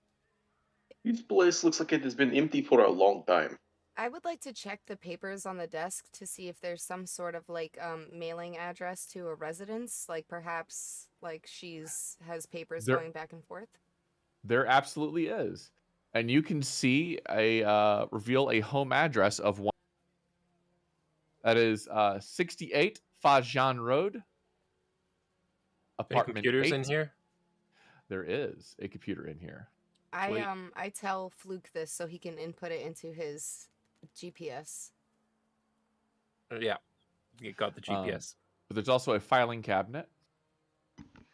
This place looks like it has been empty for a long time. I would like to check the papers on the desk to see if there's some sort of like mailing address to a residence, like perhaps like has papers There- going back and forth. There absolutely is, and you can see reveal a home address of one. That is 68 Fajan Road, Any apartment computers 8. in here? There is a computer in here. Sweet. I tell Fluke this so he can input it into his GPS. Yeah. You got the GPS. But there's also a filing cabinet.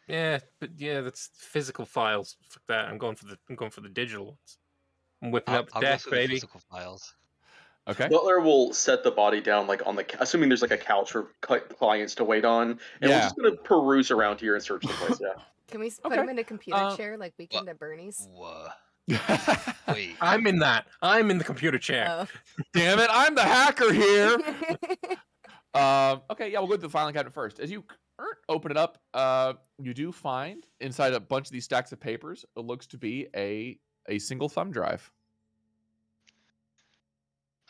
That's physical files. Fuck that. I'm going for the digital ones. I'm whipping up the I'll go deck, through the baby. physical files. Okay. Butler will set the body down like on assuming there's like a couch for clients to wait on, and we're Yeah. just gonna peruse around here and search the place. Yeah. Can we put Okay. him in a computer chair like Weekend at Bernie's? Whoa. Wait. I'm in that. I'm in the computer chair. Oh. Damn it! I'm the hacker here. Okay, yeah, we'll go to the filing cabinet first. As you open it up, you do find inside a bunch of these stacks of papers. It looks to be a single thumb drive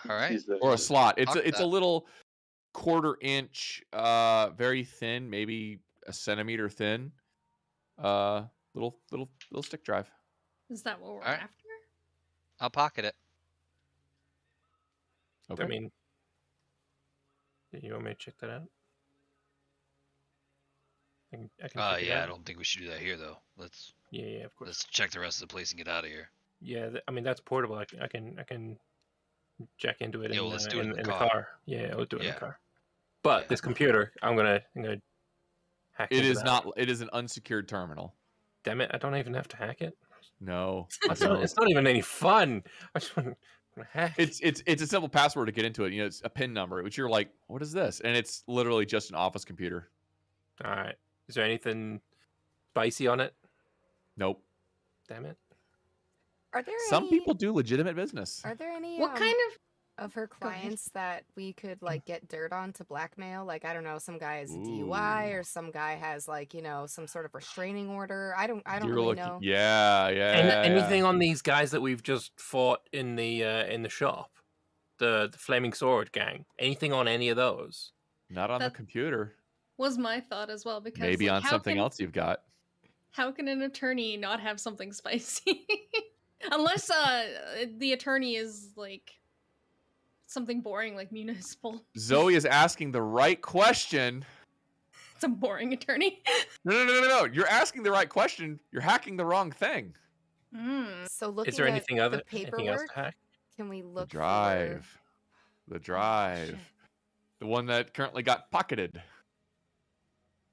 All right. Jesus. or a slot. It's Fuck a that. little 1/4 inch, very thin, maybe a centimeter thin, little stick drive. Is that what we're Alright. after? I'll pocket it. Okay. I mean, you want me to check that out? I can check it Yeah, I out. don't think we should do that here though. Let's Yeah, of course. let's check the rest of the place and get out of here. Yeah, I mean that's portable. I can jack into it Yeah, in, well, let's do it in the the car. car. Yeah, we'll do it in Yeah. the car. But Yeah. this computer, I'm gonna hack. It into is that. not. It is an unsecured terminal. Damn it! I don't even have to hack it. No. It's not even any fun. I just want to hack. It's a simple password to get into it. You know, it's a PIN number, which you're like, what is this? And it's literally just an office computer. All right. Is there anything spicy on it? Nope. Damn it. Are there Some any, people do legitimate business. Are there any What kind of her Go ahead. clients that we could like get dirt on to blackmail? Like I don't know, some guy has a DUI Ooh. or some guy has like, you know, some sort of restraining order. I don't You're really looking- know. Yeah. Anything on these guys that we've just fought in the shop, the flaming sword gang? Anything on any of those? Not on the That computer. was my thought as well, because Maybe like, on something else you've got. how can an attorney not have something spicy? Unless the attorney is like something boring like municipal. Zoe is asking the right question. It's a boring attorney. No. You're asking the right question. You're hacking the wrong thing. So Is looking there at anything the else paperwork, to hack? can we The look drive. for... The drive. shit. The one that currently got pocketed.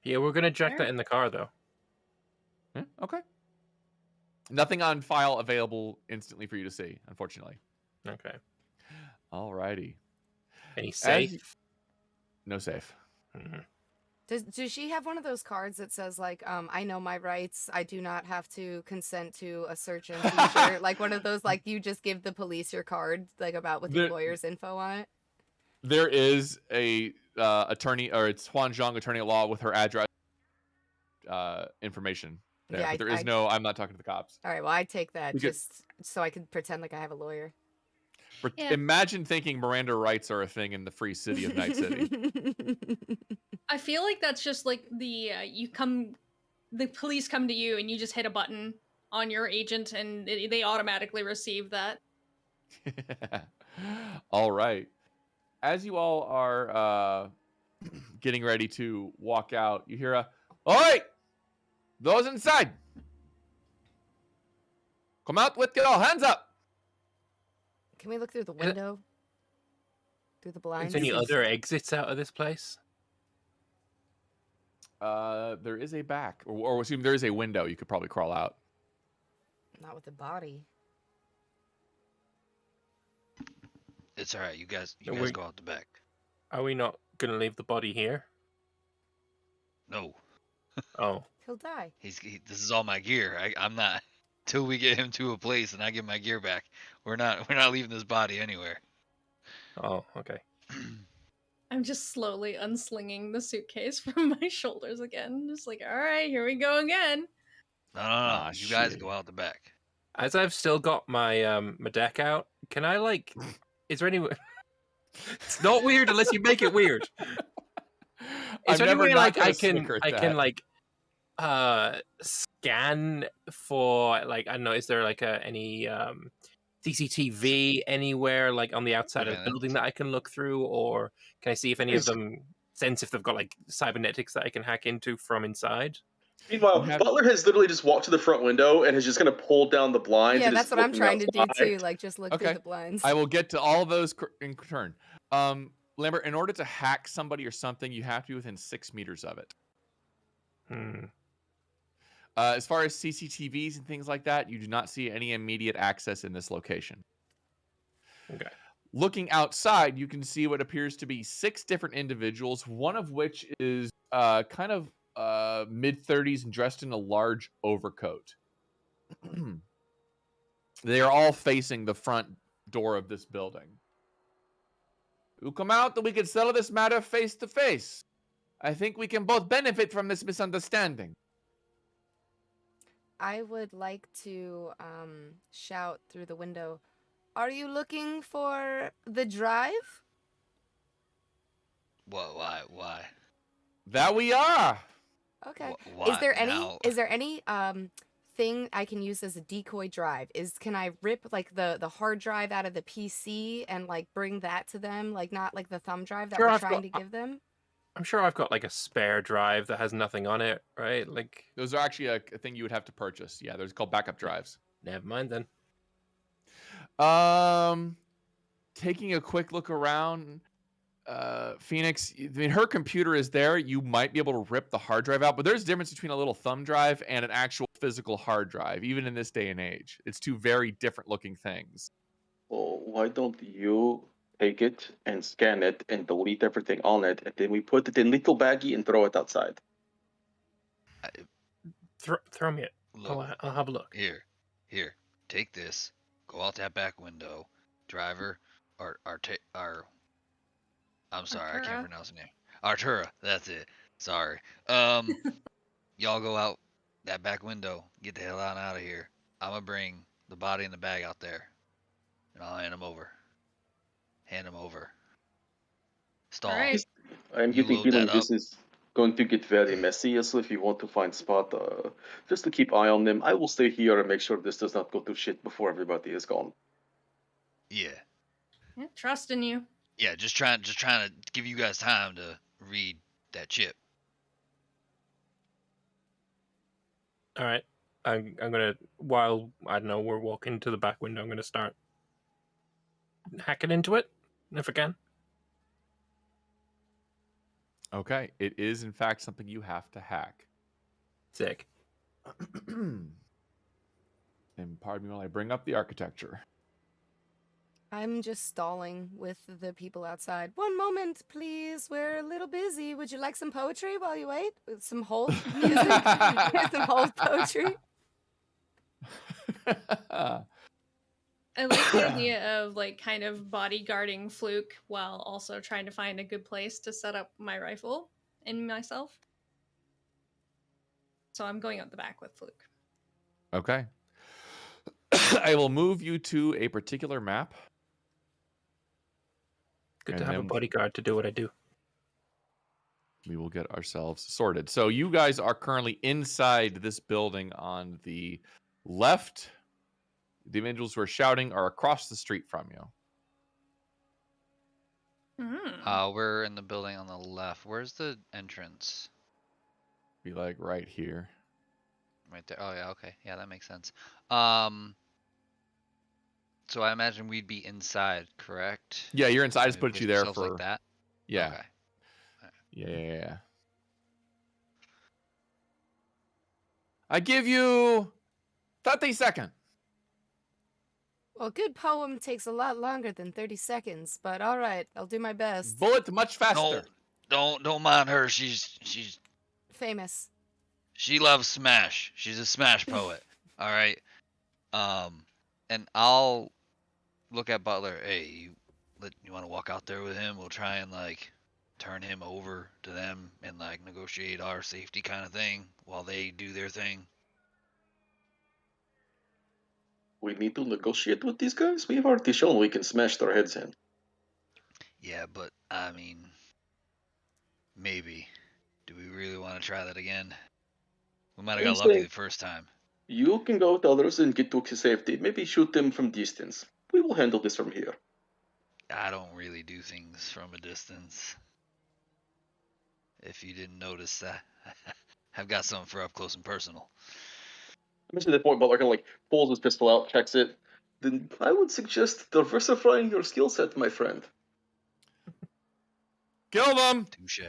Yeah, we're gonna check Sure. that in the car though. Yeah, okay. Nothing on file available instantly for you to see, unfortunately. Okay. Alrighty. Any safe? No safe. Mhm. Does she have one of those cards that says like, I know my rights, I do not have to consent to a search and seizure? Like one of those, like you just give the police your card, like about with your There- lawyer's info on it? There is a attorney, or it's Huan Zhang, attorney at law, with her address information there. Yeah, But there is no, I'm not talking to the cops. All right, well, I take that We could- just so I can pretend like I have a lawyer. Yeah. Imagine thinking Miranda rights are a thing in the free city of Night City. I feel like that's just like the police come to you and you just hit a button on your agent and they automatically receive that. All right. As you all are getting ready to walk out, you hear a, "Oi! Those inside! Come out with your hands up!" Can we look through the window? Through the Is blinds? there any other exits out of this place? There is a back, or assume there is a window. You could probably crawl out. Not with the body. It's all right. You guys we- go out the back. Are we not gonna leave the body here? No, Oh, He'll die. this is all my gear. I'm not till we get him to a place and I get my gear back. We're not leaving this body anywhere. oh, okay. I'm just slowly unslinging the suitcase from my shoulders again. Just like, all right, here we go again. No. Ah, You guys shit. go out the back. As I've still got my my deck out, can I like? Is there any? It's not weird unless you make it weird. Is there any way like I can like scan for like, I don't know, is there like any CCTV anywhere like on the outside of the building that I can look through, or can I see if any of them sense if they've got like cybernetics that I can hack into from inside? Meanwhile, Butler has literally just walked to the front window and has just kind of pulled down the blinds. Yeah, and that's is what I'm looking trying to do outside. too. Like just look through Okay. the blinds. I will get to all of those in turn. Lambert, in order to hack somebody or something, you have to be within 6 meters of it. As far as CCTVs and things like that, you do not see any immediate access in this location. Okay. Looking outside, you can see what appears to be 6 different individuals, one of which is kind of mid-30s and dressed in a large overcoat. They are all facing the front door of this building. You come out and we can settle this matter face to face. I think we can both benefit from this misunderstanding. I would like to shout through the window, "Are you looking for the drive?" What? Why? That we are. Okay. Why? Is there any Now- thing I can use as a decoy drive? Can I rip like the hard drive out of the PC and like bring that to them, like not like the thumb drive that Sure, we're I've trying got- to give them? I'm sure I've got like a spare drive that has nothing on it, right? Like, Those are actually a thing you would have to purchase. Yeah, there's called backup drives. never mind then. Taking a quick look around, Phoenix, I mean, her computer is there. You might be able to rip the hard drive out, but there's a difference between a little thumb drive and an actual physical hard drive, even in this day and age. It's 2 very different looking things. Well, why don't you take it and scan it and delete everything on it, and then we put it in little baggie and throw it outside? Throw me it. Look, I'll have a look. here. Take this. Go out that back window. Driver, I'm sorry, I Artura. can't pronounce the name. Artura, that's it. Sorry. Y'all go out that back window. Get the hell out of here. I'm gonna bring the body in the bag out there, and I'll hand him over. Stall. All right. I'm You getting load feeling that this up. is going to get very messy. So if you want to find spot, just to keep eye on them, I will stay here and make sure this does not go to shit before everybody is gone. Yeah. Yeah, trust in you. Yeah, just trying to give you guys time to read that chip. All right. I'm gonna, while I don't know we're walking to the back window, I'm gonna start hacking into it if I can. Okay, it is in fact something you have to hack. Sick. And pardon me while I bring up the architecture. I'm just stalling with the people outside. One moment, please. We're a little busy. Would you like some poetry while you wait? With some hold music? Some hold poetry? I like the idea of like kind of bodyguarding Fluke while also trying to find a good place to set up my rifle and myself. So I'm going out the back with Fluke. Okay. I will move you to a particular map. Good And to have a then bodyguard to do what I do. we will get ourselves sorted. So you guys are currently inside this building on the left. The individuals who are shouting are across the street from you. We're in the building on the left. Where's the entrance? Be like right here. Right there. Oh yeah, okay. Yeah, that makes sense. So I imagine we'd be inside, correct? Yeah, you're inside. I just Maybe put you place there ourselves for like that. Yeah. Okay. Yeah. I give you 30 seconds. Well, a good poem takes a lot longer than 30 seconds, but all right, I'll do my best. Bullet much faster. Don't mind her. She Famous. loves Smash. She's a Smash poet. All right. And I'll look at Butler. Hey, you want to walk out there with him? We'll try and like turn him over to them and like negotiate our safety kind of thing while they do their thing. We need to negotiate with these guys? We've already shown we can smash their heads in. Yeah, but I mean, maybe. Do we really want to try that again? We might have I'm got lucky saying the first time. you can go with others and get to safety. Maybe shoot them from distance. We will handle this from here. I don't really do things from a distance. If you didn't notice that, I've got something for up close and personal. Eventually, at that point, Butler kind of like pulls his pistol out, checks it. Then I would suggest diversifying your skill set, my friend. Kill them. Touche.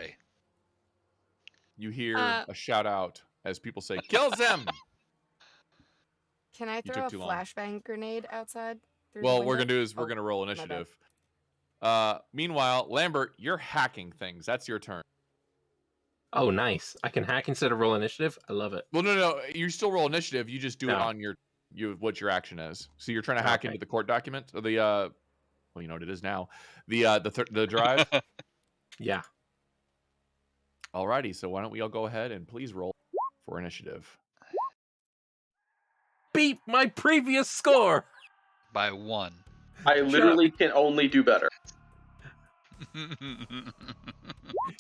You hear a shout out as people say, kills them. Can I You throw a took too long. flashbang grenade outside? Through the Well, what we're window? going to do is we're Oh, going to roll my bad. initiative. Meanwhile, Lambert, you're hacking things. That's your turn. Oh, nice. I can hack instead of roll initiative. I love it. Well, no. You still roll initiative. You just do it No. on what your action is. So you're trying to hack Okay. into the court document or the well, you know what it is now. The drive. Yeah. Alrighty. So why don't we all go ahead and please roll for initiative. Beat my previous score. By 1. I literally can only do better.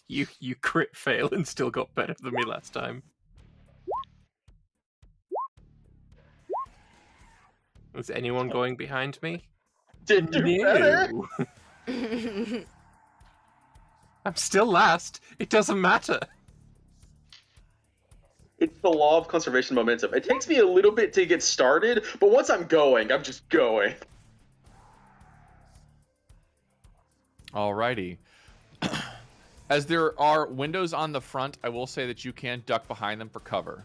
You crit fail and still got better than me last time. Is anyone going behind me? Did do better? No. I'm still last. It doesn't matter. It's the law of conservation momentum. It takes me a little bit to get started, but once I'm going, I'm just going. Alrighty. As there are windows on the front, I will say that you can duck behind them for cover.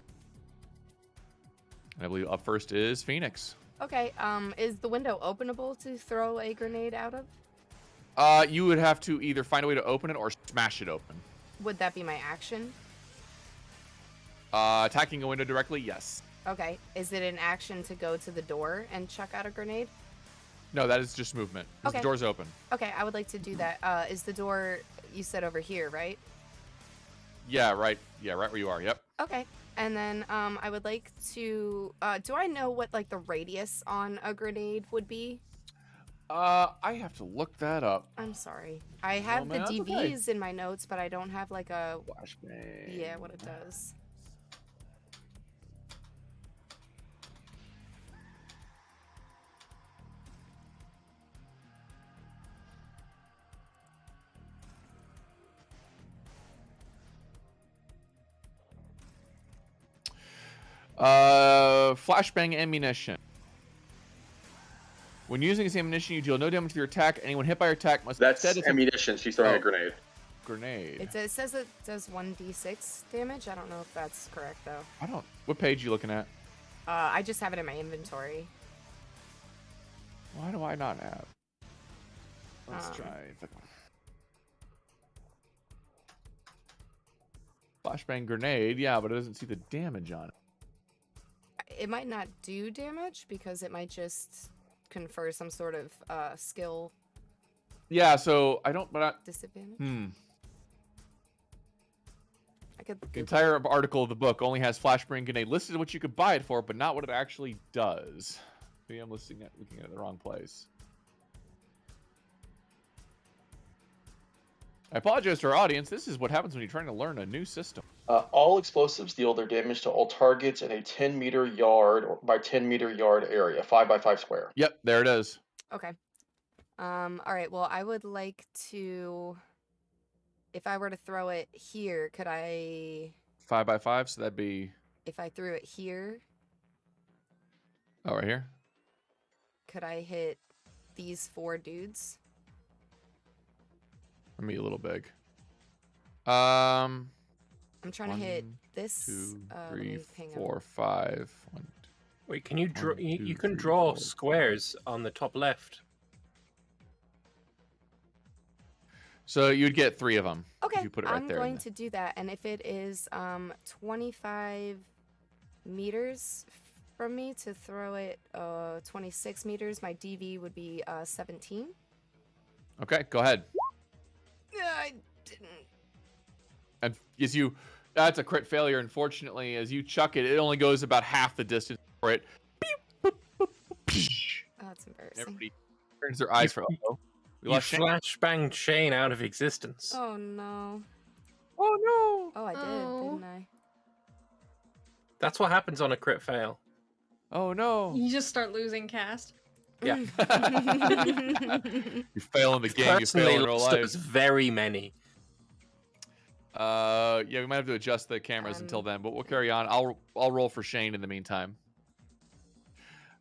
And I believe up first is Phoenix. Okay, is the window openable to throw a grenade out of? You would have to either find a way to open it or smash it open. Would that be my action? Attacking a window directly, yes. Okay, is it an action to go to the door and chuck out a grenade? No, that is just movement. 'Cause Okay. The door's open. Okay, I would like to do that. Is the door, you said over here, right? Yeah, right. Yeah, right where you are. Yep. Okay, and then I would like to, do I know what like the radius on a grenade would be? I have to look that up. I'm sorry. I have man, the that's okay. DVs in my notes, but I don't have like a Flashbang. yeah, what it does. Flashbang ammunition. When using this ammunition, you deal no damage to your attack. Anyone hit by your attack must That's instead ammunition. She's throwing Oh. a grenade. grenade. It says it does 1d6 damage. I don't know if that's correct though. I don't. What page you looking at? I just have it in my inventory. Why do I not have? Let's Um. try. Flashbang grenade, yeah, but it doesn't see the damage on it. It might not do damage because it might just confer some sort of skill Yeah, so I don't. But disadvantage. I could. the Google entire article of the book only has flashbang grenade listed what you could buy it for, but not what it actually does. Maybe I'm looking at it in the wrong place. I apologize to our audience. This is what happens when you're trying to learn a new system. All explosives deal their damage to all targets in a 10-meter yard or by 10-meter yard area, 5 by 5 square. Yep, there it is. Okay. All right. Well, I would like to. If I were to throw it here, could I? 5 by 5, so that'd be If I threw it here, right here. could I hit these 4 dudes? Let me a little big. I'm trying to hit 1, this. 2, let 3, me- hang on. 4, 5. 1, Wait, can you draw? 1, You 2, can 3, draw 4. squares on the top left. So you'd get 3 of them. Okay, If you put it right I'm there. going to do that, and if it is 25 meters from me to throw it 26 meters, my DV would be 17. Okay, go ahead. I didn't. And as you, that's a crit failure. Unfortunately, as you chuck it, it only goes about half the distance for it. Oh, that's embarrassing. Everybody turns their eyes for. Oh, we You lost Shane. flashbanged Shane out of existence. Oh no. Oh Oh, I did, Oh. didn't I? That's what happens on a crit fail. no! Oh no! You just start losing cast. Yeah. You fail in the game. You Personally, fail in real lost life. those very many. Yeah, we might have to adjust the cameras until then, but we'll carry on. I'll roll for Shane in the meantime.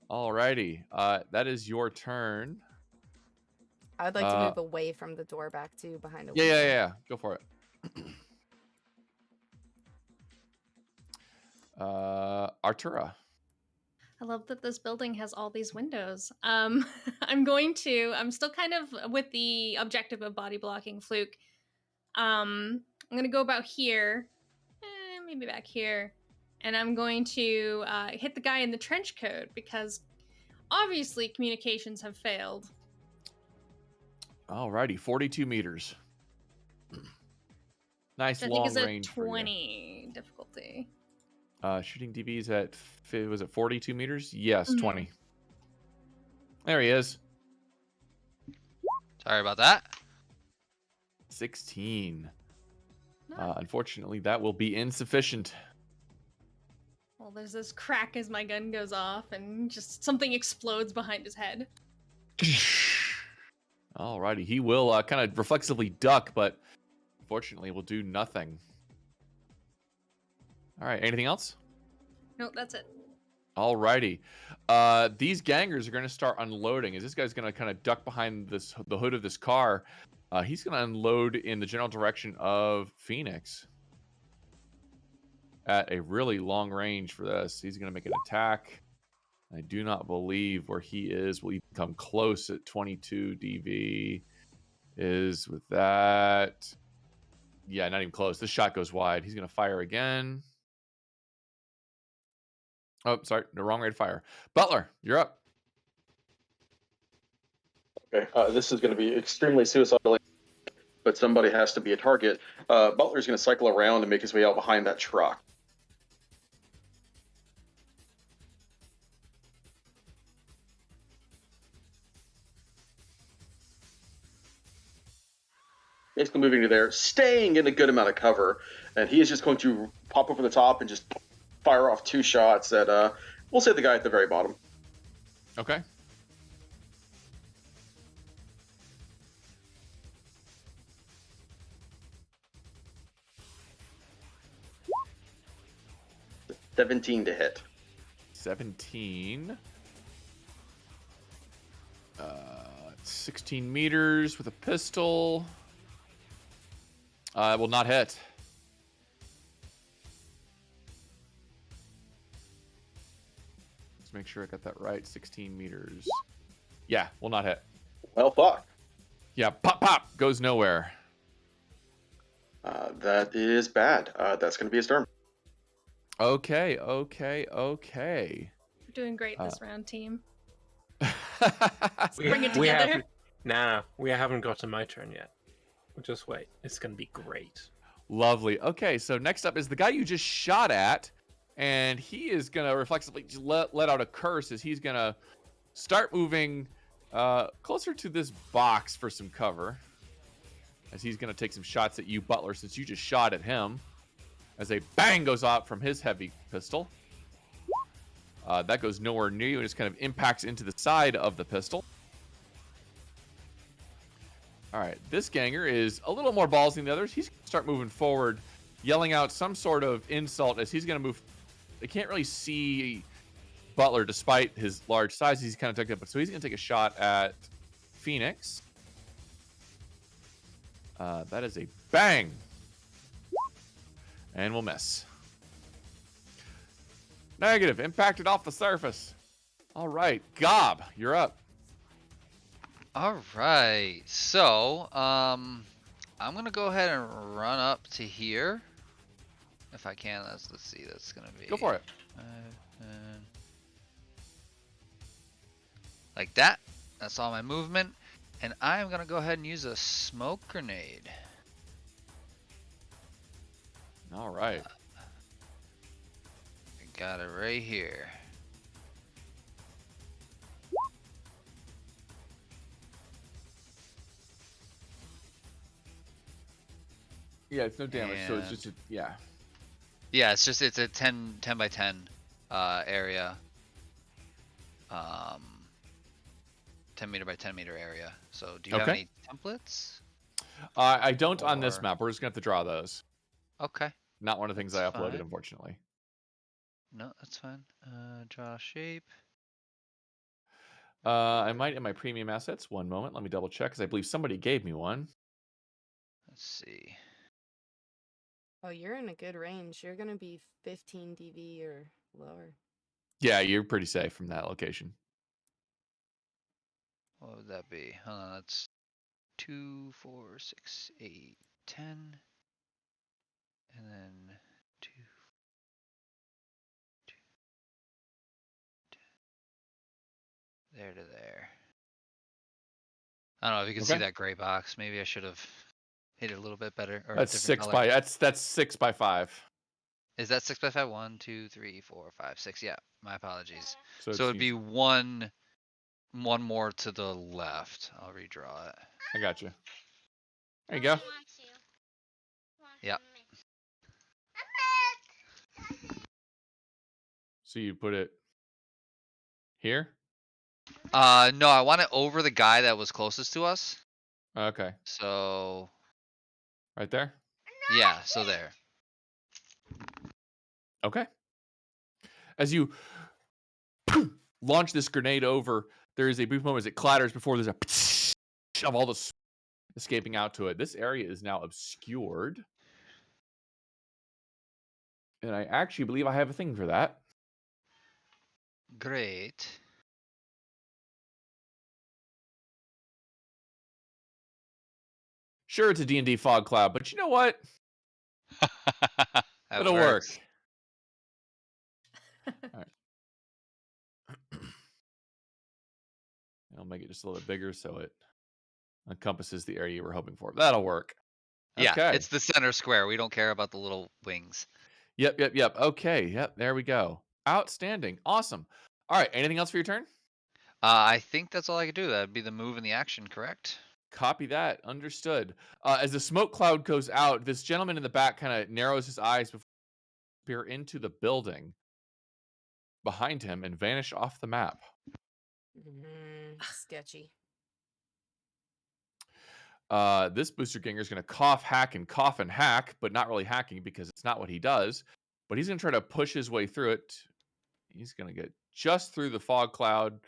Alrighty, that is your turn. I would like to move away from the door back to behind a Yeah, window. yeah. Go for it. Artura. I love that this building has all these windows. I'm still kind of with the objective of body blocking Fluke. I'm gonna go about here, maybe back here, and I'm going to hit the guy in the trench coat because obviously communications have failed. Alrighty, 42 meters. Nice Which I long think is a range for you. 20 difficulty. Shooting DBs at was it 42 meters? Yes, Mhm. 20. There he is. Sorry about that. 16. No. Unfortunately, that will be insufficient. Well, there's this crack as my gun goes off, and just something explodes behind his head. Alrighty, he will kind of reflexively duck, but unfortunately will do nothing. All right, anything else? No, that's it. Alrighty. These gangers are going to start unloading. As this guy's going to kind of duck behind the hood of this car, he's going to unload in the general direction of Phoenix at a really long range for this. He's going to make an attack. I do not believe where he is will even come close at 22 DV. Is with that. Yeah, not even close. This shot goes wide. He's going to fire again. Oh, sorry. The wrong rate of fire. Butler, you're up. Okay, this is going to be extremely suicidal, but somebody has to be a target. Butler's going to cycle around and make his way out behind that truck. basically moving to there, staying in a good amount of cover, and he is just going to pop over the top and just fire off 2 shots at we'll say the guy at the very bottom. Okay. $17 to hit. 17. 16 meters with a pistol. Will not hit. Let's make sure I got that right. 16 meters. Yeah, will not hit. Well, fuck. Yeah, pop, pop. Goes nowhere. That is bad. That's going to be his turn. Okay, okay, okay. We're doing great this round, team. We- Bring it we together. haven't- No, we haven't got to my turn yet. We'll just wait. It's going to be great. Lovely. Okay, so next up is the guy you just shot at, and he is going to reflexively just let out a curse as he's going to start moving closer to this box for some cover. As he's going to take some shots at you, Butler, since you just shot at him. As a bang goes out from his heavy pistol. That goes nowhere near you and just kind of impacts into the side of the pistol. All right, this ganger is a little more ballsy than the others. He's going to start moving forward, yelling out some sort of insult as he's going to move. They can't really see Butler despite his large size. He's kind of tucked up. So he's going to take a shot at Phoenix. That is a bang. And we'll miss. Negative. Impacted off the surface. All right. Gob, you're up. All right. So, I'm gonna go ahead and run up to here, if I can. Let's see. That's gonna be. Go for it. Like that. That's all my movement, and I'm gonna go ahead and use a smoke grenade. All right. I got it right here. Yeah, it's no damage. So it's And- just, yeah. Yeah, it's a 10 by 10 area. 10 meter by 10 meter area. So do you have Okay. any templates? I don't on this Or- map. We're just going to have to draw those. Okay. Not one of the things I That's uploaded, fine. unfortunately. No, that's fine. Draw shape. I might in my premium assets. One moment. Let me double check because I believe somebody gave me one. Let's see. Oh, you're in a good range. You're gonna be 15 dB or lower. Yeah, you're pretty safe from that location. What would that be? Hold on, that's 2, 4, 6, 8, 10. And then 2, 2, 10. There to there. I don't know if you can see Okay. that gray box. Maybe I should have hit it a little bit better. Or a That's different 6 color. by that's 6 by 5. Is that 6 by 5? 1, 2, 3, 4, 5, 6. Yeah, my apologies. So, So it'd be one more to the left. I'll redraw it. I got you. There you go. Yeah. So you put it here? No, I want it over the guy that was closest to us. Okay. So Right there? yeah, so there. Okay. As you launch this grenade over, there is a brief moment as it clatters before there's a of all the smoke escaping out to it. This area is now obscured. And I actually believe I have a thing for that. Great. Sure, it's a D&D fog cloud, but you know what? That It'll works. work. All right. I'll make it just a little bit bigger so it encompasses the area you were hoping for. That'll work. Yeah, Okay. it's the center square. We don't care about the little wings. Yep. Okay. Yep. There we go. Outstanding. Awesome. All right. Anything else for your turn? I think that's all I could do. That'd be the move and the action, correct? Copy that. Understood. As the smoke cloud goes out, this gentleman in the back kind of narrows his eyes before he appear into the building behind him and vanish off the map. Sketchy. This booster ganger is going to cough, hack, but not really hacking because it's not what he does. But he's going to try to push his way through it. He's going to get just through the fog cloud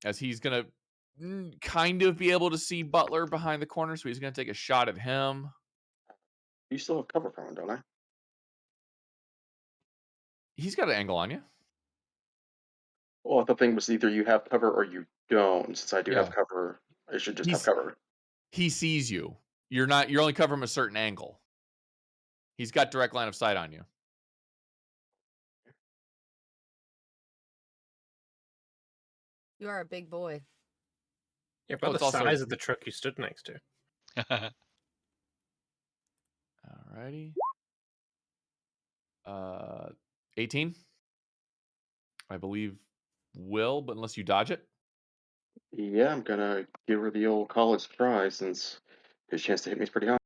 as he's going to kind of be able to see Butler behind the corner. So he's going to take a shot at him. You still have cover from him, don't I? He's got an angle on you. Well, the thing was either you have cover or you don't. Since I do Yeah. have cover, I should just He's- have cover. He sees you. You're only covering a certain angle. He's got direct line of sight on you. You are a big boy. Yeah, about it's the also- size of the truck you stood next to. Alrighty. 18. I believe will, but unless you dodge it. Yeah, I'm gonna give her the old college try since his chance to hit me is pretty high.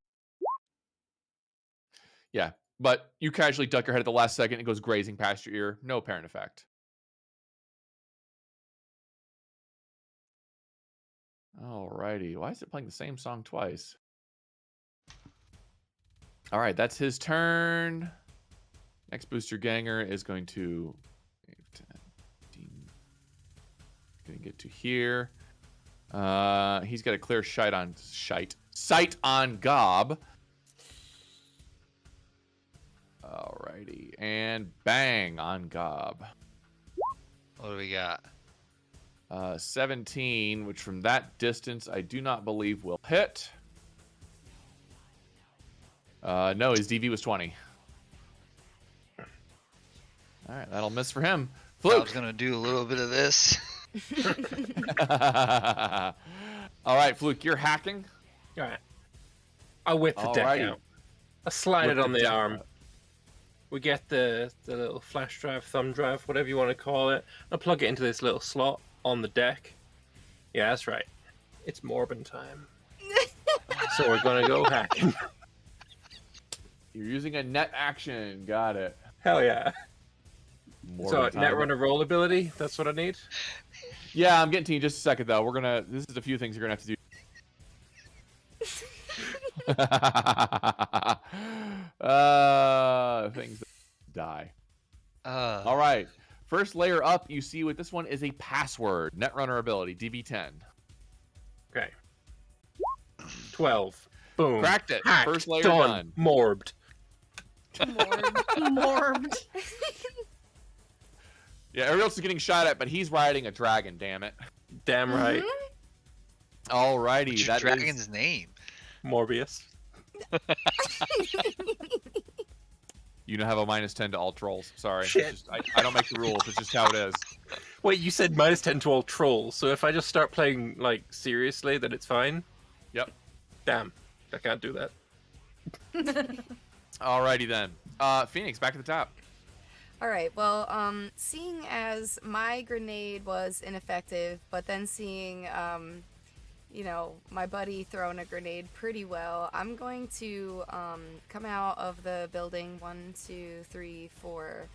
Yeah, but you casually duck your head at the last second. It goes grazing past your ear. No apparent effect. Alrighty. Why is it playing the same song twice? All right, that's his turn. Next booster ganger is going to 10, 15, going to get to here. He's got a clear sight on Gob. Alrighty, and bang on Gob. What do we got? 17, which from that distance I do not believe will hit. No, his DV was 20. All right, that'll miss for him. I Fluke. was gonna do a little bit of this. All right, Fluke, you're hacking. All right. I whip the deck Alrighty. out. I slide Whip it on the the deck arm. out. We get the little flash drive, thumb drive, whatever you want to call it. I plug it into this little slot on the deck. Yeah, that's right. It's Morbin time. So we're gonna go hacking. You're using a net action. Got it. Hell yeah. More So of a time. Netrunner roll ability, that's what I need. Yeah, I'm getting to you in just a second though. This is a few things you're gonna have to do. Things that die. All right. First layer up, you see with this one is a password. Netrunner ability, DB10. Okay. 12. Boom. Cracked it. Hacked. First layer done. done. Morbed. Morbed. Yeah, everyone else is getting shot at, but he's riding a dragon, damn it. Damn right. Alrighty. What's your That dragon's is... name? Morbius. You don't have a -10 to all trolls. Sorry. It's Shit. just, I don't make the rules. It's just how it is. Wait, you said -10 to all trolls, so if I just start playing, like, seriously, then it's fine? Yep. Damn. I can't do that. Alrighty then. Phoenix, back to the top. All right. Well, seeing as my grenade was ineffective, but then seeing, you know, my buddy throwing a grenade pretty well, I'm going to come out of the building. 1, 2, 3, 4,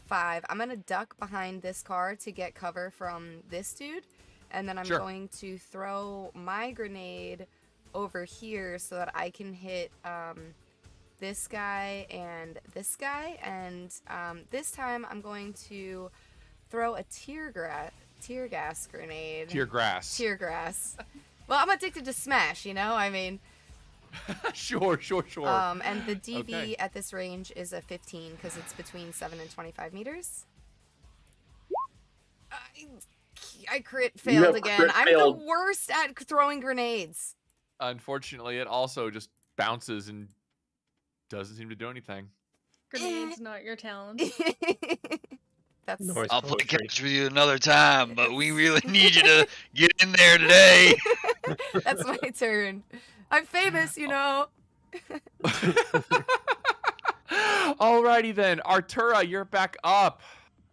5. I'm gonna duck behind this car to get cover from this dude, and then I'm Sure. going to throw my grenade over here so that I can hit this guy and this guy, and this time I'm going to throw a tear gas grenade. Tear grass. Tear grass. Well, I'm addicted to Smash, you know? I mean, Sure. and the DV Okay. at this range is a 15 because it's between 7 and 25 meters. I crit failed have again. crit I'm failed. the worst at throwing grenades. Unfortunately, it also just bounces and doesn't seem to do anything. Grenades not your talent. That's Noise I'll play poetry. catch with you another time, but we really need you to get in there today. that's my turn. I'm famous, you know. Alrighty then. Artura, you're back up.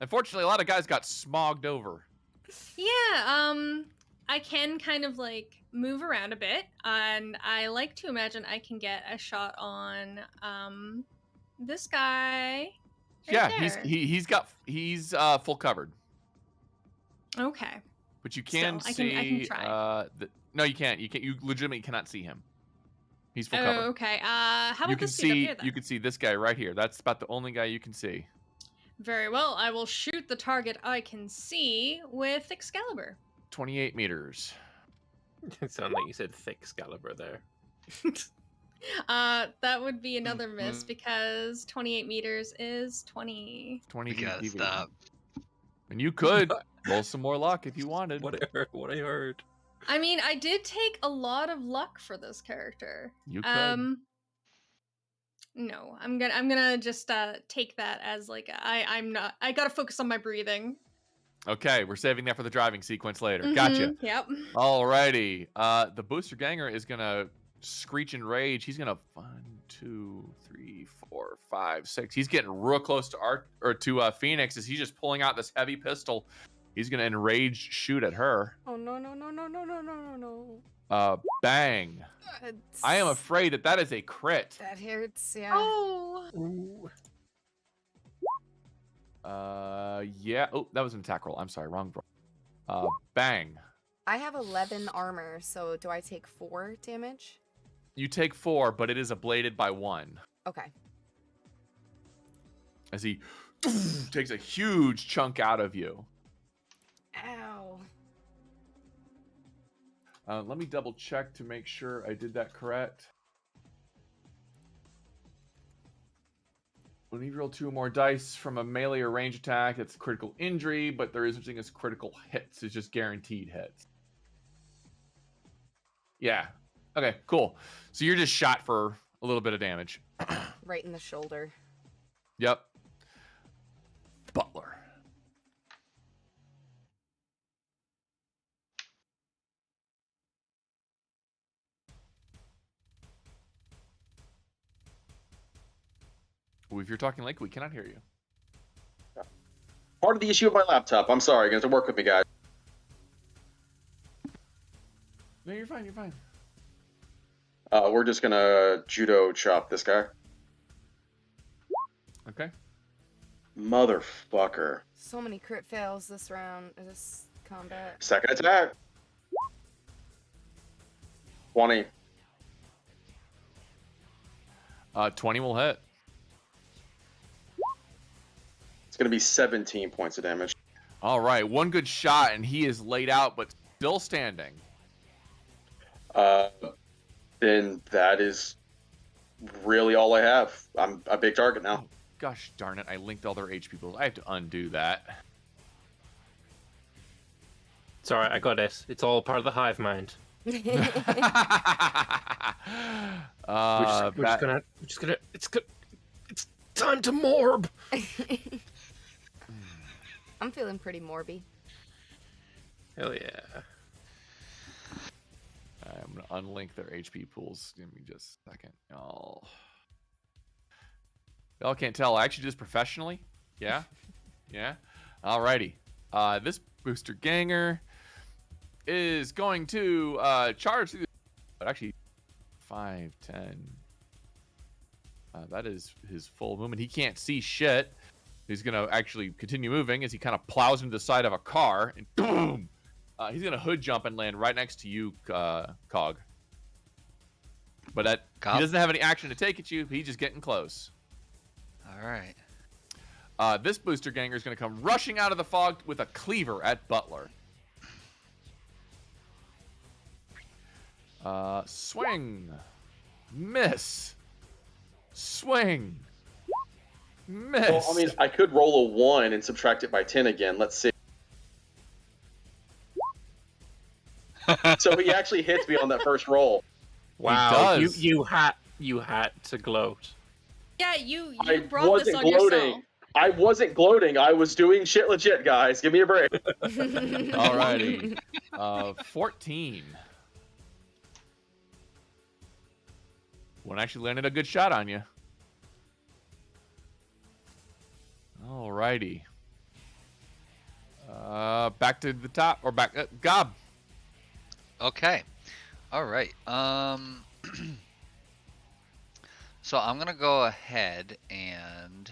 Unfortunately, a lot of guys got smogged over. Yeah, I can kind of like move around a bit, and I like to imagine I can get a shot on this guy. Yeah, there. he's full covered. Okay. But you can Still, see. I can try. No, you can't. You can't. You legitimately cannot see him. He's full Oh, cover. okay. How You about can this dude up see. here then? You can see this guy right here. That's about the only guy you can see. Very well. I will shoot the target I can see with Excalibur. 28 meters. It sounded like you said thick Excalibur there. That would be another miss because 28 meters is 20. 20 We gotta DV. stop. And you could roll some more luck if you wanted. What I heard. I mean, I did take a lot of luck for this character. You could. No, I'm gonna just take that as like I gotta focus on my breathing. Okay, we're saving that for the driving sequence later. Gotcha. Yep. Alrighty. The booster ganger is gonna screech in rage. He's gonna 1, 2, 3, 4, 5, 6. He's getting real close to Phoenix as he's just pulling out this heavy pistol. He's gonna enraged shoot at her. Oh no no no no no no no no no. Bang. I am afraid that is a crit. That hurts, yeah. Oh. Ooh. Yeah. Oh, that was an attack roll. I'm sorry, wrong roll. Bang. I have 11 armor, so do I take 4 damage? You take 4, but it is ablated by 1. Okay. As he takes a huge chunk out of you. Ow. Let me double check to make sure I did that correct. When you roll 2 more dice from a melee or range attack, it's critical injury, but there is such thing as critical hits. It's just guaranteed hits. Yeah. Okay, cool. So you're just shot for a little bit of damage. Right in the shoulder. Yep. Butler. Ooh, if you're talking like we cannot hear you. Part of the issue of my laptop. I'm sorry. You're going to have to work with me, guys. No, you're fine. You're fine. We're just going to judo chop this guy. Okay. Motherfucker. So many crit fails this round, this combat. Second attack. 20. 20 will hit. It's going to be 17 points of damage. All right, one good shot, and he is laid out, but still standing. Then that is really all I have. I'm a big target now. Gosh darn it, I linked all their HP pools. I have to undo that. It's alright, I got this. It's all part of the hive mind. We're just gonna. It's time to morb. I'm feeling pretty morby. Hell yeah. I'm gonna unlink their HP pools. Give me just a second. Y'all can't tell. I actually did this professionally. Yeah. Yeah. Alrighty. This booster ganger is going to charge through. But actually, 5, 10. That is his full movement. He can't see shit. He's going to actually continue moving as he kind of plows into the side of a car. And boom! He's going to hood jump and land right next to you, Cog. But he doesn't have any action to take at you. He's just getting close. All right. This booster ganger is going to come rushing out of the fog with a cleaver at Butler. Swing. Miss. Swing. Miss. Well, I mean, I could roll a 1 and subtract it by 10 again. Let's see. So he actually hits me on that first roll. Wow, He does. you had to gloat. Yeah, you I brought this wasn't on gloating. yourself. I wasn't gloating. I was doing shit legit, guys. Give me a break. Alrighty. 14. One actually landed a good shot on you. Alrighty. Back to the top, or back. Gob. Okay. All right. So I'm gonna go ahead and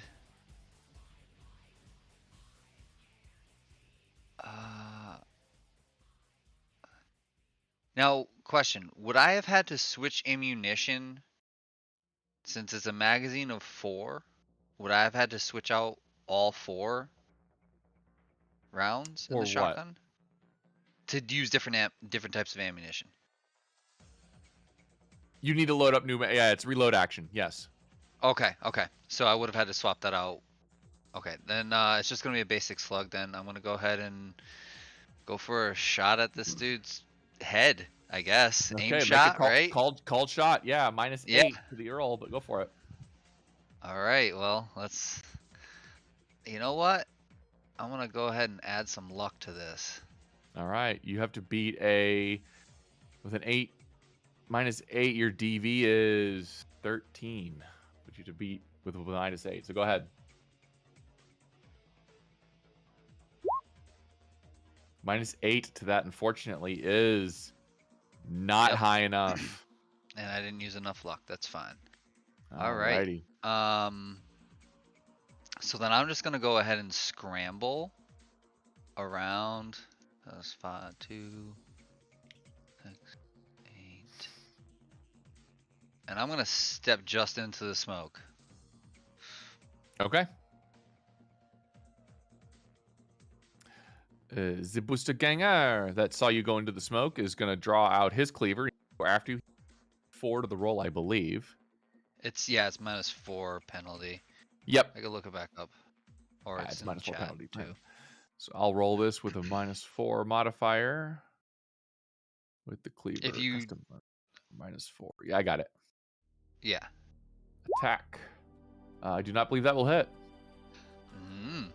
now question: would I have had to switch ammunition since it's a magazine of 4? Would I have had to switch out all 4 rounds in Or the what? shotgun to use different types of ammunition? You need to load up new. Yeah, it's reload action. Yes. Okay. So I would have had to swap that out. Okay, then it's just gonna be a basic slug. Then I'm gonna go ahead and go for a shot at this dude's head. I guess aim Okay, make a shot, right? called shot. Yeah, -8 Yeah. to the Earl, but go for it. All right. Well, let's. You know what? I'm gonna go ahead and add some luck to this. All right, you have to beat with an 8 -8. Your DV is 13, which you have to beat with a -8. So go ahead. -8 to that, unfortunately, is not Yep. high enough. And I didn't use enough luck. That's fine. All right. Alrighty. So then I'm just gonna go ahead and scramble around. That's 5, 2, 6, 8. And I'm gonna step just into the smoke. Okay. The booster ganger that saw you go into the smoke is going to draw out his cleaver after you 4 to the roll, I believe. It's -4 penalty. Yep. I could look it back up. Or It's it's in -4 chat penalty too. time. So I'll roll this with a -4 modifier with the cleaver. If you custom -4. Yeah, I got it. Yeah. Attack. I do not believe that will hit. Mm.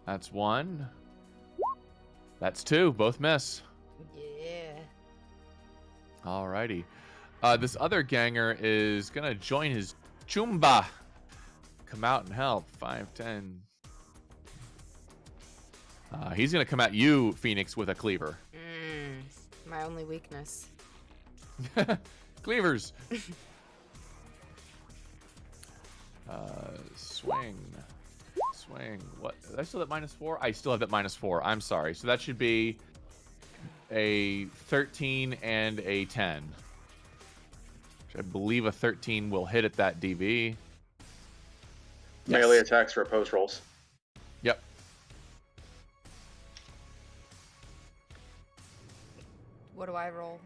That's 1. That's 2. Both miss. Yeah. Alrighty. This other ganger is gonna join his chumba. Come out and help. 5, 10. He's gonna come at you, Phoenix, with a cleaver. My only weakness. Cleavers. Swing. What? Did I still have -4? I still have that -4. I'm sorry. So that should be a 13 and a 10. Which I believe a 13 will hit at that DV. Melee Yes. attacks for opposed rolls. Yep. What do I roll?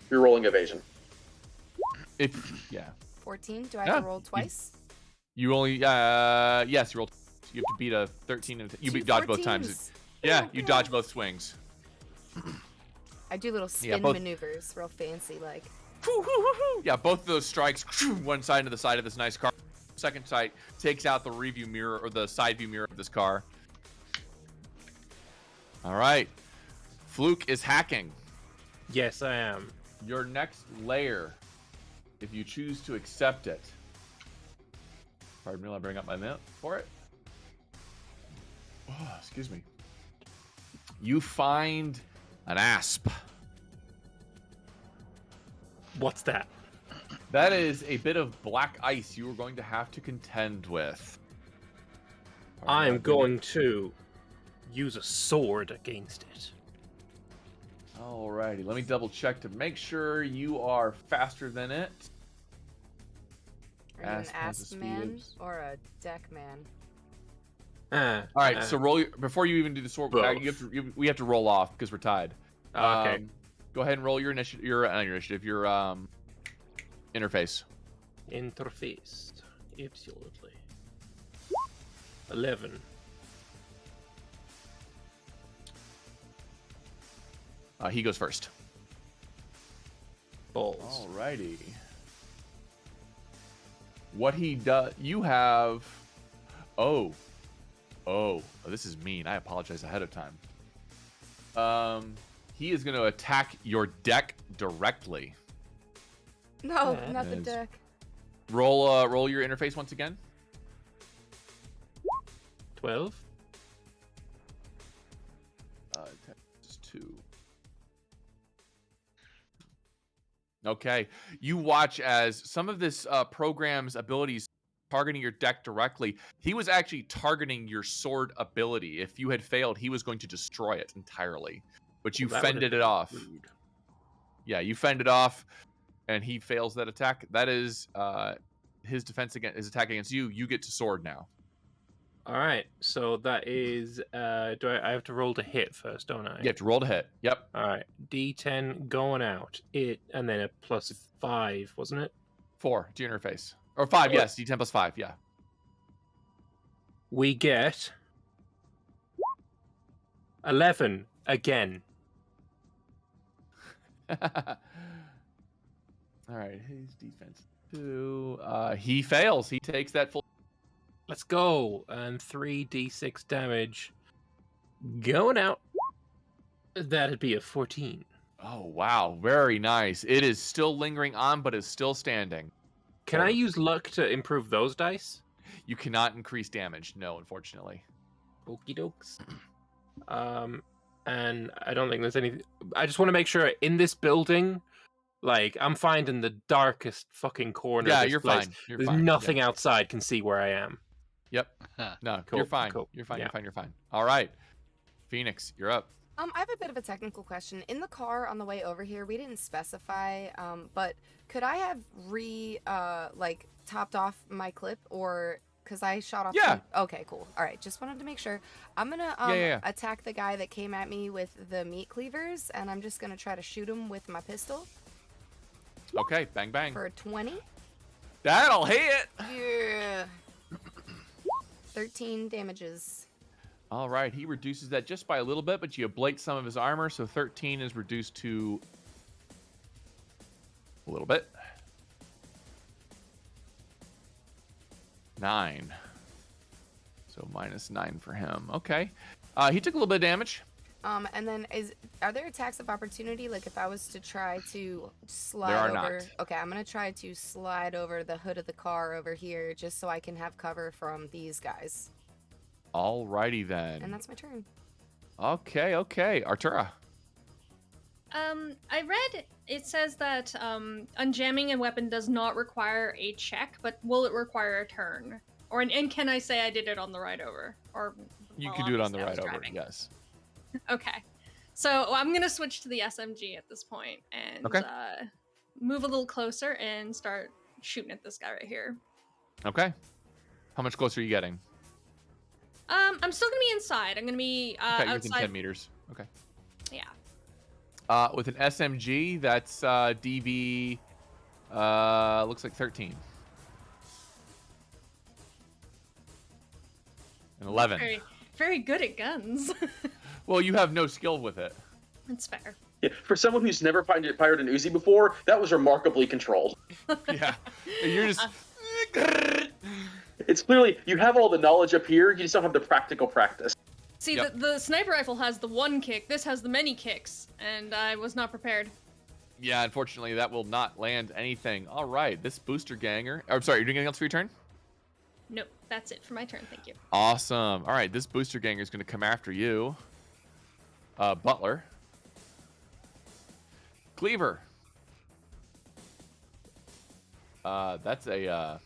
You're rolling evasion. Yeah. 14? Do I have Yeah, to roll twice? You only yes, you roll. You have to beat a 13 and you Two dodge both times. 14s. Yeah, Oh, you God. dodge both swings. I do little spin Yeah, both- maneuvers, real fancy like. Yeah, both of those strikes, one side to the side of this nice car. Second sight takes out the review mirror or the side view mirror of this car. All right, Fluke is hacking. Yes, I am. Your next layer, if you choose to accept it. Pardon me, I'll bring up my note for it. Oh, excuse me. You find an asp. What's that? That is a bit of black ice you are going to have to contend with. I'm going to use a sword against it. Alrighty, let me double check to make sure you are faster than it. Are you an Asp has a asp speed man of- or a deck man? Alright, so roll before you even do the sword, Both. we have to roll off because we're tied. Okay. Go ahead and roll your initiative. Your interface. Interface. Absolutely. 11. He goes first. Balls. Alrighty. What he does, you have. Oh, this is mean. I apologize ahead of time. He is going to attack your deck directly. No, Yeah. not the Yes. deck. Roll your interface once again. 12. 10 is 2. Okay. You watch as some of this program's abilities targeting your deck directly. He was actually targeting your sword ability. If you had failed, he was going to destroy it entirely. But you Well, that would have fended it been off. rude. Yeah, you fended off, and he fails that attack. That is his defense against his attack against you. You get to sword now. All right, so that is. I have to roll to hit first, don't I? You have to roll to hit. Yep. All right, D10 going out. And then a +5, wasn't it? 4 to your interface. Or 5, Oh. yes. D10 plus 5, yeah. We get 11 again. All right, his defense 2. He fails. He takes that full. Let's go. And 3d6 damage going out. That'd be a 14. Oh, wow. Very nice. It is still lingering on, but is still standing. Can I use luck to improve those dice? You cannot increase damage. No, unfortunately. Okie dokes. And I don't think there's anything. I just want to make sure in this building, like, I'm finding the darkest fucking corner. Yeah, of this you're place. fine. You're There's fine. nothing Yeah. outside can see where I am. Yep. No, Cool, you're fine. cool. You're fine. Yeah. You're fine. You're fine. All right. Phoenix, you're up. I have a bit of a technical question. In the car on the way over here, we didn't specify, but could I have topped off my clip, or because I shot off? Yeah. Okay, cool. All right, just wanted to make sure. I'm gonna Yeah. attack the guy that came at me with the meat cleavers, and I'm just gonna try to shoot him with my pistol Okay, bang, bang. for 20. That'll hit. Yeah. 13 damages. All right, he reduces that just by a little bit, but you ablate some of his armor, so 13 is reduced to a little bit. 9. So -9 for him. Okay. He took a little bit of damage. And then are there attacks of opportunity? Like if I was to try to slide There are over. not. Okay, I'm gonna try to slide over the hood of the car over here just so I can have cover from these guys. All righty then. And that's my turn. Okay. Artura. I read it says that unjamming a weapon does not require a check, but will it require a turn? And can I say I did it on the ride over? Or You well, can do it on the obviously I was ride over, driving. yes. Okay. So I'm gonna switch to the SMG at this point and Okay. move a little closer and start shooting at this guy right here. Okay. How much closer are you getting? I'm still gonna be inside. I'm gonna be Okay, you're within outside. 10 meters. Okay. Yeah. With an SMG, that's DB, looks like 13. And 11. Very, very good at guns. Well, you have no skill with it. That's fair. Yeah, for someone who's never fired an Uzi before, that was remarkably controlled. Yeah. You're just... It's clearly, you have all the knowledge up here, you just don't have the practical practice. See, Yep. the sniper rifle has the one kick. This has the many kicks, and I was not prepared. Yeah, unfortunately, that will not land anything. All right, this booster ganger... I'm sorry, you're doing anything else for your turn? Nope, that's it for my turn. Thank you. Awesome. All right, this booster ganger is going to come after you. Butler. Cleaver. That's a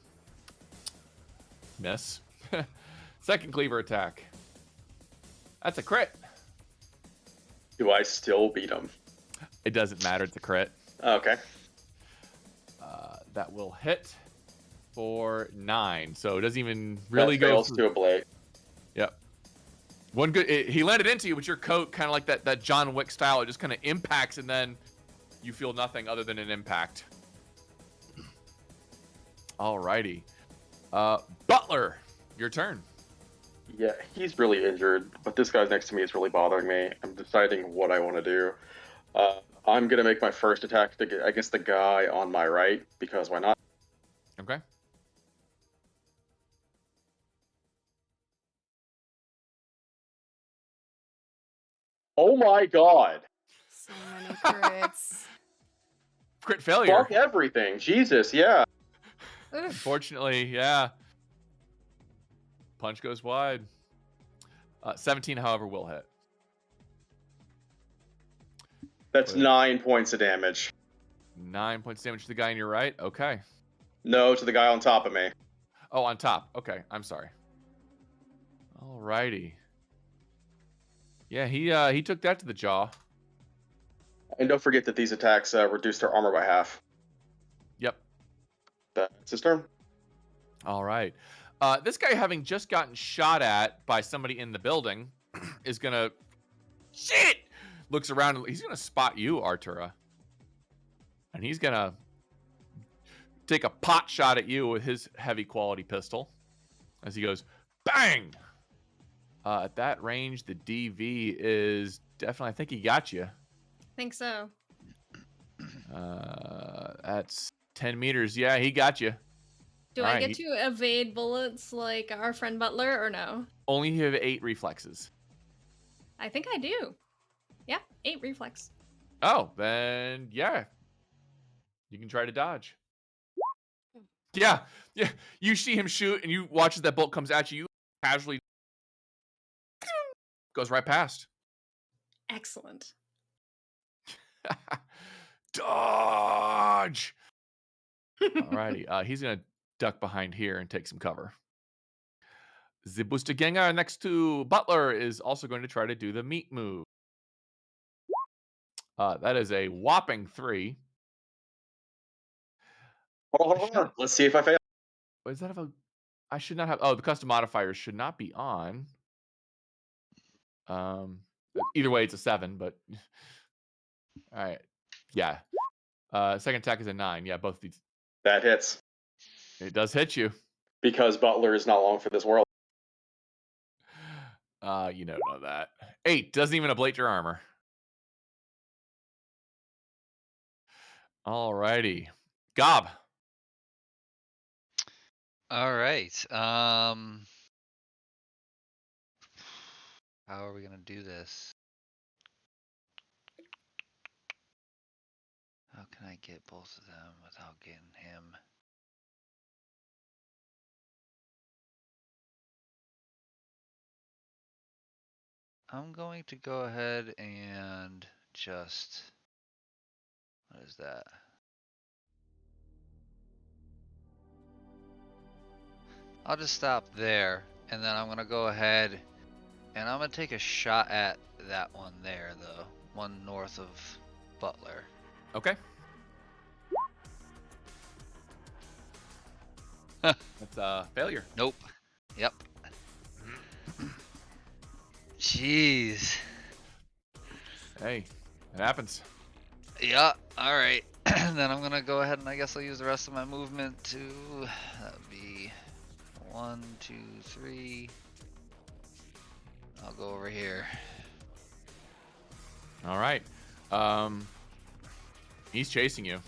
miss. Second cleaver attack. That's a crit. Do I still beat him? It doesn't matter. It's a crit. Okay. That will hit for 9. So it doesn't even really That go. fails to ablate. Yep. One good. He landed into you, but your coat kind of like that John Wick style. It just kind of impacts, and then you feel nothing other than an impact. Alrighty. Butler, your turn. Yeah, he's really injured, but this guy next to me is really bothering me. I'm deciding what I want to do. I'm going to make my first attack against the guy on my right, because why not? Okay. Oh my god! So many crits. Crit failure. Fuck everything! Jesus, yeah. Oof. Unfortunately, yeah. Punch goes wide. 17, however, will hit. That's Wait. 9 points of damage. 9 points damage to the guy on your right. Okay. No, to the guy on top of me. Oh, on top. Okay, I'm sorry. Alrighty. Yeah, he took that to the jaw. And don't forget that these attacks reduce their armor by half. Yep. That's his turn. All right. This guy, having just gotten shot at by somebody in the building, is gonna shit. Looks around. He's gonna spot you, Artura, and he's gonna take a pot shot at you with his heavy quality pistol. As he goes, bang. At that range, the DV is definitely. I think he got you. Think so. That's 10 meters. Yeah, he got you. Do All I right, get to evade bullets like our friend Butler or no? Only you have 8 reflexes. I think I do. Yeah, 8 reflex. Oh, then yeah. You can try to dodge. Yeah. You see him shoot, and you watch as that bolt comes at you. You casually goes right past. Excellent. Dodge. Alrighty. He's gonna duck behind here and take some cover. The Boosterganger next to Butler is also going to try to do the meat move. That is a whopping 3. Hold on. Let's see if I fail. What is that of a? I should not have. Oh, the custom modifiers should not be on. Either way, it's a 7. But all right, yeah. Second attack is a 9. Yeah, both these. That hits. It does hit you. Because Butler is not long for this world. You know that. 8 doesn't even ablate your armor. Alrighty, Gob. All right. How are we gonna do this? How can I get both of them without getting him? I'm going to go ahead and just, what is that? I'll just stop there, and then I'm gonna go ahead and I'm gonna take a shot at that one there, the one north of Butler. Okay. That's a failure. Nope. Yep. Jeez. Hey, it happens. Yeah, alright. Then I'm gonna go ahead and I guess I'll use the rest of my movement to, that would be 1, 2, 3. I'll go over here. All right. He's chasing you.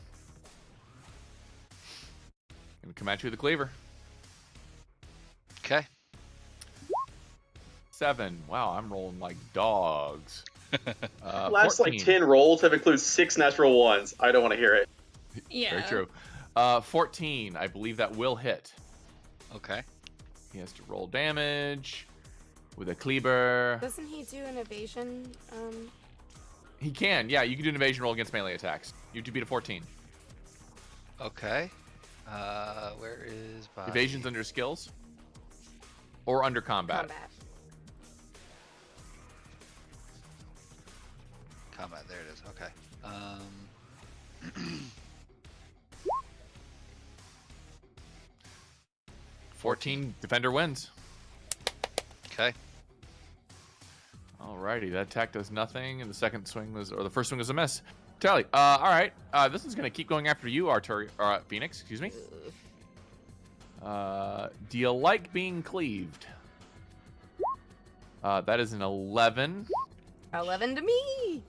Gonna come at you with the cleaver. Okay. 7. Wow, I'm rolling like dogs. Last 14. like 10 rolls have included 6 natural ones. I don't want to hear it. Yeah. Very true. 14. I believe that will hit. Okay. He has to roll damage with a cleaver. Doesn't he do an evasion? He can. Yeah, you can do an evasion roll against melee attacks. You do beat a 14. Okay. Where is body? Evasion's under skills or under combat. Combat, there it is. Okay. 14. Defender wins. Okay. Alrighty, that attack does nothing, and the second swing was, or the first swing was a miss. Tally. All right. This is gonna keep going after you, Artura, Phoenix. Excuse me. Do you like being cleaved? That is an 11. 11 to me.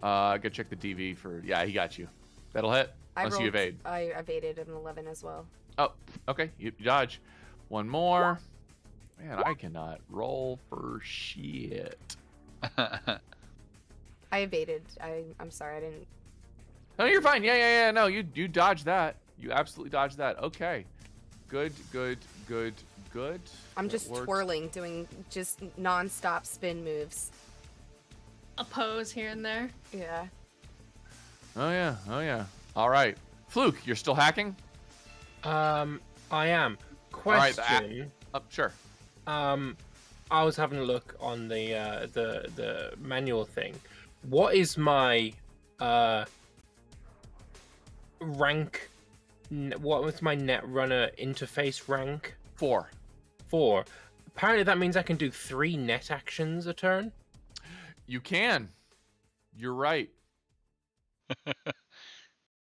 Go check the DV for. Yeah, he got you. That'll hit. Unless you evade. I evaded an 11 as well. Oh, okay. You dodge. One more. Man, I cannot roll for shit. I evaded. I'm sorry, I didn't. No, you're fine. Yeah. No, you dodged that. You absolutely dodged that. Okay. Good. I'm just twirling, doing just non-stop spin moves. A pose here and there. Yeah. Oh yeah. Oh yeah. All right. Fluke, you're still hacking? I am. right, Question. Sure. I was having a look on the manual thing. What is my rank? What was my Netrunner interface rank? 4. 4. Apparently that means I can do 3 net actions a turn. You can. You're right.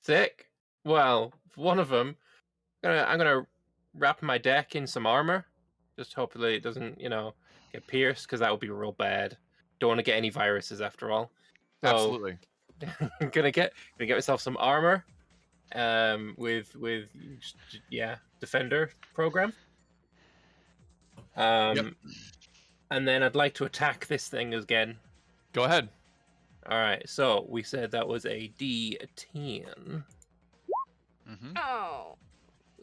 Sick. Well, one of them, I'm gonna wrap my deck in some armor. Just hopefully it doesn't, get pierced, because that would be real bad. Don't want to get any viruses after all. So Absolutely. I'm gonna get myself some armor. With defender program. Yep. And then I'd like to attack this thing again. Go ahead. All right. So we said that was a D10. Mm-hmm. Oh,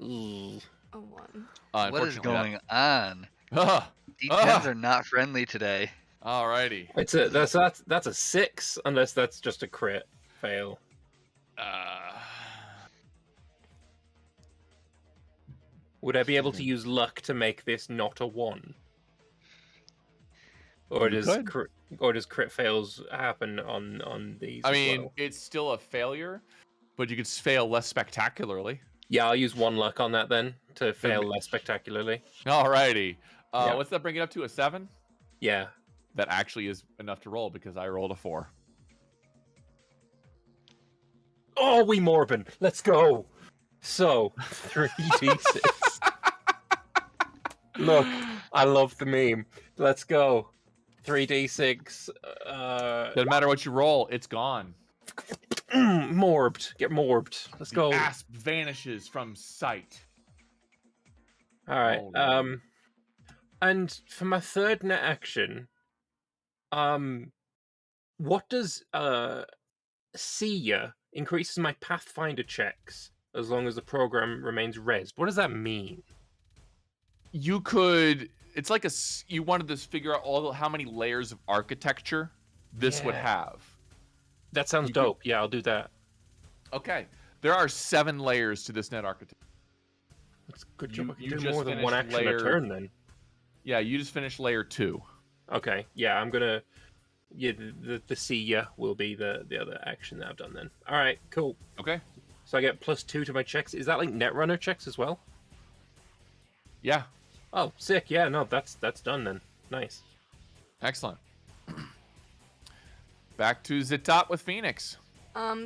Ooh. a 1. What is Unfortunately, going on? Ah, D10s are not friendly today. alrighty. That's a 6, unless that's just a crit fail. Would I be able to use luck to make this not a 1? Or You does could. crit fails happen on these? I as mean, well? it's still a failure, but you could fail less spectacularly. Yeah, I'll use 1 luck on that then to fail Then- less spectacularly. Alrighty. Yeah. What's that bring it up to? A 7? Yeah. That actually is enough to roll because I rolled a 4. Oh, we Morbin. Let's go. So 3d6. Look, I love the meme. Let's go. 3d6. Doesn't matter what you roll, it's gone. Morbed. Get morbed. Let's go. The asp vanishes from sight. All right. Alright. And for my third net action, what does see ya increases my Pathfinder checks as long as the program remains rezzed? What does that mean? You could. It's like you wanted to figure out how many layers of architecture this would Yeah. have. That sounds You could- dope. Yeah, I'll do that. Okay. There are 7 layers to this net architecture. That's a good You- job. I can you do just more than one finished action a layer- turn then. Yeah, you just finished layer 2. Okay, yeah, I'm gonna. Yeah, the see ya will be the other action that I've done then. All right, cool. Okay. So I get +2 to my checks. Is that like Netrunner checks as well? Yeah. Oh, sick. Yeah, no, that's done then. Nice. Excellent. Back to Zitot with Phoenix.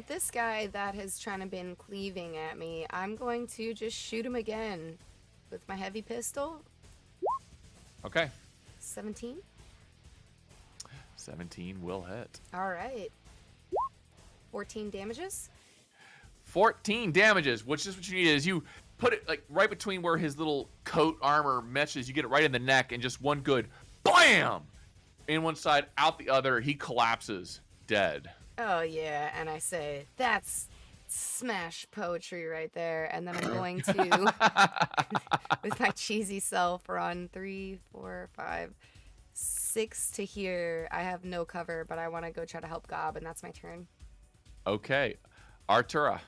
This guy that has trying to been cleaving at me, I'm going to just shoot him again with my heavy pistol. Okay. 17. 17 will hit. All right. 14 damages. 14 damages, which is what you need is you put it like right between where his little coat armor meshes. You get it right in the neck and just one good BAM! In one side, out the other. He collapses dead. Oh yeah, and I say that's smash poetry right there, and then I'm going to with my cheesy self run 3, 4, 5, 6 to here. I have no cover, but I want to go try to help Gob, and that's my turn. Okay. Artura.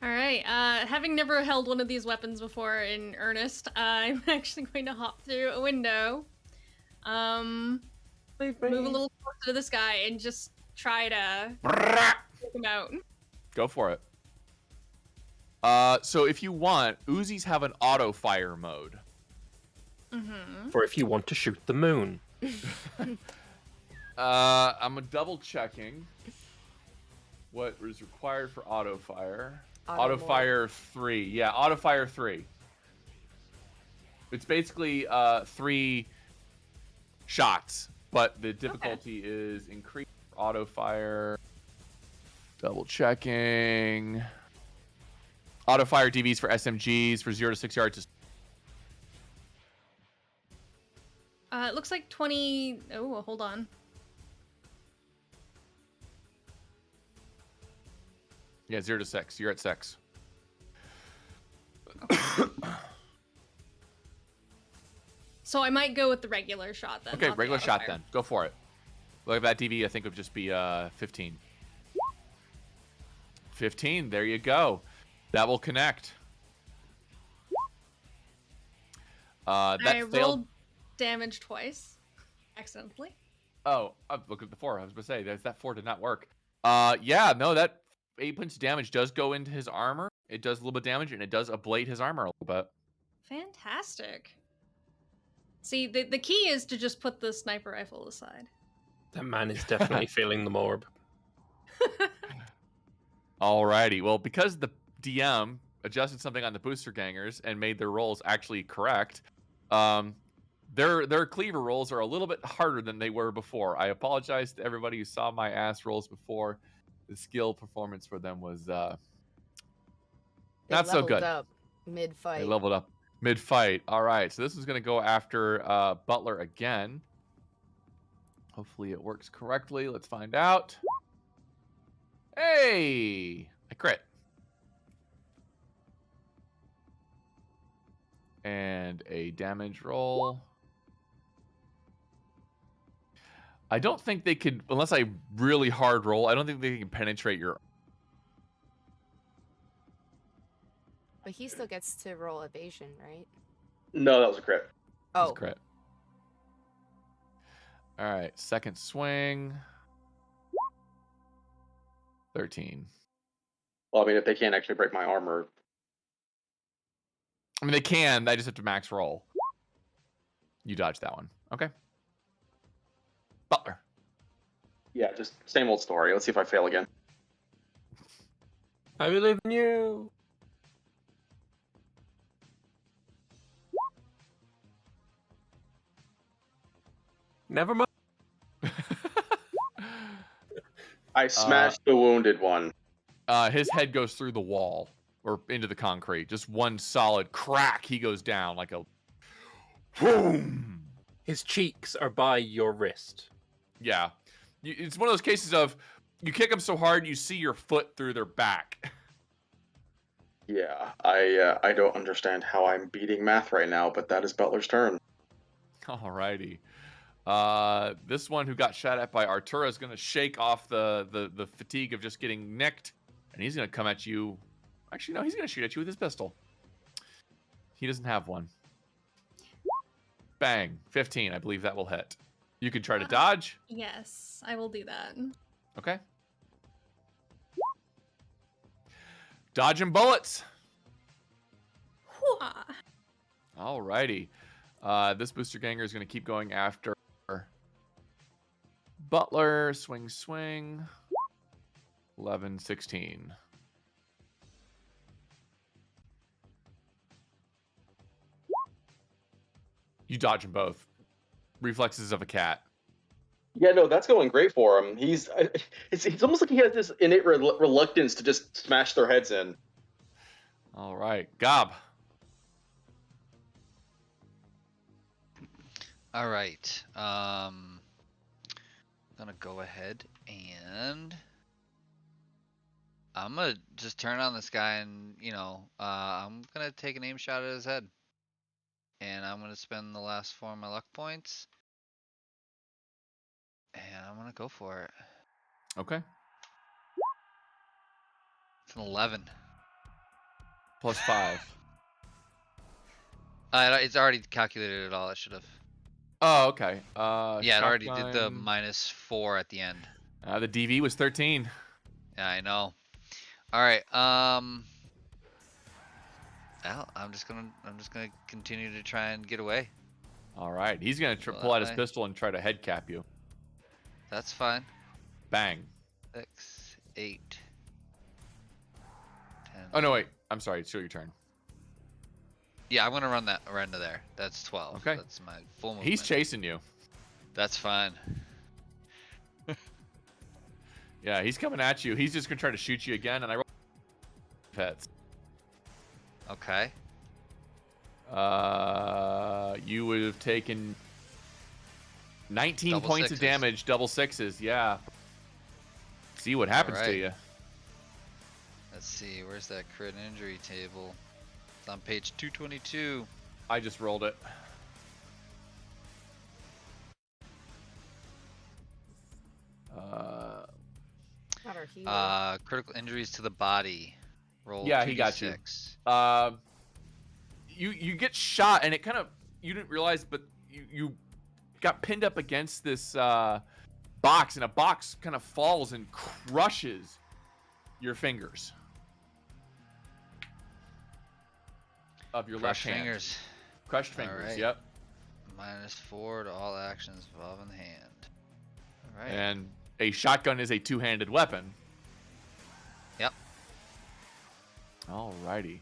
All right. Having never held one of these weapons before in earnest, I'm actually going to hop through a window, move a little closer to this guy, and just try to take him out. Go for it. So if you want, Uzis have an auto fire mode. For if you want to shoot the moon. I'm double checking what is required for auto fire. Auto mode. fire 3. Yeah, auto fire 3. It's basically 3 shots, but the difficulty is increased for auto fire. Double checking. Auto fire DVs for SMGs for 0 to 6 yards. It looks like 20. Oh, hold on. Yeah, 0 to 6. You're at 6. So I might go with the regular shot then. Okay, not the regular auto shot fire. then. Go for it. Look at that DV. I think it would just be 15. 15. There you go. That will connect. That I failed. rolled damage twice, accidentally. Oh, look at the 4. I was going to say that 4 did not work. Yeah, no, that 8 points of damage does go into his armor. It does a little bit of damage, and it does ablate his armor a little bit. Fantastic. See, the key is to just put the sniper rifle aside. That man is definitely feeling the morb. Alrighty. Well, because the DM adjusted something on the booster gangers and made their rolls actually correct, their cleaver rolls are a little bit harder than they were before. I apologize to everybody who saw my ass rolls before. The skill performance for them was not so good. Up mid-fight. They leveled up mid-fight. All right, so this is going to go after Butler again. Hopefully it works correctly. Let's find out. Hey! I crit. And a damage roll. I don't think they could, unless I really hard roll, I don't think they can penetrate your... But he still gets to roll evasion, right? No, that was a crit. Oh, Crit. All right, second swing. 13. Well, I mean, if they can't actually break my armor, I mean, they can. I just have to max roll. You dodged that one. Okay. Butler. yeah, just same old story. Let's see if I fail again. I believe in you. Never mind. I smashed the wounded one. His head goes through the wall or into the concrete. Just one solid crack. He goes down like a boom. His cheeks are by your wrist. Yeah. It's one of those cases of you kick them so hard you see your foot through their back. Yeah, I don't understand how I'm beating math right now, but that is Butler's turn. Alrighty. This one who got shot at by Artura is going to shake off the fatigue of just getting nicked, and he's going to come at you. Actually, no, he's going to shoot at you with his pistol. He doesn't have one. Bang. 15. I believe that will hit. You can try to dodge. Yes, I will do that. Okay. Dodging bullets. Hooah. Alrighty. This booster ganger is going to keep going after Butler. Swing, swing. 11, 16. You dodge them both. Reflexes of a cat. Yeah, no, that's going great for him. It's almost like he has this innate reluctance to just smash their heads in. All right. Gob. All right. I'm gonna go ahead and I'm gonna just turn on this guy and I'm gonna take an aim shot at his head, and I'm gonna spend the last 4 of my luck points, and I'm gonna go for it. Okay. It's an 11. Plus 5. It's already calculated it all. I should have. Oh, okay. Yeah, it already did the shotgun. -4 at the end. The DV was 13. Yeah, I know. All right. Well, I'm just gonna continue to try and get away. All right. He's going to pull out his pistol and try to head cap you. That's fine. Bang. 6, 8, 10. Oh, no, wait. I'm sorry. It's still your turn. Yeah, I'm gonna run that right into there. That's 12. Okay. That's my full movement. He's chasing you. That's fine. Yeah, he's coming at you. He's just going to try to shoot you again, and I roll hits. Okay. You would have taken 19 Double points sixes. of damage, double sixes. Yeah. See what happens to Alright. you. Let's see. Where's that crit injury table? It's on page 222. I just rolled it. not our healer. Critical injuries to the body. Roll Yeah, he got you. 2d6. You get shot, and it kind of, you didn't realize, but you got pinned up against this box, and a box kind of falls and crushes your fingers of your left Crushed hand. fingers. Crushed fingers. Alright. Yep. -4 to all actions involving the hand. All right. And a shotgun is a two-handed weapon. Yep. Alrighty.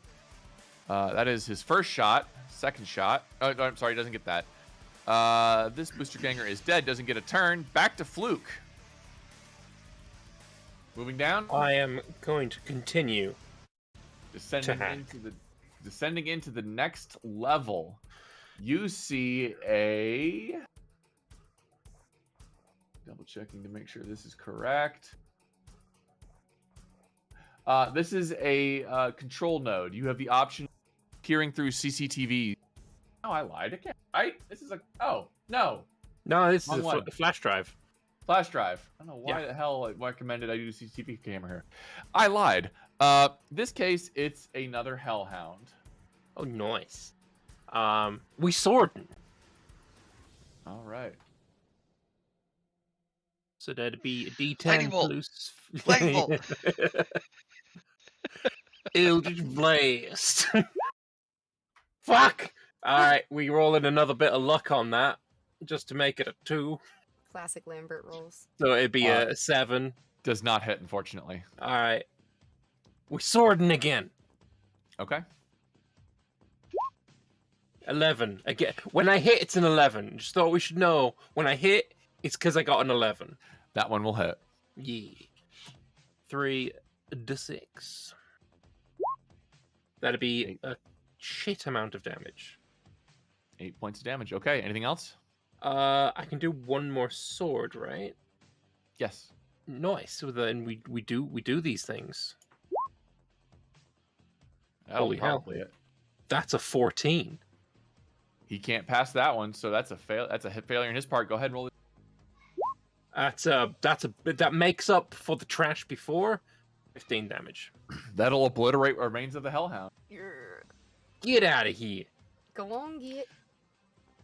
That is his first shot. Second shot. Oh, no, I'm sorry, he doesn't get that. This booster ganger is dead. Doesn't get a turn. Back to Fluke. Moving down. I am going to continue. Descending hack. into the next level. You see a... Double checking to make sure this is correct. This is a control node. You have the option of peering through CCTV. Oh, I lied. I can't. Right? This is a... Oh, no. No, this is Wrong a one. flash drive. Flash drive. I don't know why the hell I recommended I do CCTV camera here. I lied. This case, it's another Hellhound. Oh, nice. We swording. All right. So that'd be a D10 Lightning bolt. plus... Lightning bolt. Eldritch Blast. Fuck! Alright, we roll in another bit of luck on that, just to make it a 2. Classic Lambert rolls. So it'd be a 7. Does not hit, unfortunately. Alright. We swording again. Okay. 11. Again, when I hit, it's an 11. Just thought we should know, when I hit, it's because I got an 11. That one will hit. Yeah. 3 to 6. That'd be a shit amount of damage. 8 points of damage. Okay, anything else? I can do one more sword, right? Yes. Nice. So then we do these things. That'll Holy hell. probably it. That's a 14. He can't pass that one, so that's a fail. That's a hit failure in his part. Go ahead and roll it. That makes up for the trash before. 15 damage. That'll obliterate remains of the Hellhound. Get out of here. Go on, get.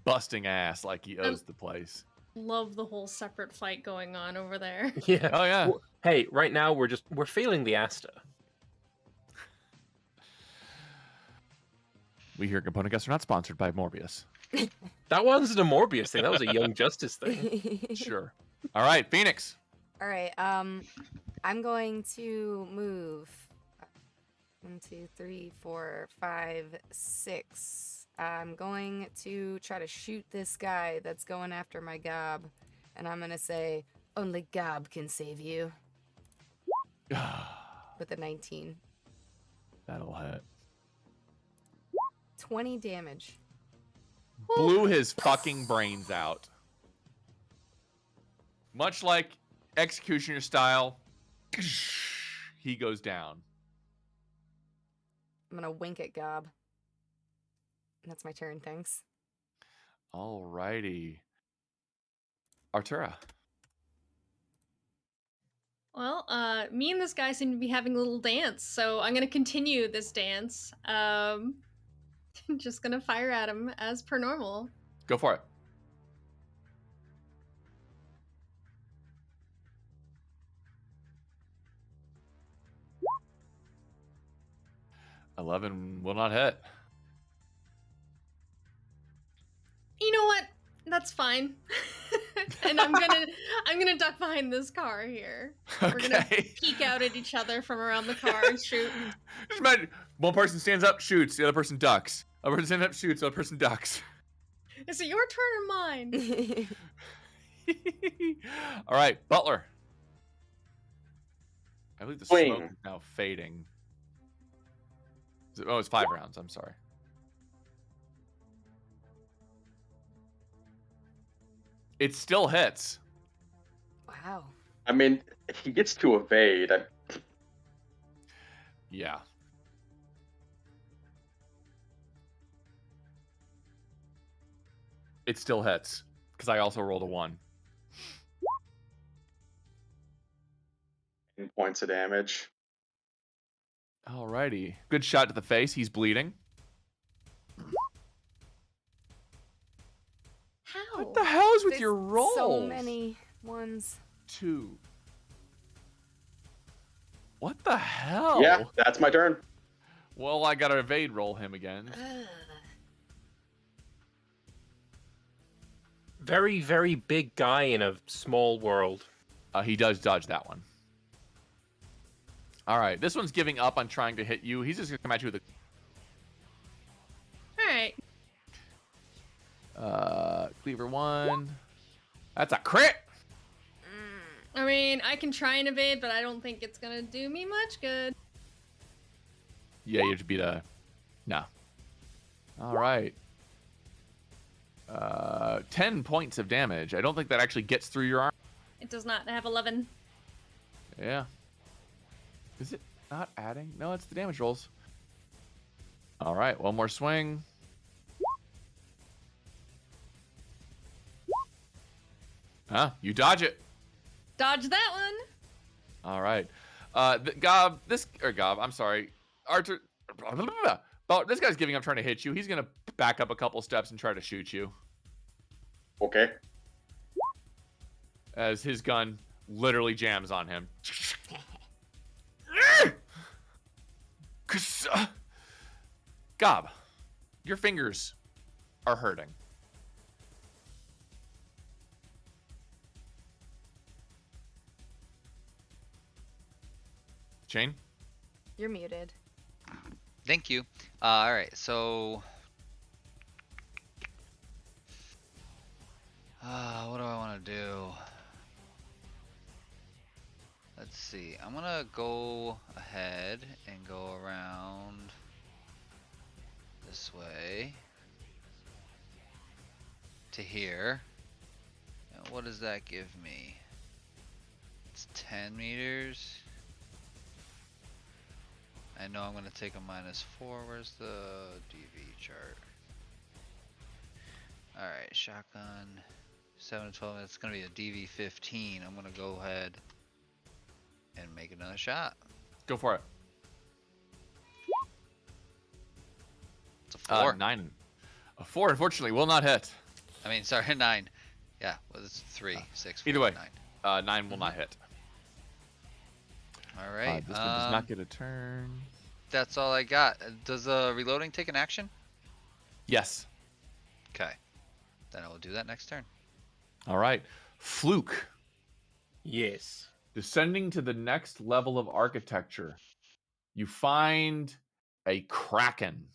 Busting ass like he owes the place. Love the whole separate fight going on over there. Yeah. Oh, yeah. Hey, right now we're feeling the Asta. We here at Component Guests are not sponsored by Morbius. That wasn't a Morbius thing. That was a Young Justice thing. Sure. All right, Phoenix. All right. I'm going to move 1, 2, 3, 4, 5, 6. I'm going to try to shoot this guy that's going after my gob, and I'm gonna say, "Only gob can save you." With a 19. That'll hit. 20 damage. Blew his fucking brains out. Much like Executioner style, he goes down. I'm gonna wink at gob. And that's my turn, thanks. Alrighty. Artura. Well, me and this guy seem to be having a little dance, so I'm gonna continue this dance. Just gonna fire at him as per normal. Go for it. $11 will not hit. You know what? That's fine. And I'm gonna duck behind this car here. We're gonna Okay. peek out at each other from around the car and shoot. Just imagine one person stands up, shoots, the other person ducks. Other person stands up, shoots, the other person ducks. Is it your turn or mine? All right, Butler. I believe the Swing. smoke is now fading. Oh, it's 5 rounds. I'm sorry. It still hits. Wow. I mean, he gets to evade. Yeah. It still hits because I also rolled a 1. Points of damage. Alrighty. Good shot to the face. He's bleeding. How? What the hell is with There's your rolls? so many ones. 2. What the hell? Yeah, that's my turn. Well, I gotta evade roll him again. Very, very big guy in a small world. He does dodge that one. All right, this one's giving up on trying to hit you. He's just gonna come at you with Alright. a cleaver 1. That's a crit. I mean, I can try and evade, but I don't think it's gonna do me much good. Yeah, you have to beat a. No. All right. 10 points of damage. I don't think that actually gets through your arm. It does not. I have 11. Yeah. Is it not adding? No, it's the damage rolls. All right, one more swing. Huh? You dodge it. Dodge that one. All right. I'm sorry. Artur. But this guy's giving up trying to hit you. He's gonna back up a couple steps and try to shoot you Okay. as his gun literally jams on him. Gob, your fingers are hurting. Shane? You're muted. Thank you. All right, so what do I want to do? Let's see. I'm gonna go ahead and go around this way to here. And what does that give me? It's 10 meters. I know I'm going to take a -4. Where's the DV chart? Alright, shotgun. 7 to 12. That's going to be a DV 15. I'm going to go ahead and make another shot. Go for it. It's a 4. 9. A 4, unfortunately, will not hit. I mean, sorry, 9. Yeah, well, it's 3, 6, 4, Either way, 9. 9 will not hit. Alright, This one does not get a turn. that's all I got. Does reloading take an action? Yes. Okay. Then I will do that next turn. All right. Fluke. Yes. Descending to the next level of architecture, you find a kraken.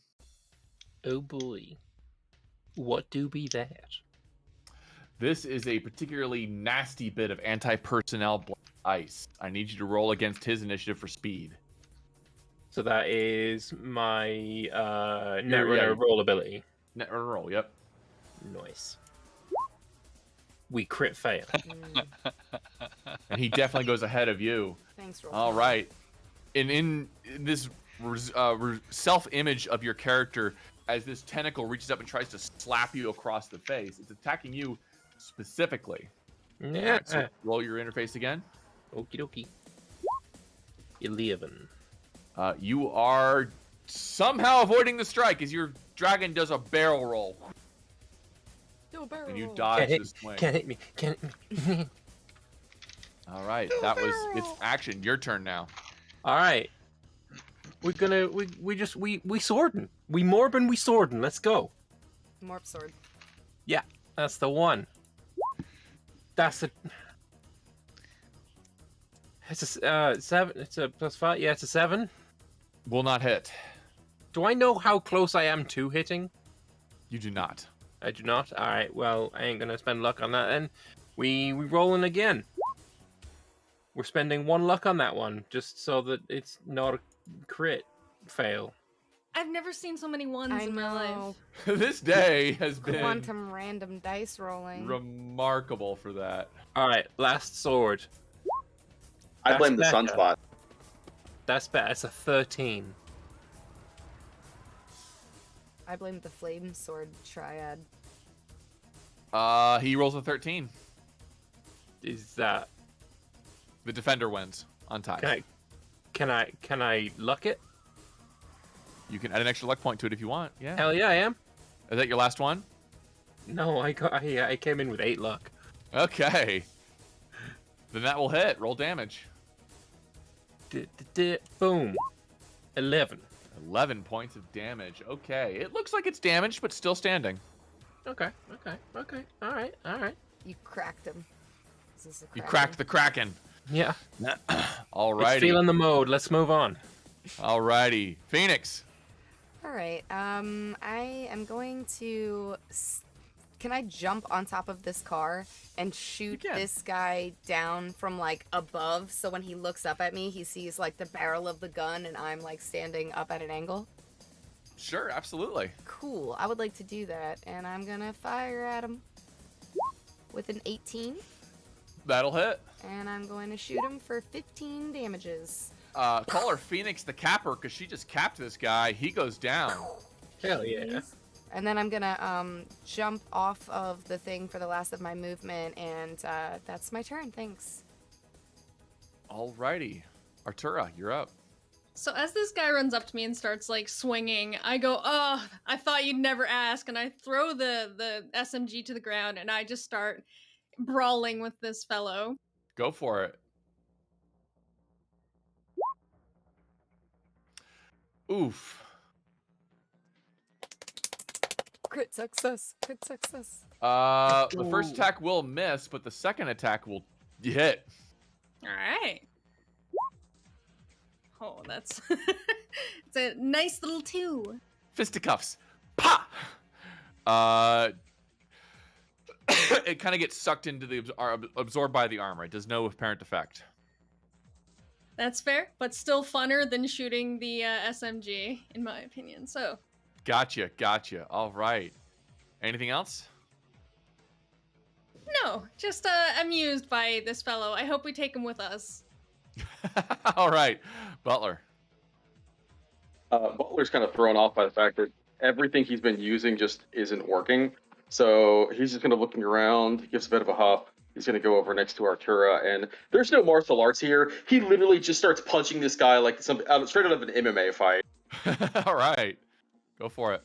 Oh boy. What do be that? This is a particularly nasty bit of anti-personnel ice. I need you to roll against his initiative for speed. So that is my net Yeah. roll ability. Net roll, yep. Nice. We crit fail. And he definitely goes ahead of you. Thanks, roll. All right. And in this self-image of your character, as this tentacle reaches up and tries to slap you across the face, it's attacking you specifically. Yeah. Right, so roll your interface again. Okie dokie. 11. You are somehow avoiding the strike as your dragon does a barrel roll. Do a barrel And you roll. dodge the swing. Can't hit me. Can't hit me. All right, that was its action. Your turn now. All right. We're gonna we swordin'. We morbin, we swordin'. Let's go. Morph sword. Yeah, that's the one. That's a. It's a 7. It's a +5. Yeah, it's a 7. Will not hit. Do I know how close I am to hitting? You do not. I do not. All right. Well, I ain't gonna spend luck on that then. We rolling again. We're spending 1 luck on that one, just so that it's not a crit fail. I've never seen so many ones I in my life. know. This day has been Quantum random dice rolling. remarkable for that. All right, last sword. I blame the That's better. sunspot. That's better. It's a 13. I blame the flame sword triad. He rolls a 13. Is that The defender wins on ties. Can I luck it? You can add an extra luck point to it if you want. Yeah. Hell yeah, I am. Is that your last one? No, I came in with 8 luck. Okay. Then that will hit. Roll damage. Boom. 11. 11 points of damage. Okay. It looks like it's damaged, but still standing. Okay. All right. You cracked him. Is this a You Kraken? cracked the Kraken. Yeah. Alrighty. It's feeling the mode. Let's move on. Alrighty. Phoenix. All right. I am going to. Can I jump on top of this car and shoot You can. this guy down from like above? So when he looks up at me, he sees like the barrel of the gun, and I'm like standing up at an angle. Sure, absolutely. Cool. I would like to do that, and I'm gonna fire at him with an 18, That'll hit. and I'm going to shoot him for 15 damages. Call her Phoenix the Capper because she just capped this guy. He goes down. Hell yeah. And then I'm gonna jump off of the thing for the last of my movement, and that's my turn. Thanks. Alrighty. Artura, you're up. So as this guy runs up to me and starts like swinging, I go, "Oh, I thought you'd never ask," and I throw the SMG to the ground, and I just start brawling with this fellow. Go for it. Oof. Crit success. Crit success. The first attack will miss, but the second attack will hit. All right. Oh, that's it's a nice little 2. Fisticuffs. Pa! It kind of gets sucked into the absorbed by the armor. It does no apparent effect. That's fair, but still funner than shooting the SMG, in my opinion. So, Gotcha. All right. Anything else? no, just amused by this fellow. I hope we take him with us. All right, Butler. Butler's kind of thrown off by the fact that everything he's been using just isn't working. So he's just kind of looking around, gives a bit of a huff. He's going to go over next to Artura, and there's no martial arts here. He literally just starts punching this guy like some straight out of an MMA fight. All right, go for it.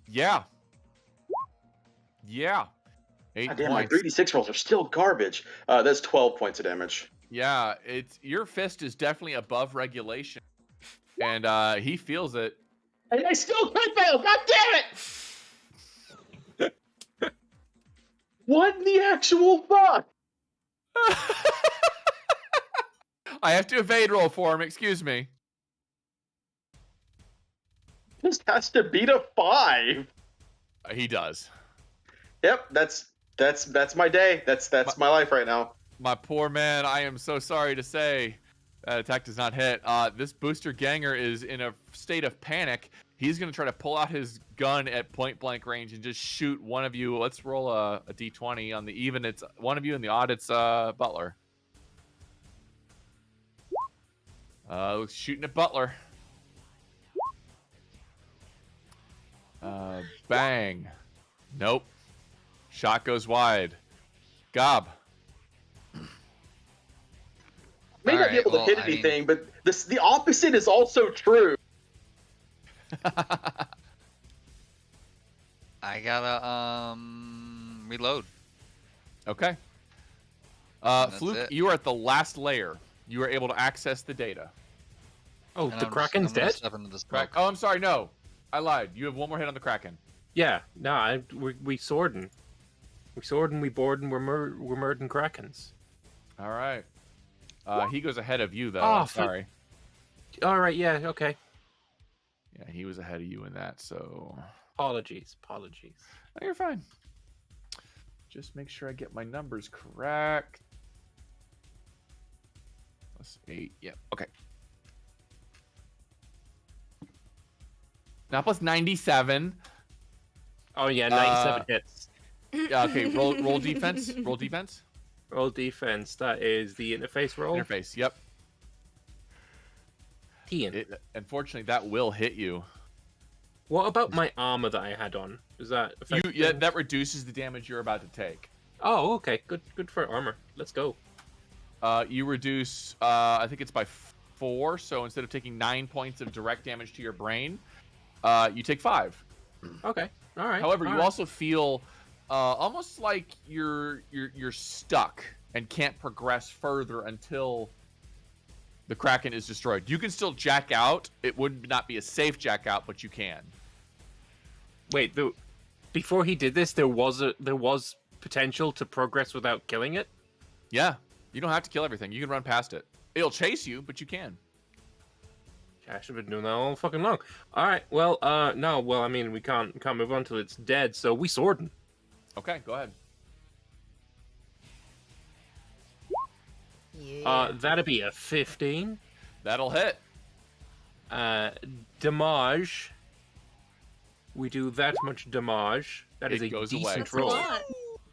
Yeah. 8 God damn, my points. 3d6 rolls are still garbage. That's 12 points of damage. Yeah, your fist is definitely above regulation, and he feels it. And I still crit fail! God damn it! What in the actual fuck? I have to evade roll for him. Excuse me. This has to beat a 5. He does. Yep, that's my day. That's my life right now. My poor man. I am so sorry to say that attack does not hit. This booster ganger is in a state of panic. He's going to try to pull out his gun at point blank range and just shoot one of you. Let's roll a d20. On the even, it's one of you, and the odd, it's Butler. Shooting at Butler. Bang. Nope. Shot goes wide. Gob. May not be able to hit anything, but the opposite is also true. I gotta reload. Okay. That's Fluke, it. you are at the last layer. You are able to access the data. Oh, And the I'm Kraken's gonna dead? step into the Correct. smoke. Oh, I'm sorry. No, I lied. You have one more hit on the Kraken. Yeah, no, we swording. We swording, we boarding, we're murdering Krakens. All right. He goes ahead of you, though. Oh, I'm sorry. Alright, yeah, okay. Yeah, he was ahead of you in that, so... Apologies. No, you're fine. Just make sure I get my numbers correct. +8. Yep. Okay. Now plus 97. Oh yeah, 97 hits. Yeah. Okay. Roll defense. Roll defense. Roll defense, that is the interface roll. Interface. Yep. Ian. Unfortunately, that will hit you. What about my armor that I had on? Does that affect things? That reduces the damage you're about to take. Oh, okay. Good for armor. Let's go. You reduce, I think it's by 4, so instead of taking 9 points of direct damage to your brain, you take 5. Okay. All right. However, all you right. also feel almost like you're stuck and can't progress further until the Kraken is destroyed. You can still jack out. It would not be a safe jack out, but you can. Wait. Before he did this, there was potential to progress without killing it. Yeah, you don't have to kill everything. You can run past it. It'll chase you, but you can. I should have been doing that all fucking long. All right. Well, no. Well, I mean, we can't move on till it's dead. So we sword him. Okay, go ahead. Yeah. That'd be a 15. That'll hit. Damage. We do that much damage. That is It a goes away. decent That's a roll. lot.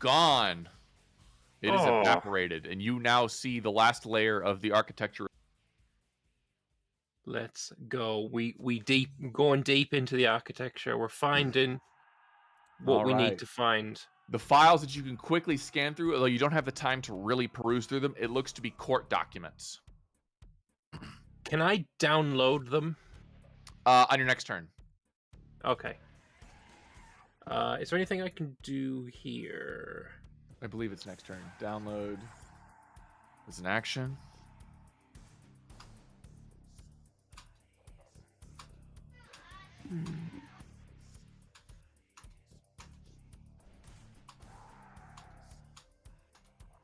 Gone. It is Oh. evaporated, and you now see the last layer of the architecture. Let's go. We going deep into the architecture. We're finding what we Alright. need to find. The files that you can quickly scan through, although you don't have the time to really peruse through them, it looks to be court documents. Can I download them? On your next turn. Okay. Is there anything I can do here? I believe it's next turn. Download is an action.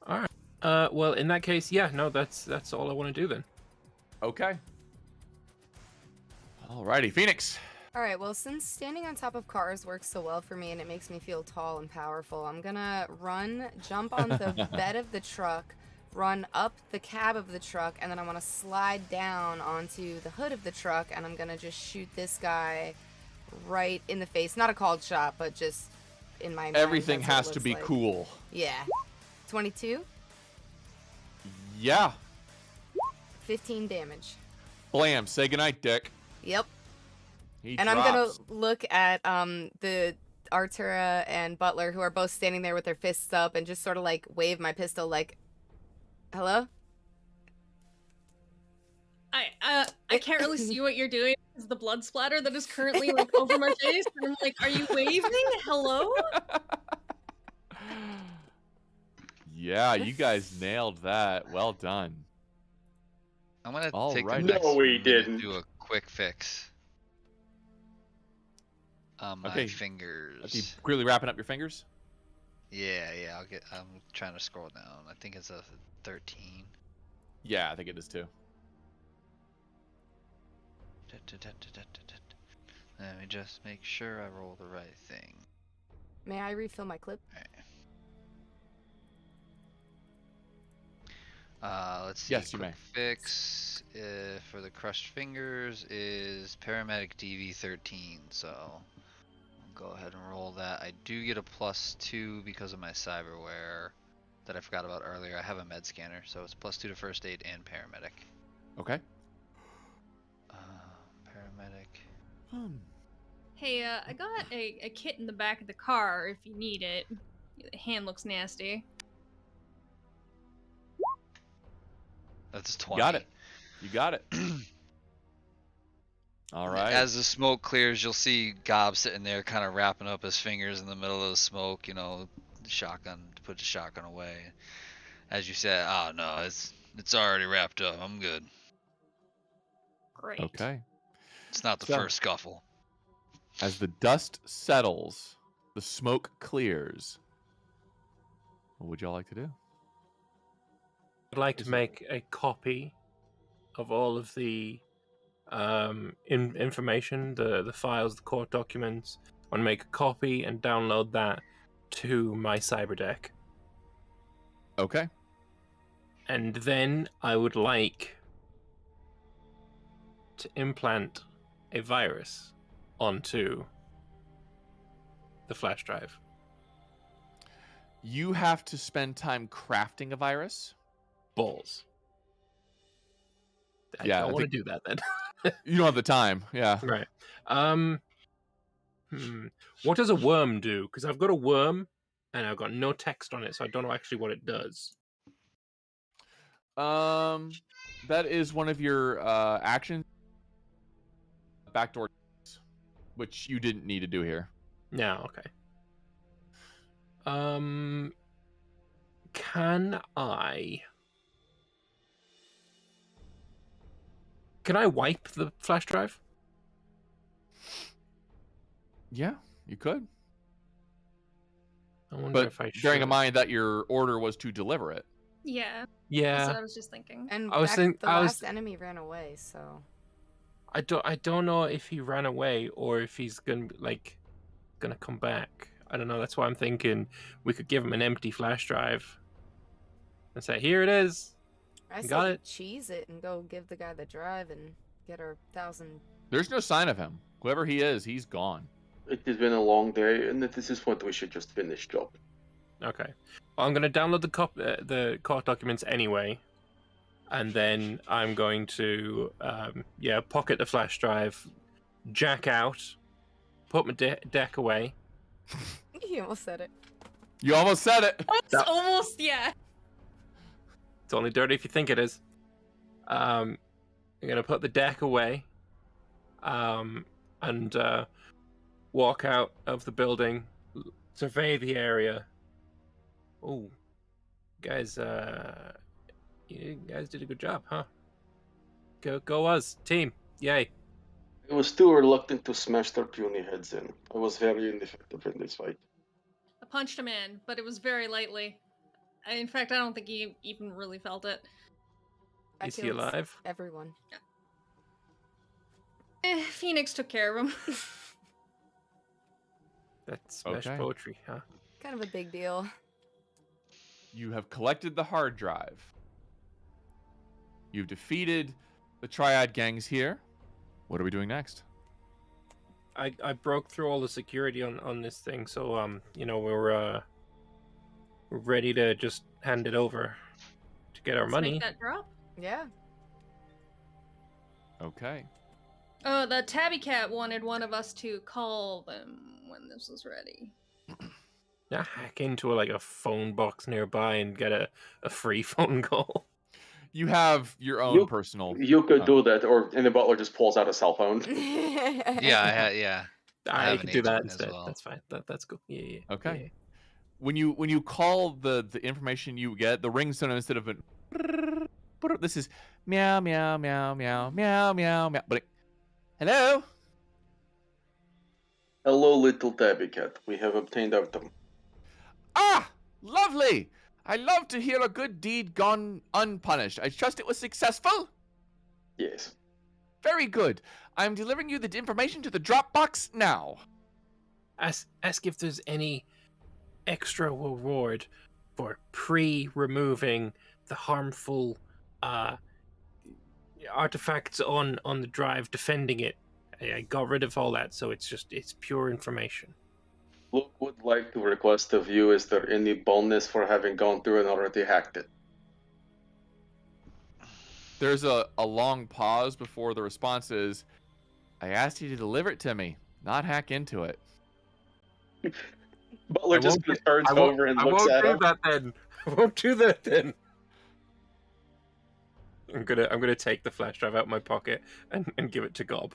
All right. Well, in that case, yeah, no, that's all I want to do then. Okay. Alrighty, Phoenix. All right, well, since standing on top of cars works so well for me and it makes me feel tall and powerful, I'm gonna jump on the bed of the truck, run up the cab of the truck, and then I want to slide down onto the hood of the truck, and I'm gonna just shoot this guy right in the face. Not a called shot, but just in my mind, Everything that's what it has to looks be like. cool. Yeah. 22, Yeah. 15 damage. Blam. Say goodnight, Dick. Yep. He And drops. I'm gonna look at the Artura and Butler, who are both standing there with their fists up, and just sort of like wave my pistol, like, "Hello." I can't really see what you're doing because the blood splatter that is currently like over my face, and I'm like, are you waving? Hello? Yeah, you guys nailed that. Well done. I'm gonna All take right. the next No, we minute to didn't. do a quick fix. My Okay. fingers. Okay, clearly wrapping up your fingers. Yeah, I'm trying to scroll down. I think it's a 13. Yeah, I think it is too. Let me just make sure I roll the right thing. May I refill my clip? Let's see. Yes, you quick may. Fix for the crushed fingers is paramedic DV13. So I'll go ahead and roll that. I do get a +2 because of my cyberware that I forgot about earlier. I have a med scanner, so it's +2 to first aid and paramedic. Okay. Paramedic. Hey, I got a kit in the back of the car if you need it. The hand looks nasty. That's 20. Got it. You got it. All right. As the smoke clears, you'll see Gob sitting there kind of wrapping up his fingers in the middle of the smoke, you know, shotgun, to put the shotgun away. As you said, oh no, it's already wrapped up. I'm good. Great. Okay. It's not the So- first scuffle. As the dust settles, the smoke clears. What would y'all like to do? I'd like Is to it- make a copy of all of the information, the files, the court documents. I want to make a copy and download that to my cyber deck. Okay. And then I would like to implant a virus onto the flash drive. You have to spend time crafting a virus. Balls. I Yeah, don't I want think- to do that then. You don't have the time. Yeah. Right. What does a worm do? Because I've got a worm, and I've got no text on it, so I don't know actually what it does. That is one of your actions. Backdoor, which you didn't need to do here. No, okay. Can I wipe the flash drive? Yeah, you could. I wonder But if I should. bearing in mind that your order was to deliver it. Yeah, that's Yeah, what I was just thinking. And I was the last enemy ran away, so I don't know if he ran away or if he's gonna come back. I don't know. That's why I'm thinking we could give him an empty flash drive and say, "Here it is." I say Got you it. cheese it and go give the guy the drive and get our 1,000. There's no sign of him. Whoever he is, he's gone. It has been a long day, and at this point we should just finish job. Okay. Well, I'm gonna download the court documents anyway, and then I'm going to pocket the flash drive, jack out, put my deck away. You almost said it. You almost said it. Almost, yeah. It's only dirty if you think it is. I'm gonna put the deck away, and walk out of the building, survey the area. Oh, guys, you guys did a good job, huh? Go us, team! Yay! I was too reluctant to smash their puny heads in. I was very ineffective in this fight. I punched him in, but it was very lightly. In fact, I don't think he even really felt it. I Is he killed alive? Everyone. Phoenix took care of him. That's smash Okay. poetry, huh? Kind of a big deal. You have collected the hard drive. You've defeated the triad gangs here. What are we doing next? I broke through all the security on this thing, so we're ready to just hand it over to get our Let's money. make that drop. Yeah. Okay. Oh, the tabby cat wanted one of us to call them when this was ready. Yeah, hack into a phone box nearby and get a free phone call. You have your own personal. You could do that, and the butler just pulls out a cell phone. Yeah. I I have can an do that agent as instead. well. That's fine. That's cool. Yeah. Okay. Yeah. When you call the information you get, the ringtone instead of this is meow meow meow meow meow meow meow. But hello. Hello, little tabby cat. We have obtained item. Ah, lovely. I love to hear a good deed gone unpunished. I trust it was successful. Yes. Very good. I'm delivering you the information to the Dropbox now. Ask if there's any extra reward for pre-removing the harmful artifacts on the drive, defending it. I got rid of all that, so it's pure information. Fluke would like to request of you, is there any bonus for having gone through and already hacked it? There's a long pause before the response is, I asked you to deliver it to me, not hack into it. Butler just turns over and looks at him. I won't do that then. I'm gonna take the flash drive out of my pocket and give it to Gob.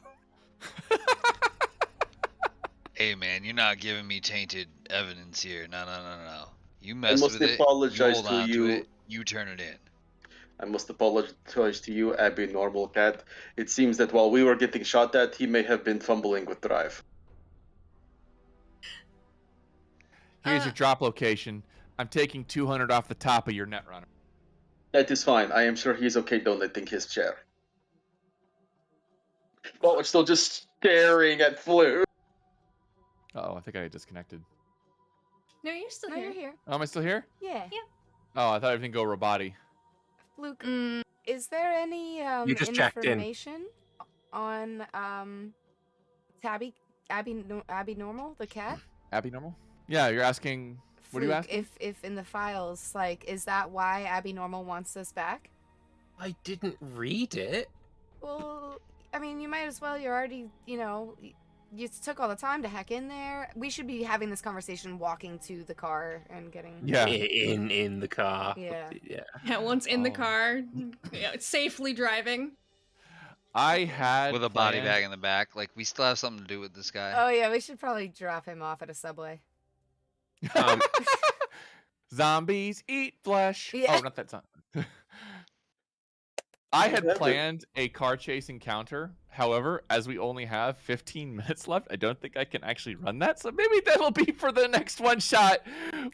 Hey man, you're not giving me tainted evidence here. No. You I mess must with it, you apologize hold to on to you. it, you turn it in. I must apologize to you, Abby Normal Cat. It seems that while we were getting shot at, he may have been fumbling with drive. Here's your drop location. I'm taking 200 off the top of your netrunner. That is fine. I am sure he is okay donating his share. Butler's still just staring at Fluke. Oh, I think I disconnected. No, you're still No, here. you're here. Oh, am I still here? Yeah. Oh, I thought everything go roboti. Luke, is there any You just checked in. information on Abby Normal, the cat? Abby normal? Yeah, you're asking. What are you Fluke, asking? if in the files, is that why Abby Normal wants us back? I didn't read it. Well, I mean, you might as well. You're already, you took all the time to hack in there. We should be having this conversation walking to the car and getting. Yeah. In the car. Yeah. Yeah, once in the Oh. car, safely driving. I had With a body planned- bag in the back. Like, we still have something to do with this guy. Oh yeah, we should probably drop him off at a Subway. Um, Zombies eat flesh. Yeah. Oh, not that song. I had That's it. planned a car chase encounter. However, as we only have 15 minutes left, I don't think I can actually run that. So maybe that'll be for the next one shot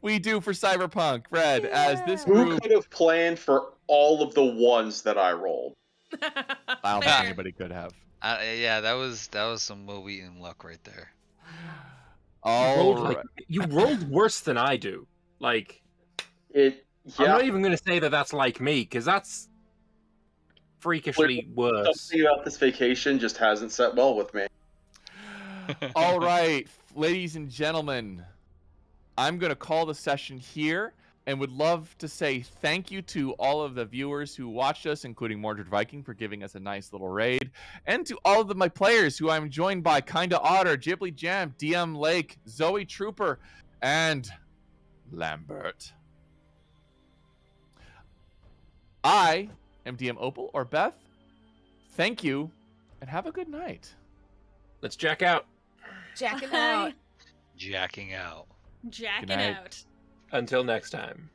we do for Cyberpunk Red. As this Yeah. Who group, could have planned for all of the ones that I rolled? I don't think Fair. anybody could have. Yeah, that was some Will Wheaton luck right there. you rolled worse than I do. Like, I'm Yeah, not even going to say that that's like me, because that's freakishly worse. something about this vacation just hasn't set well with me. All right, ladies and gentlemen, I'm going to call the session here and would love to say thank you to all of the viewers who watched us, including Mordred Viking, for giving us a nice little raid, and to all of my players who I'm joined by KindaOdder, Ghibli Jam, DM Lake, Zoetrooper, and Lambert. I am DM Opal or Beth. Thank you, and have a good night. Let's jack out. Jacking Bye. out. Jacking out. Jacking night. out. Until next time.